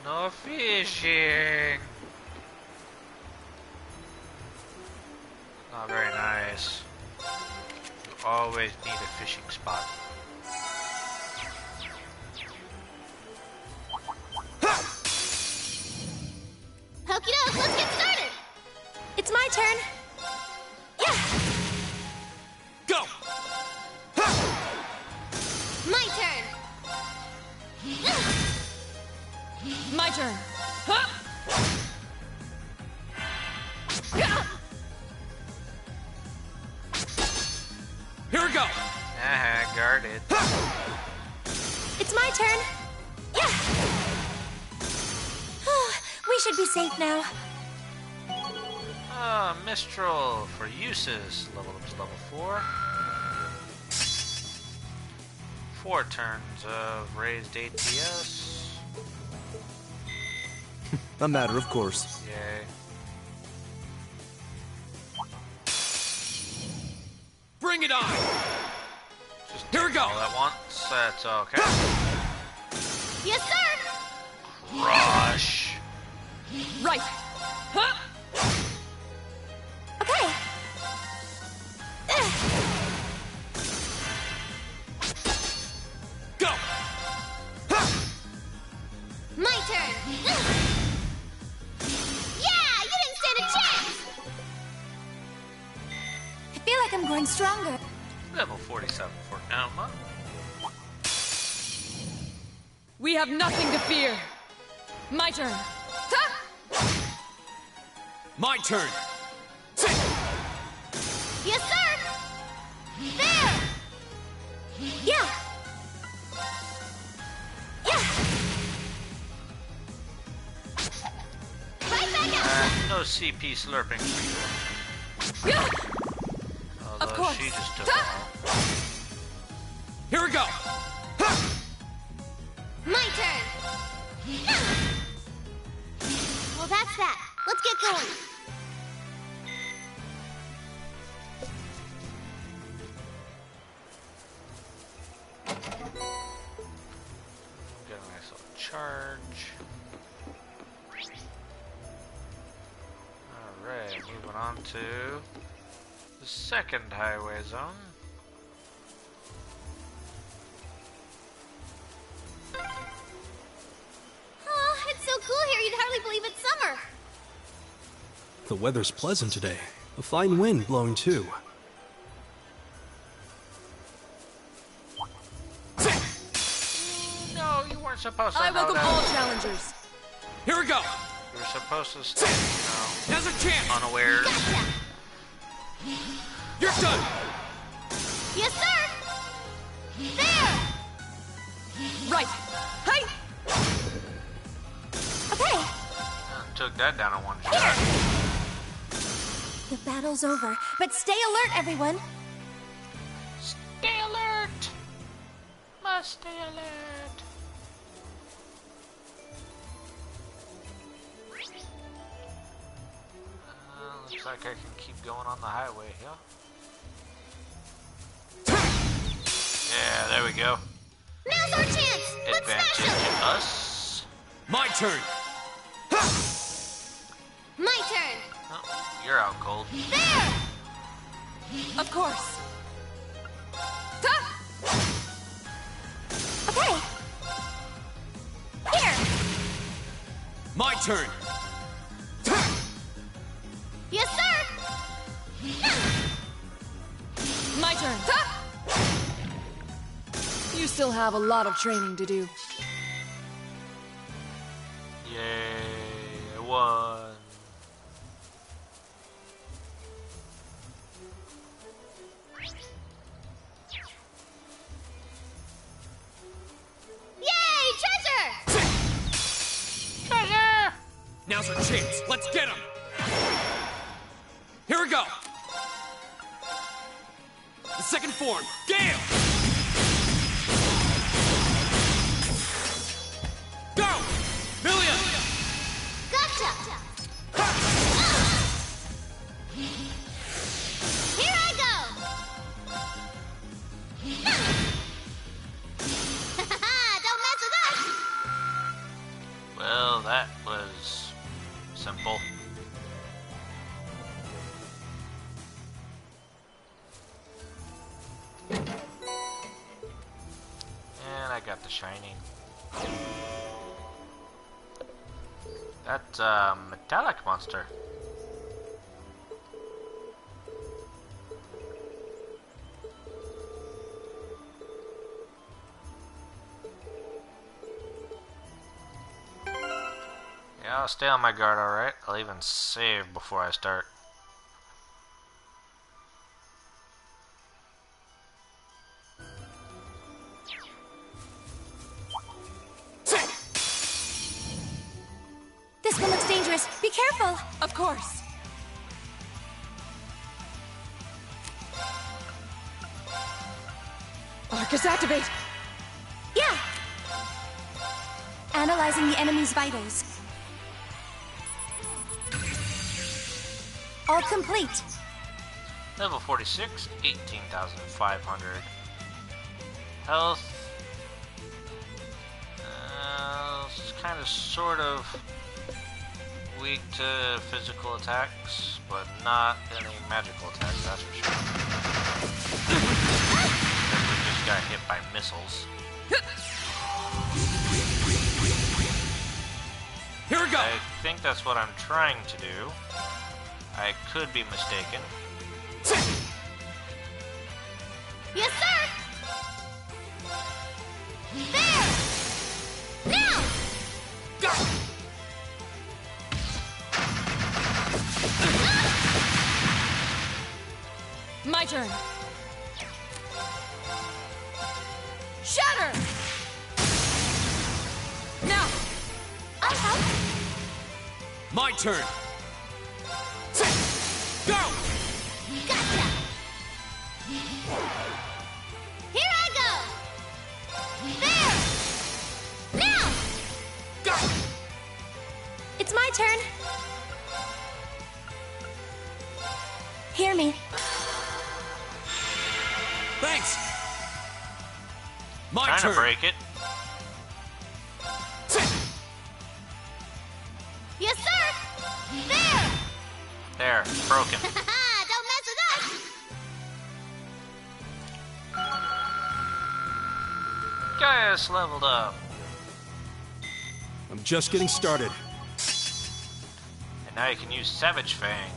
No fishing. Not very nice. You always need a fishing spot. Okie doke, let's get started. It's my turn. Yeah. Go! My turn. My turn. Here we go! Guarded. It's my turn. Yeah. We should be safe now. Ah, Mistral for uses. Level up to level 4. 4 turns of raised ATS. A matter of course. Yay. Bring it on! Just Here we go! all at once. That's okay. Yes, sir. Rush. Right. Okay. Go! My turn. Yeah, you didn't stand a chance. I feel like I'm growing stronger. Level 47 for Elma. We have nothing to fear. My turn. My turn! Yes, sir! There! Yeah! Yeah! Right back at No CP slurping for you. Yeah! Although Of course. she just took it all. Here we go! My turn! Well, that's that. Let's get going. Get a nice little charge. Alright, moving on to the second highway zone. Oh, it's so cool here, you'd hardly believe it's summer. The weather's pleasant today. A fine wind blowing too. No, you weren't supposed to I know welcome that. all challengers. Here we go! You're supposed to stay, Now's our chance! unawares. Gotcha! You're done! Yes, sir! There! Right. Hi. Okay, Took that down in one shot. the battle's over, but stay alert, everyone. Stay alert! Must stay alert. Looks like I can keep going on the highway here. Yeah, there we go. Now's our chance! Let's smash Advantage him! us. My turn! My turn! Oh, you're out cold. There! Of course. Okay. Here. My turn! Yes, sir! My turn. You still have a lot of training to do. Yay, I won. Yay! Treasure! Treasure! Now's our chance! Let's get him! Here we go! The second form, Gale! Go! Million! Gotcha! Here I go! Don't mess with us! Well, that was simple. And I got the shining. That's a metallic monster. Yeah, I'll stay on my guard, alright? I'll even save before I start. This one looks dangerous. Be careful. Of course. Arcus activate. Yeah. Analyzing the enemy's vitals. All complete. Level 46, 18,500. Health. It's kind of sort of weak to physical attacks, but not any magical attacks, that's for sure. We just got hit by missiles. Here we go! I think that's what I'm trying to do. I could be mistaken. Yes, sir! There! Now! Go! turn. Shatter! Now! I'll help. My turn! Go! Gotcha! Here I go! There! Now! Go! It's my turn. Hear me. Thanks! My Trying turn! to break it. Yes, sir! There! There, broken. Don't mess with us! Gaius leveled up. I'm just getting started. And now you can use Savage Fang.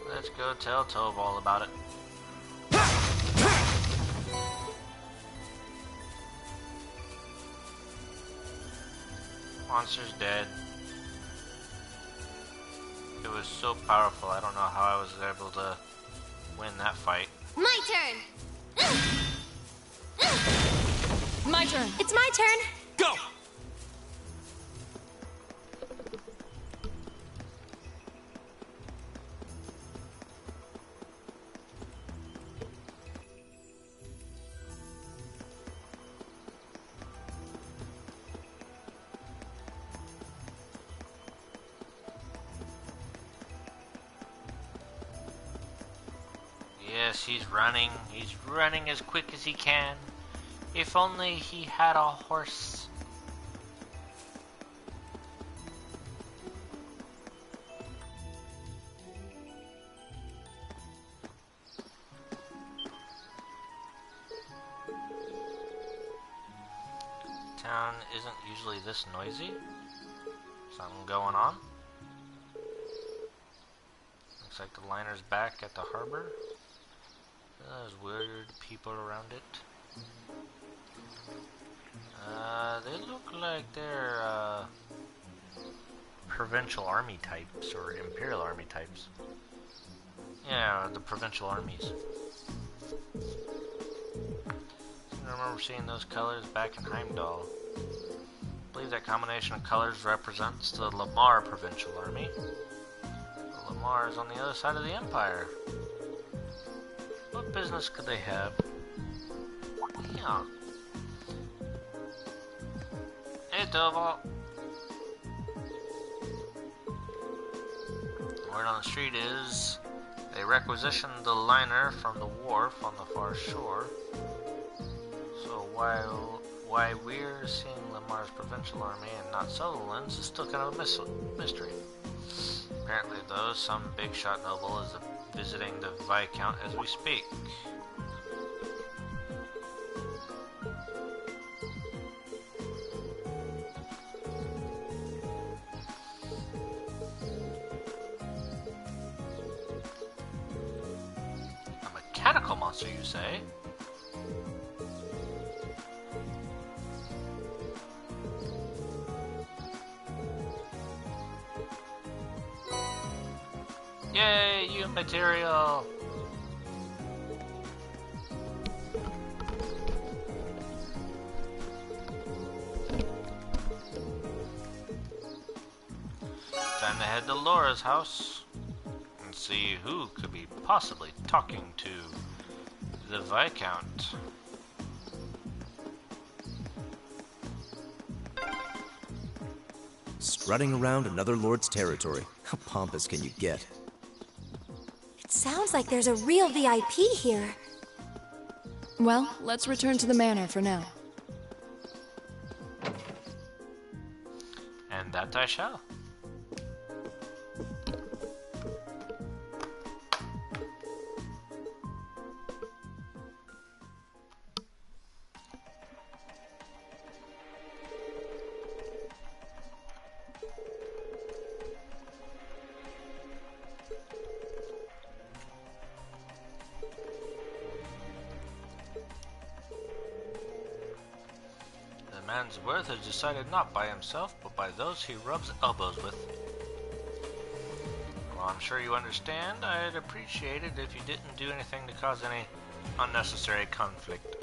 Let's go tell Tove all about it. Monster's dead. It was so powerful, I don't know how I was able to win that fight. My turn! My turn. It's my turn. Go! Yes, he's running. He's running as quick as he can. If only he had a horse. Town isn't usually this noisy. Something going on. Looks like the liner's back at the harbor. There's weird people around it. They look like they're provincial army types or imperial army types. Yeah, the provincial armies. I remember seeing those colors back in Heimdall. I believe that combination of colors represents the Lamar provincial army. The Lamar is on the other side of the empire. What business could they have? Yeah. Hey, Doval. Word on the street is they requisitioned the liner from the wharf on the far shore. So why we're seeing Lamar's provincial army and not Sutherland's is still kind of a mystery. Apparently, though, some big shot noble is visiting the Viscount as we speak. A mechanical monster, you say? Yay, you material! Time to head to Laura's house and see who could be possibly talking to the Viscount. Strutting around another lord's territory. How pompous can you get? It sounds like there's a real VIP here. Well, let's return to the manor for now. That I shall. The man's worth is decided not by himself, but by those he rubs elbows with. Well, I'm sure you understand. I'd appreciate it if you didn't do anything to cause any unnecessary conflict.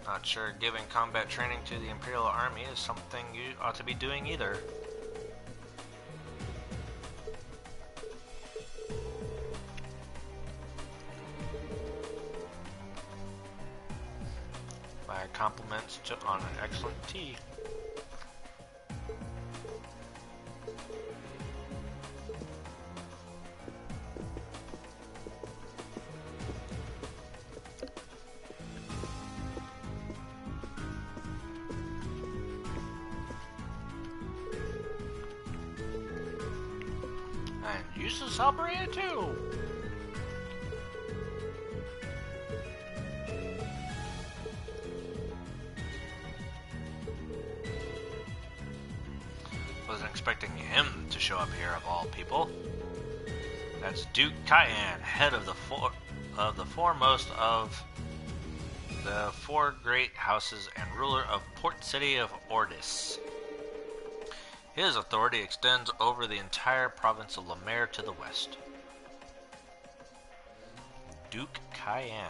Not sure giving combat training to the Imperial Army is something you ought to be doing either. My compliments on an excellent tea. And useless operator too. Wasn't expecting him to show up here of all people. That's Duke Cayenne, head of the foremost of the four great houses and ruler of port city of Ordis. His authority extends over the entire province of Lemaire to the west. Duke Cayenne.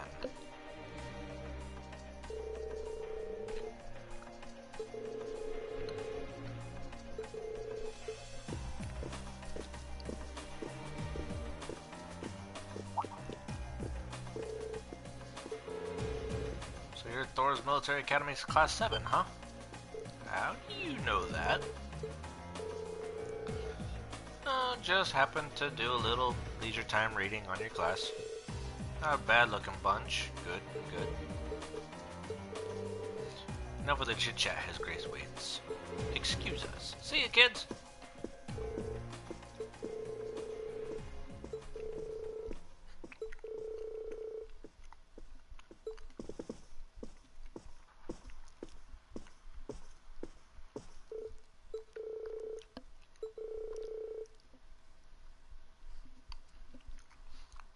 So you're Thor's Military Academy's Class 7, huh? How do you know that? Just happened to do a little leisure time reading on your class. Not a bad looking bunch. Good, good. Enough with the chit chat, His Grace waits. Excuse us. See you, kids!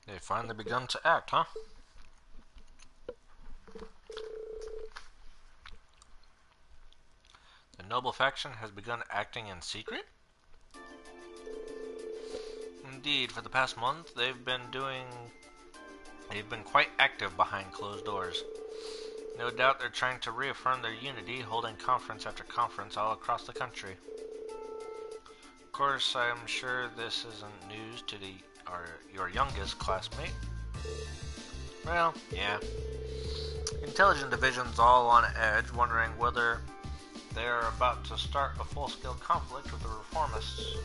They finally begun to act, huh? The noble faction has begun acting in secret? Indeed, for the past month, they've been quite active behind closed doors. No doubt they're trying to reaffirm their unity, holding conference after conference all across the country. Of course, I'm sure this isn't news to your youngest classmate. Well, yeah. Intelligence Division's all on edge, wondering whether they're about to start a full-scale conflict with the Reformists.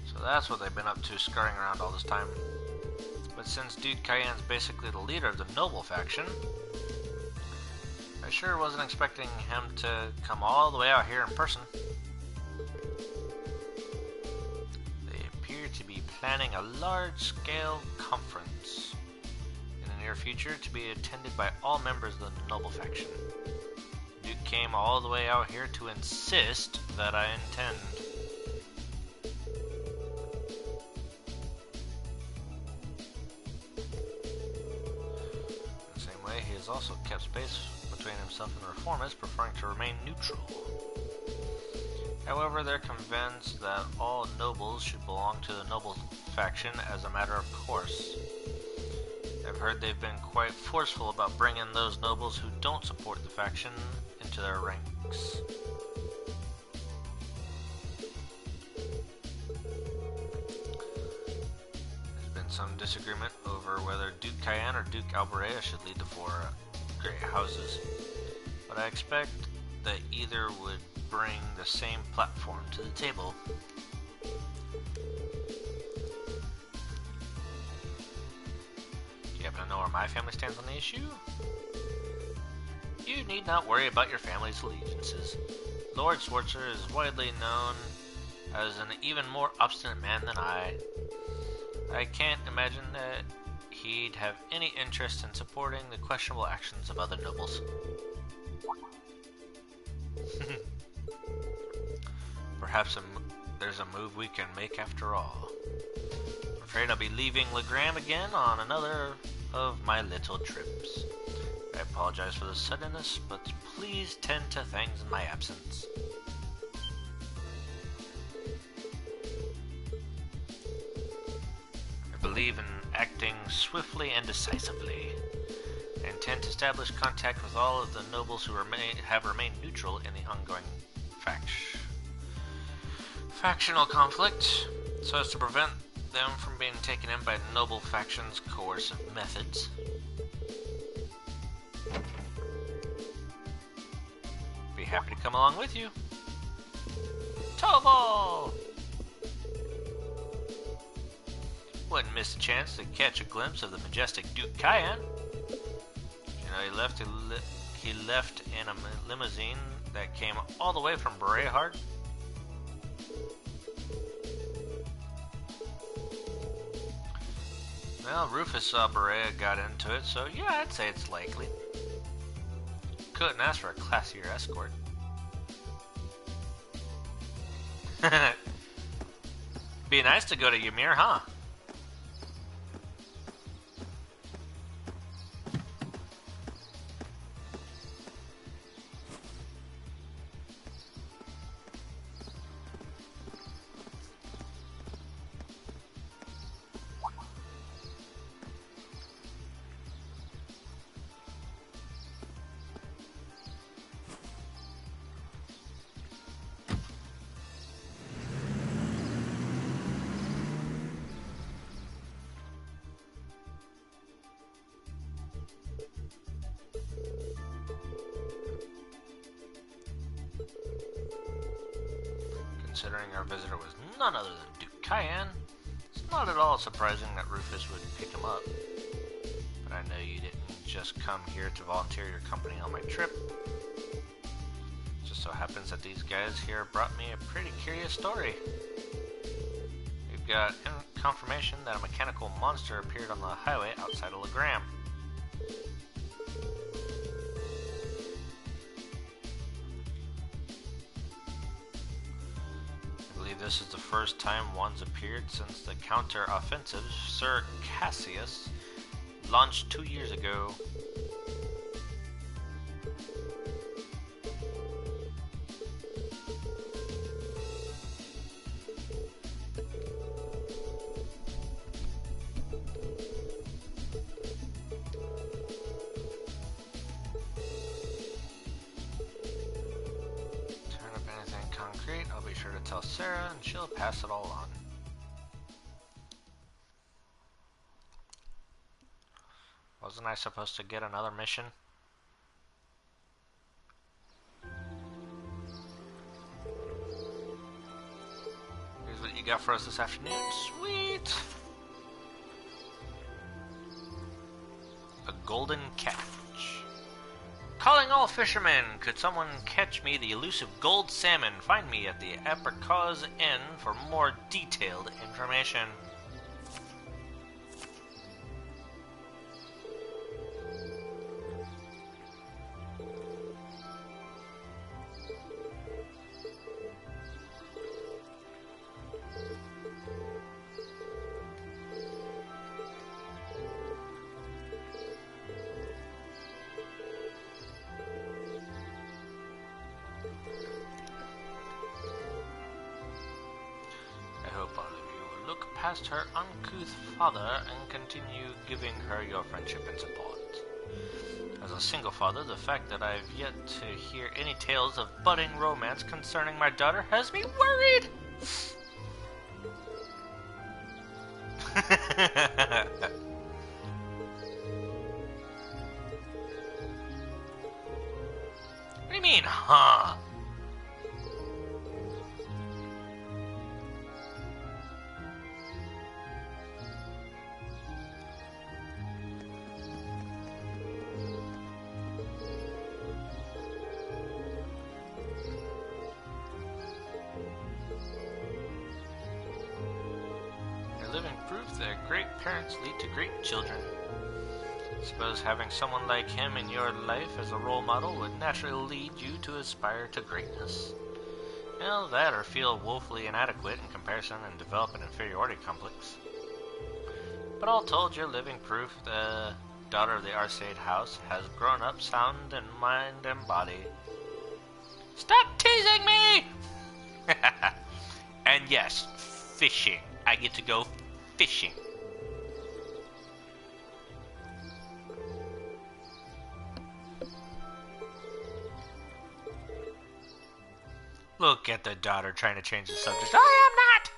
So that's what they've been up to, scurrying around all this time. But since Duke Cayenne's basically the leader of the noble faction, I sure wasn't expecting him to come all the way out here in person. To be planning a large-scale conference in the near future to be attended by all members of the noble faction. Duke came all the way out here to insist that I attend. In the same way, he has also kept space between himself and the Reformists, preferring to remain neutral. However, they're convinced that all nobles should belong to the noble faction as a matter of course. I've heard they've been quite forceful about bringing those nobles who don't support the faction into their ranks. There's been some disagreement over whether Duke Cayenne or Duke Alberea should lead the four great houses, but I expect that either would bring the same platform to the table. Do you happen to know where my family stands on the issue? You need not worry about your family's allegiances. Lord Schwarzer is widely known as an even more obstinate man than I. I can't imagine that he'd have any interest in supporting the questionable actions of other nobles. Perhaps there's a move we can make after all. I'm afraid I'll be leaving Legram again on another of my little trips. I apologize for the suddenness, but please tend to things in my absence. I believe in acting swiftly and decisively. I intend to establish contact with all of the nobles who have remained neutral in the ongoing factional conflict, so as to prevent them from being taken in by noble factions' coercive methods. Be happy to come along with you. Tobal! Wouldn't miss a chance to catch a glimpse of the majestic Duke Cayenne. You know, he left in a limousine that came all the way from Brehard. Well, Rufus saw Berea got into it, so yeah, I'd say it's likely. Couldn't ask for a classier escort. Be nice to go to Ymir, huh? Considering our visitor was none other than Duke Cayenne, it's not at all surprising that Rufus would pick him up. But I know you didn't just come here to volunteer your company on my trip. It just so happens that these guys here brought me a pretty curious story. We've got confirmation that a mechanical monster appeared on the highway outside of Legram. This is the first time one's appeared since the counter-offensive Sir Cassius launched 2 years ago. I'll be sure to tell Sarah and she'll pass it all on. Wasn't I supposed to get another mission? Here's what you got for us this afternoon. Sweet! A golden catch. Calling all fishermen, could someone catch me the elusive gold salmon? Find me at the Apricot's Inn for more detailed information. Past her uncouth father and continue giving her your friendship and support. As a single father, the fact that I've yet to hear any tales of budding romance concerning my daughter has me worried. What do you mean, huh? proof that great parents lead to great children. Suppose having someone like him in your life as a role model would naturally lead you to aspire to greatness. Well, that or feel woefully inadequate in comparison and develop an inferiority complex. But all told, you're living proof the daughter of the Arcade house has grown up sound in mind and body. Stop teasing me! And yes, fishing. I get to go fishing. Look at the daughter trying to change the subject. I am not!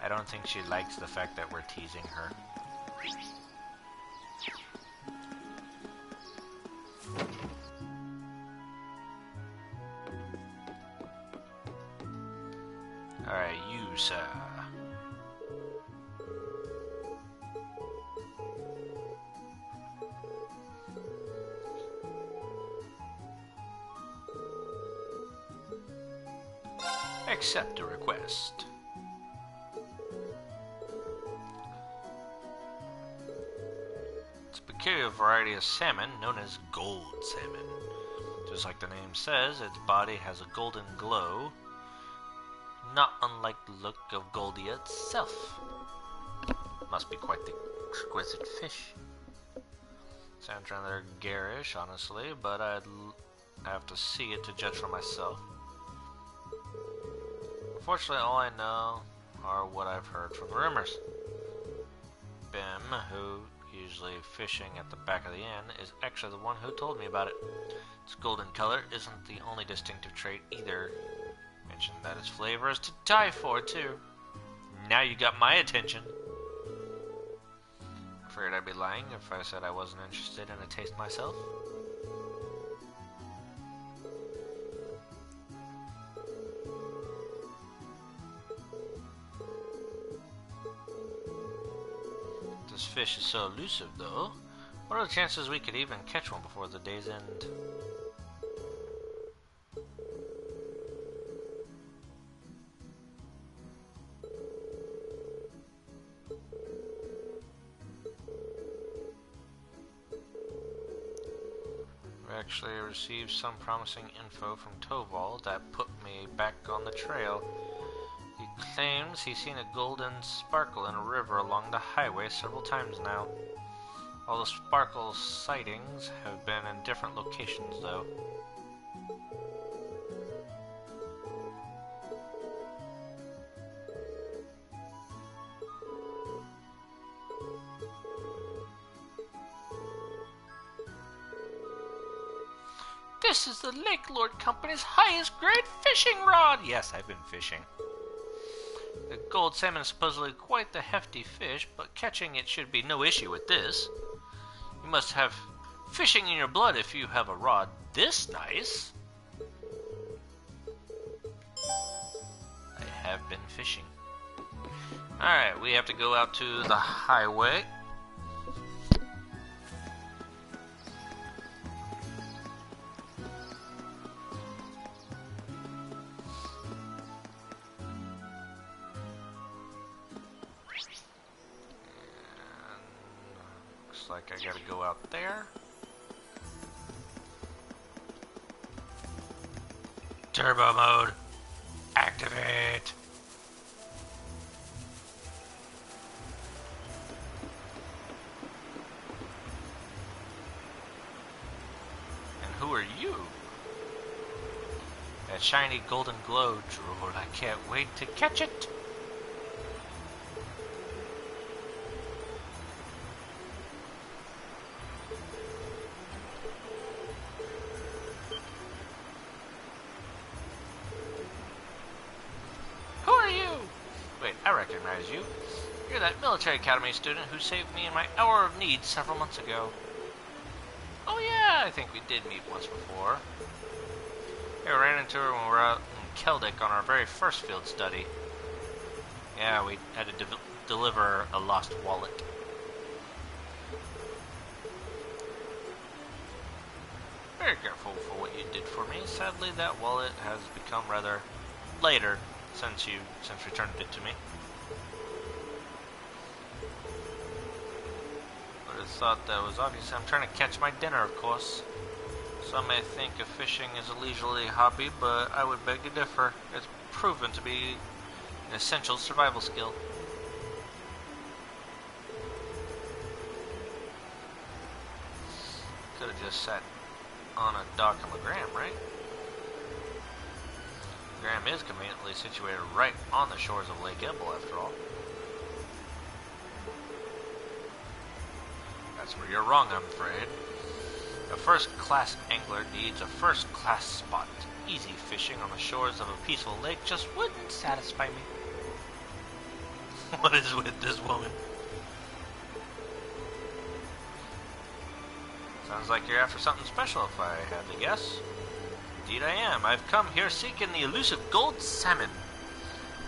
I don't think she likes the fact that we're teasing her. Alright, you, sir. Accept a request. It's a peculiar variety of salmon known as gold salmon. Just like the name says, its body has a golden glow, not unlike the look of Goldia itself. Must be quite the exquisite fish. Sounds rather garish, honestly, but I'd have to see it to judge for myself. Unfortunately, all I know are what I've heard from the rumors. Bim, who usually fishing at the back of the inn, is actually the one who told me about it. Its golden color isn't the only distinctive trait either. Mentioned that its flavor is to die for, too. Now you got my attention. Afraid I'd be lying if I said I wasn't interested in a taste myself. This fish is so elusive, though. What are the chances we could even catch one before the day's end? We actually received some promising info from Toval that put me back on the trail. He claims he's seen a golden sparkle in a river along the highway several times now. All the sparkle sightings have been in different locations, though. This is the Lake Lord Company's highest grade fishing rod! Yes, I've been fishing. The gold salmon is supposedly quite the hefty fish, but catching it should be no issue with this. You must have fishing in your blood if you have a rod this nice. I have been fishing. Alright, we have to go out to the highway. Like I gotta go out there. Turbo mode. Activate. And who are you? That shiny golden glow, drool. I can't wait to catch it. You. You're that military academy student who saved me in my hour of need several months ago. Oh yeah, I think we did meet once before. I ran into her when we were out in Keldic on our very first field study. Yeah, we had to deliver a lost wallet. Very grateful for what you did for me. Sadly, that wallet has become rather lighter since you returned it to me. But I thought that was obvious. I'm trying to catch my dinner, of course. Some may think of fishing is a leisurely hobby, but I would beg to differ. It's proven to be an essential survival skill. Could have just sat on a dock in Legram, right? Legram is conveniently situated right on the shores of Lake Ebble, after all. That's where you're wrong, I'm afraid. A first-class angler needs a first-class spot. Easy fishing on the shores of a peaceful lake just wouldn't satisfy me. What is with this woman? Sounds like you're after something special, if I had to guess. Indeed I am. I've come here seeking the elusive gold salmon.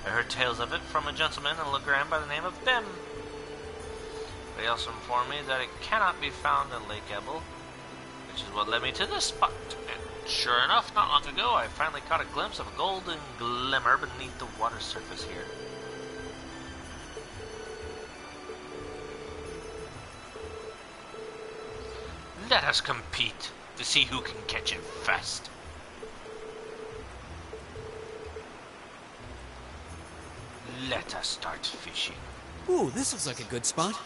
I heard tales of it from a gentleman in Legram by the name of Bem. But he also informed me that it cannot be found in Lake Ebble, which is what led me to this spot. And sure enough, not long ago, I finally caught a glimpse of a golden glimmer beneath the water surface here. Let us compete to see who can catch it first. Let us start fishing. Ooh, this looks like a good spot.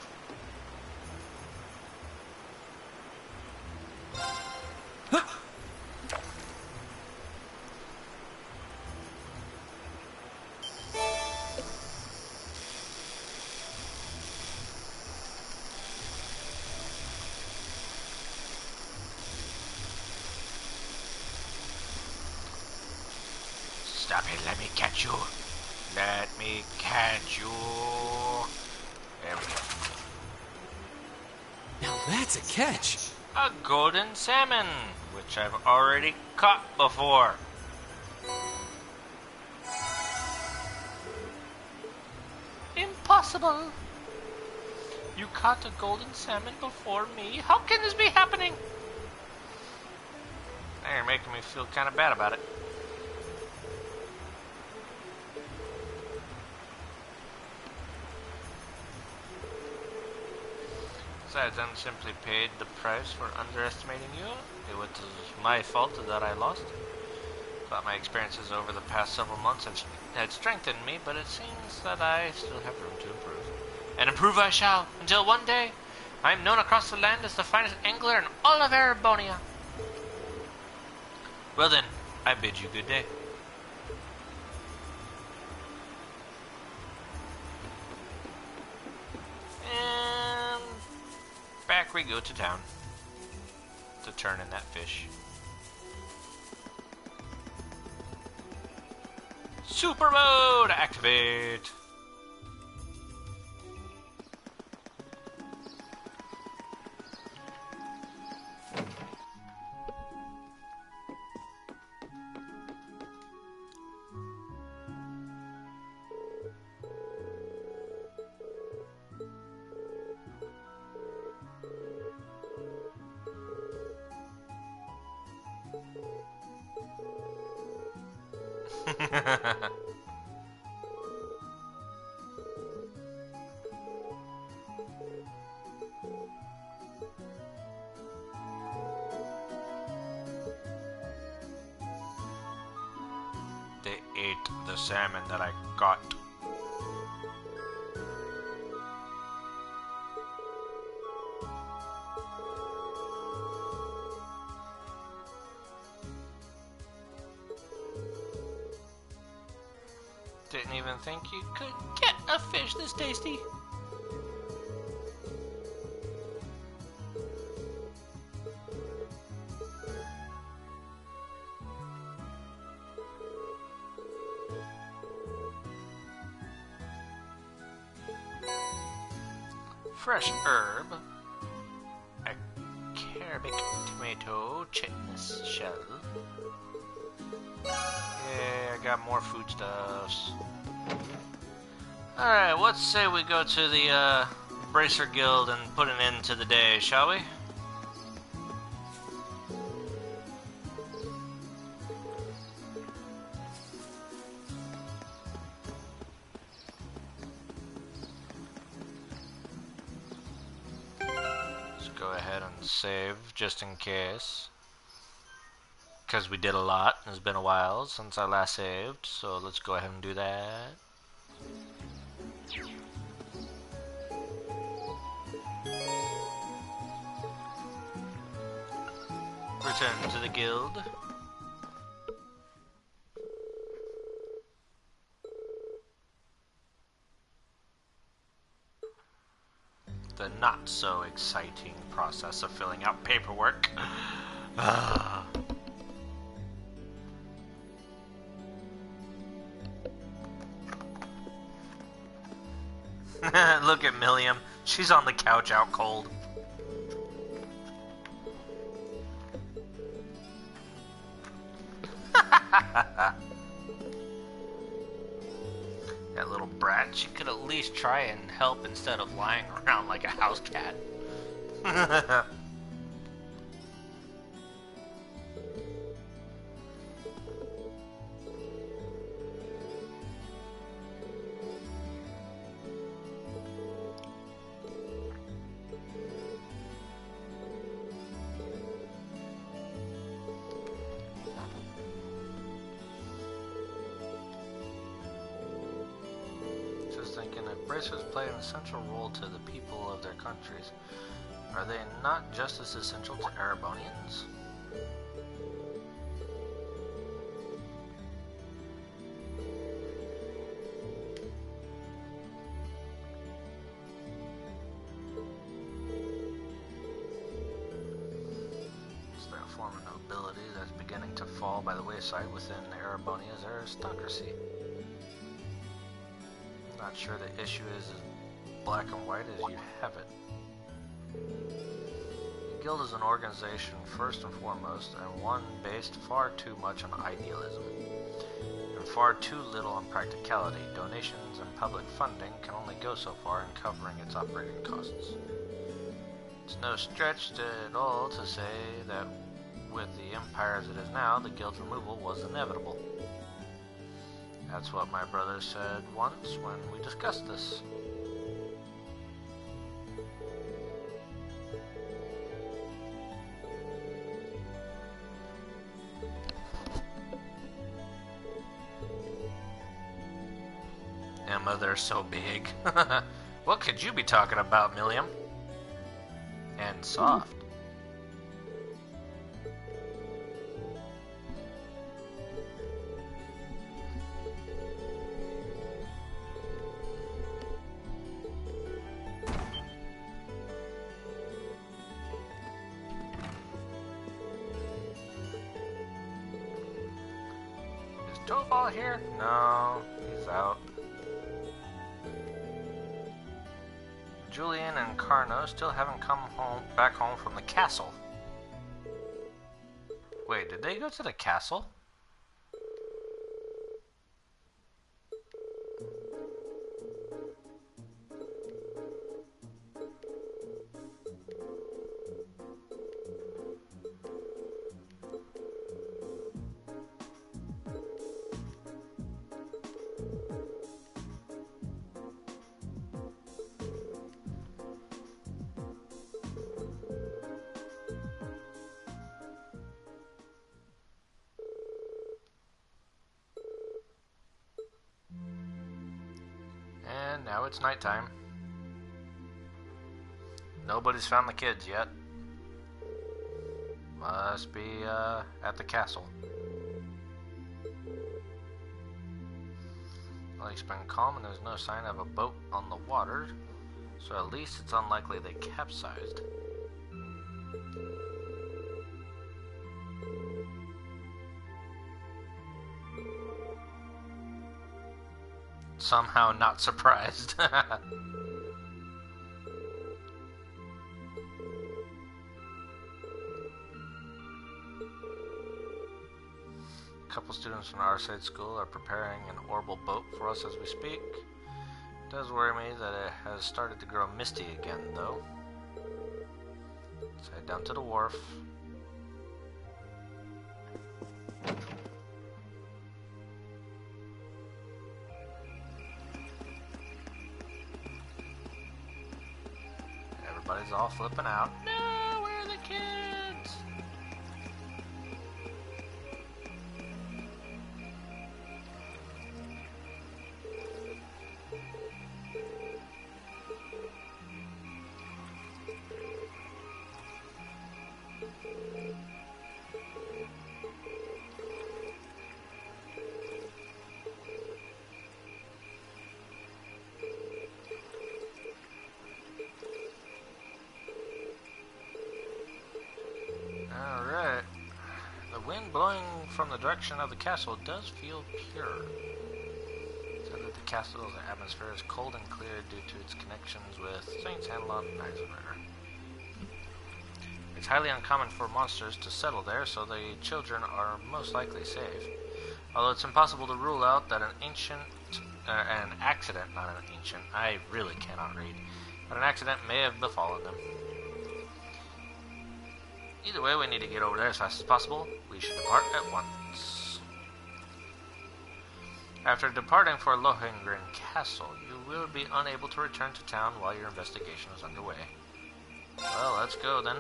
Stop it, let me catch you. Let me catch you. There we go. Now that's a catch. A golden salmon, which I've already caught before. Impossible. You caught a golden salmon before me? How can this be happening? Now you're making me feel kind of bad about it. Besides, I'm simply paid the price for underestimating you. It was my fault that I lost. Thought my experiences over the past several months had strengthened me, but it seems that I still have room to improve. And improve I shall, until one day I am known across the land as the finest angler in all of Erebonia. Well then, I bid you good day. And back we go to town to turn in that fish. Super mode activate. They ate the salmon that I got. Didn't even think you could get a fish this tasty. Fresh herb, a Arabic tomato, chitinous shell. Yeah, I got more foodstuffs. Alright, let's say we go to the Bracer Guild and put an end to the day, shall we? save just in case. Because we did a lot. It's been a while since I last saved, so let's go ahead and do that. Return to the guild. The not so exciting process of filling out paperwork. Look at Milliam. She's on the couch out cold. That little brat, she could at least try and help instead of lying around like a house cat. Thinking if bracers play an essential role to the people of their countries, are they not just as essential to Erebonians? Is there a form of nobility that's beginning to fall by the wayside within Erebonia's aristocracy? Not sure the issue is as black and white as you have it. The Guild is an organization first and foremost, and one based far too much on idealism, and far too little on practicality. Donations and public funding can only go so far in covering its operating costs. It's no stretch at all to say that with the empire as it is now, the Guild's removal was inevitable. That's what my brother said once when we discussed this. Emma, they're so big. What could you be talking about, Milliam? And soft. Toadball here? No, he's out. Julian and Carno still haven't come back home from the castle. Wait, did they go to the castle? And now it's nighttime. Nobody's found the kids yet. Must be at the castle. Lake's been calm and there's no sign of a boat on the water, so at least it's unlikely they capsized. Somehow not surprised. A couple students from our side school are preparing an orbital boat for us as we speak. It does worry me that it has started to grow misty again, though. Let's head down to the wharf. Everybody's all flipping out. No, where are the wind blowing from the direction of the castle does feel pure. So that the castle's atmosphere is cold and clear due to its connections with St. Sandlot and Eisenritter. It's highly uncommon for monsters to settle there, so the children are most likely safe. Although it's impossible to rule out that an accident, I really cannot read, but an accident may have befallen them. Either way, we need to get over there as fast as possible. We should depart at once. After departing for Lohengrin Castle, you will be unable to return to town while your investigation is underway. Well, let's go then.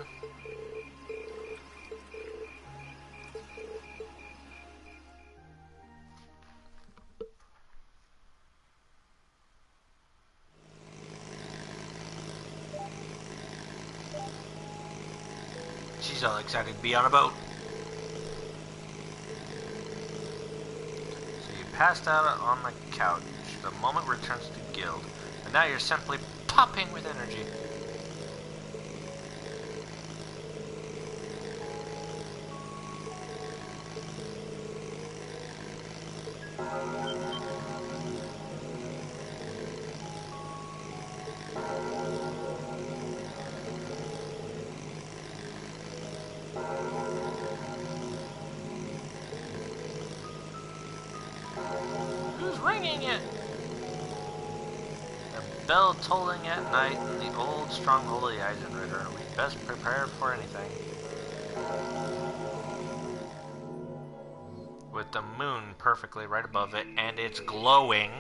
She's all excited to be on a boat. So you passed out on the couch. The moment returns to Guild, and now you're simply popping with energy. Ringing it! The bell tolling at night in the old stronghold of the Eisenritter. We best prepare for anything. With the moon perfectly right above it, and it's glowing.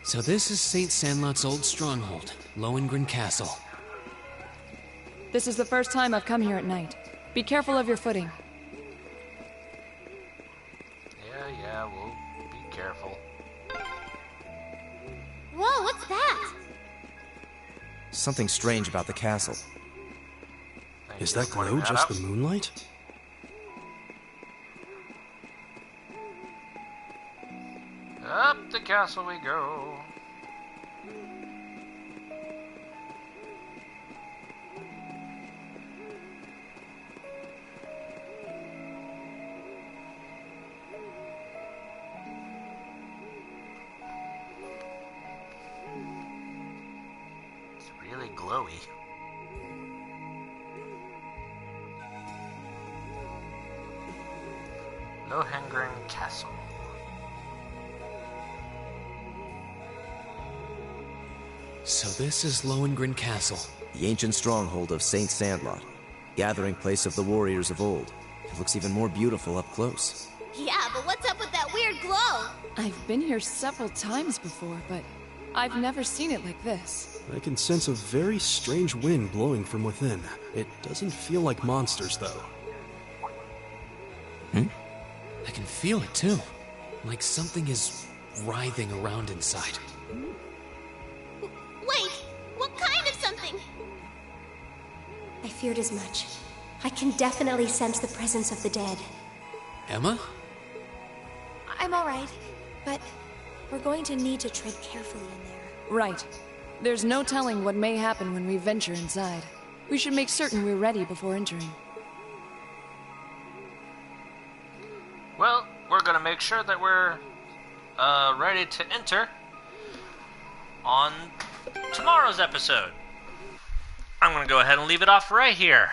So this is St. Sandlot's old stronghold, Lohengrin Castle. This is the first time I've come here at night. Be careful of your footing. Yeah, we'll be careful. Whoa, what's that? Something strange about the castle. Is that glow just the moonlight? Up the castle we go. It's really glowy. Lohengrin Castle. So this is Lohengrin Castle. The ancient stronghold of St. Sandlot, gathering place of the warriors of old. It looks even more beautiful up close. Yeah, but what's up with that weird glow? I've been here several times before, but I've never seen it like this. I can sense a very strange wind blowing from within. It doesn't feel like monsters, though. I can feel it too. Like something is writhing around inside. Wait, what kind of something? I feared as much. I can definitely sense the presence of the dead. Emma? I'm alright, but we're going to need to tread carefully in there. Right. There's no telling what may happen when we venture inside. We should make certain we're ready before entering. Well, we're gonna make sure that we're ready to enter on tomorrow's episode. I'm gonna go ahead and leave it off right here.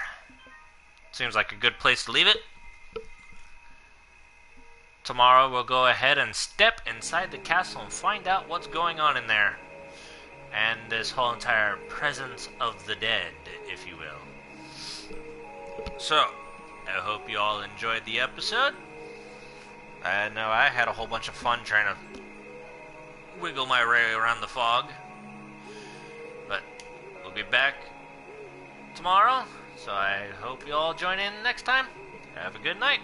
Seems like a good place to leave it. Tomorrow we'll go ahead and step inside the castle and find out what's going on in there. And this whole entire presence of the dead, if you will. So, I hope you all enjoyed the episode. I know I had a whole bunch of fun trying to wiggle my way around the fog. But we'll be back tomorrow, so I hope you all join in next time. Have a good night.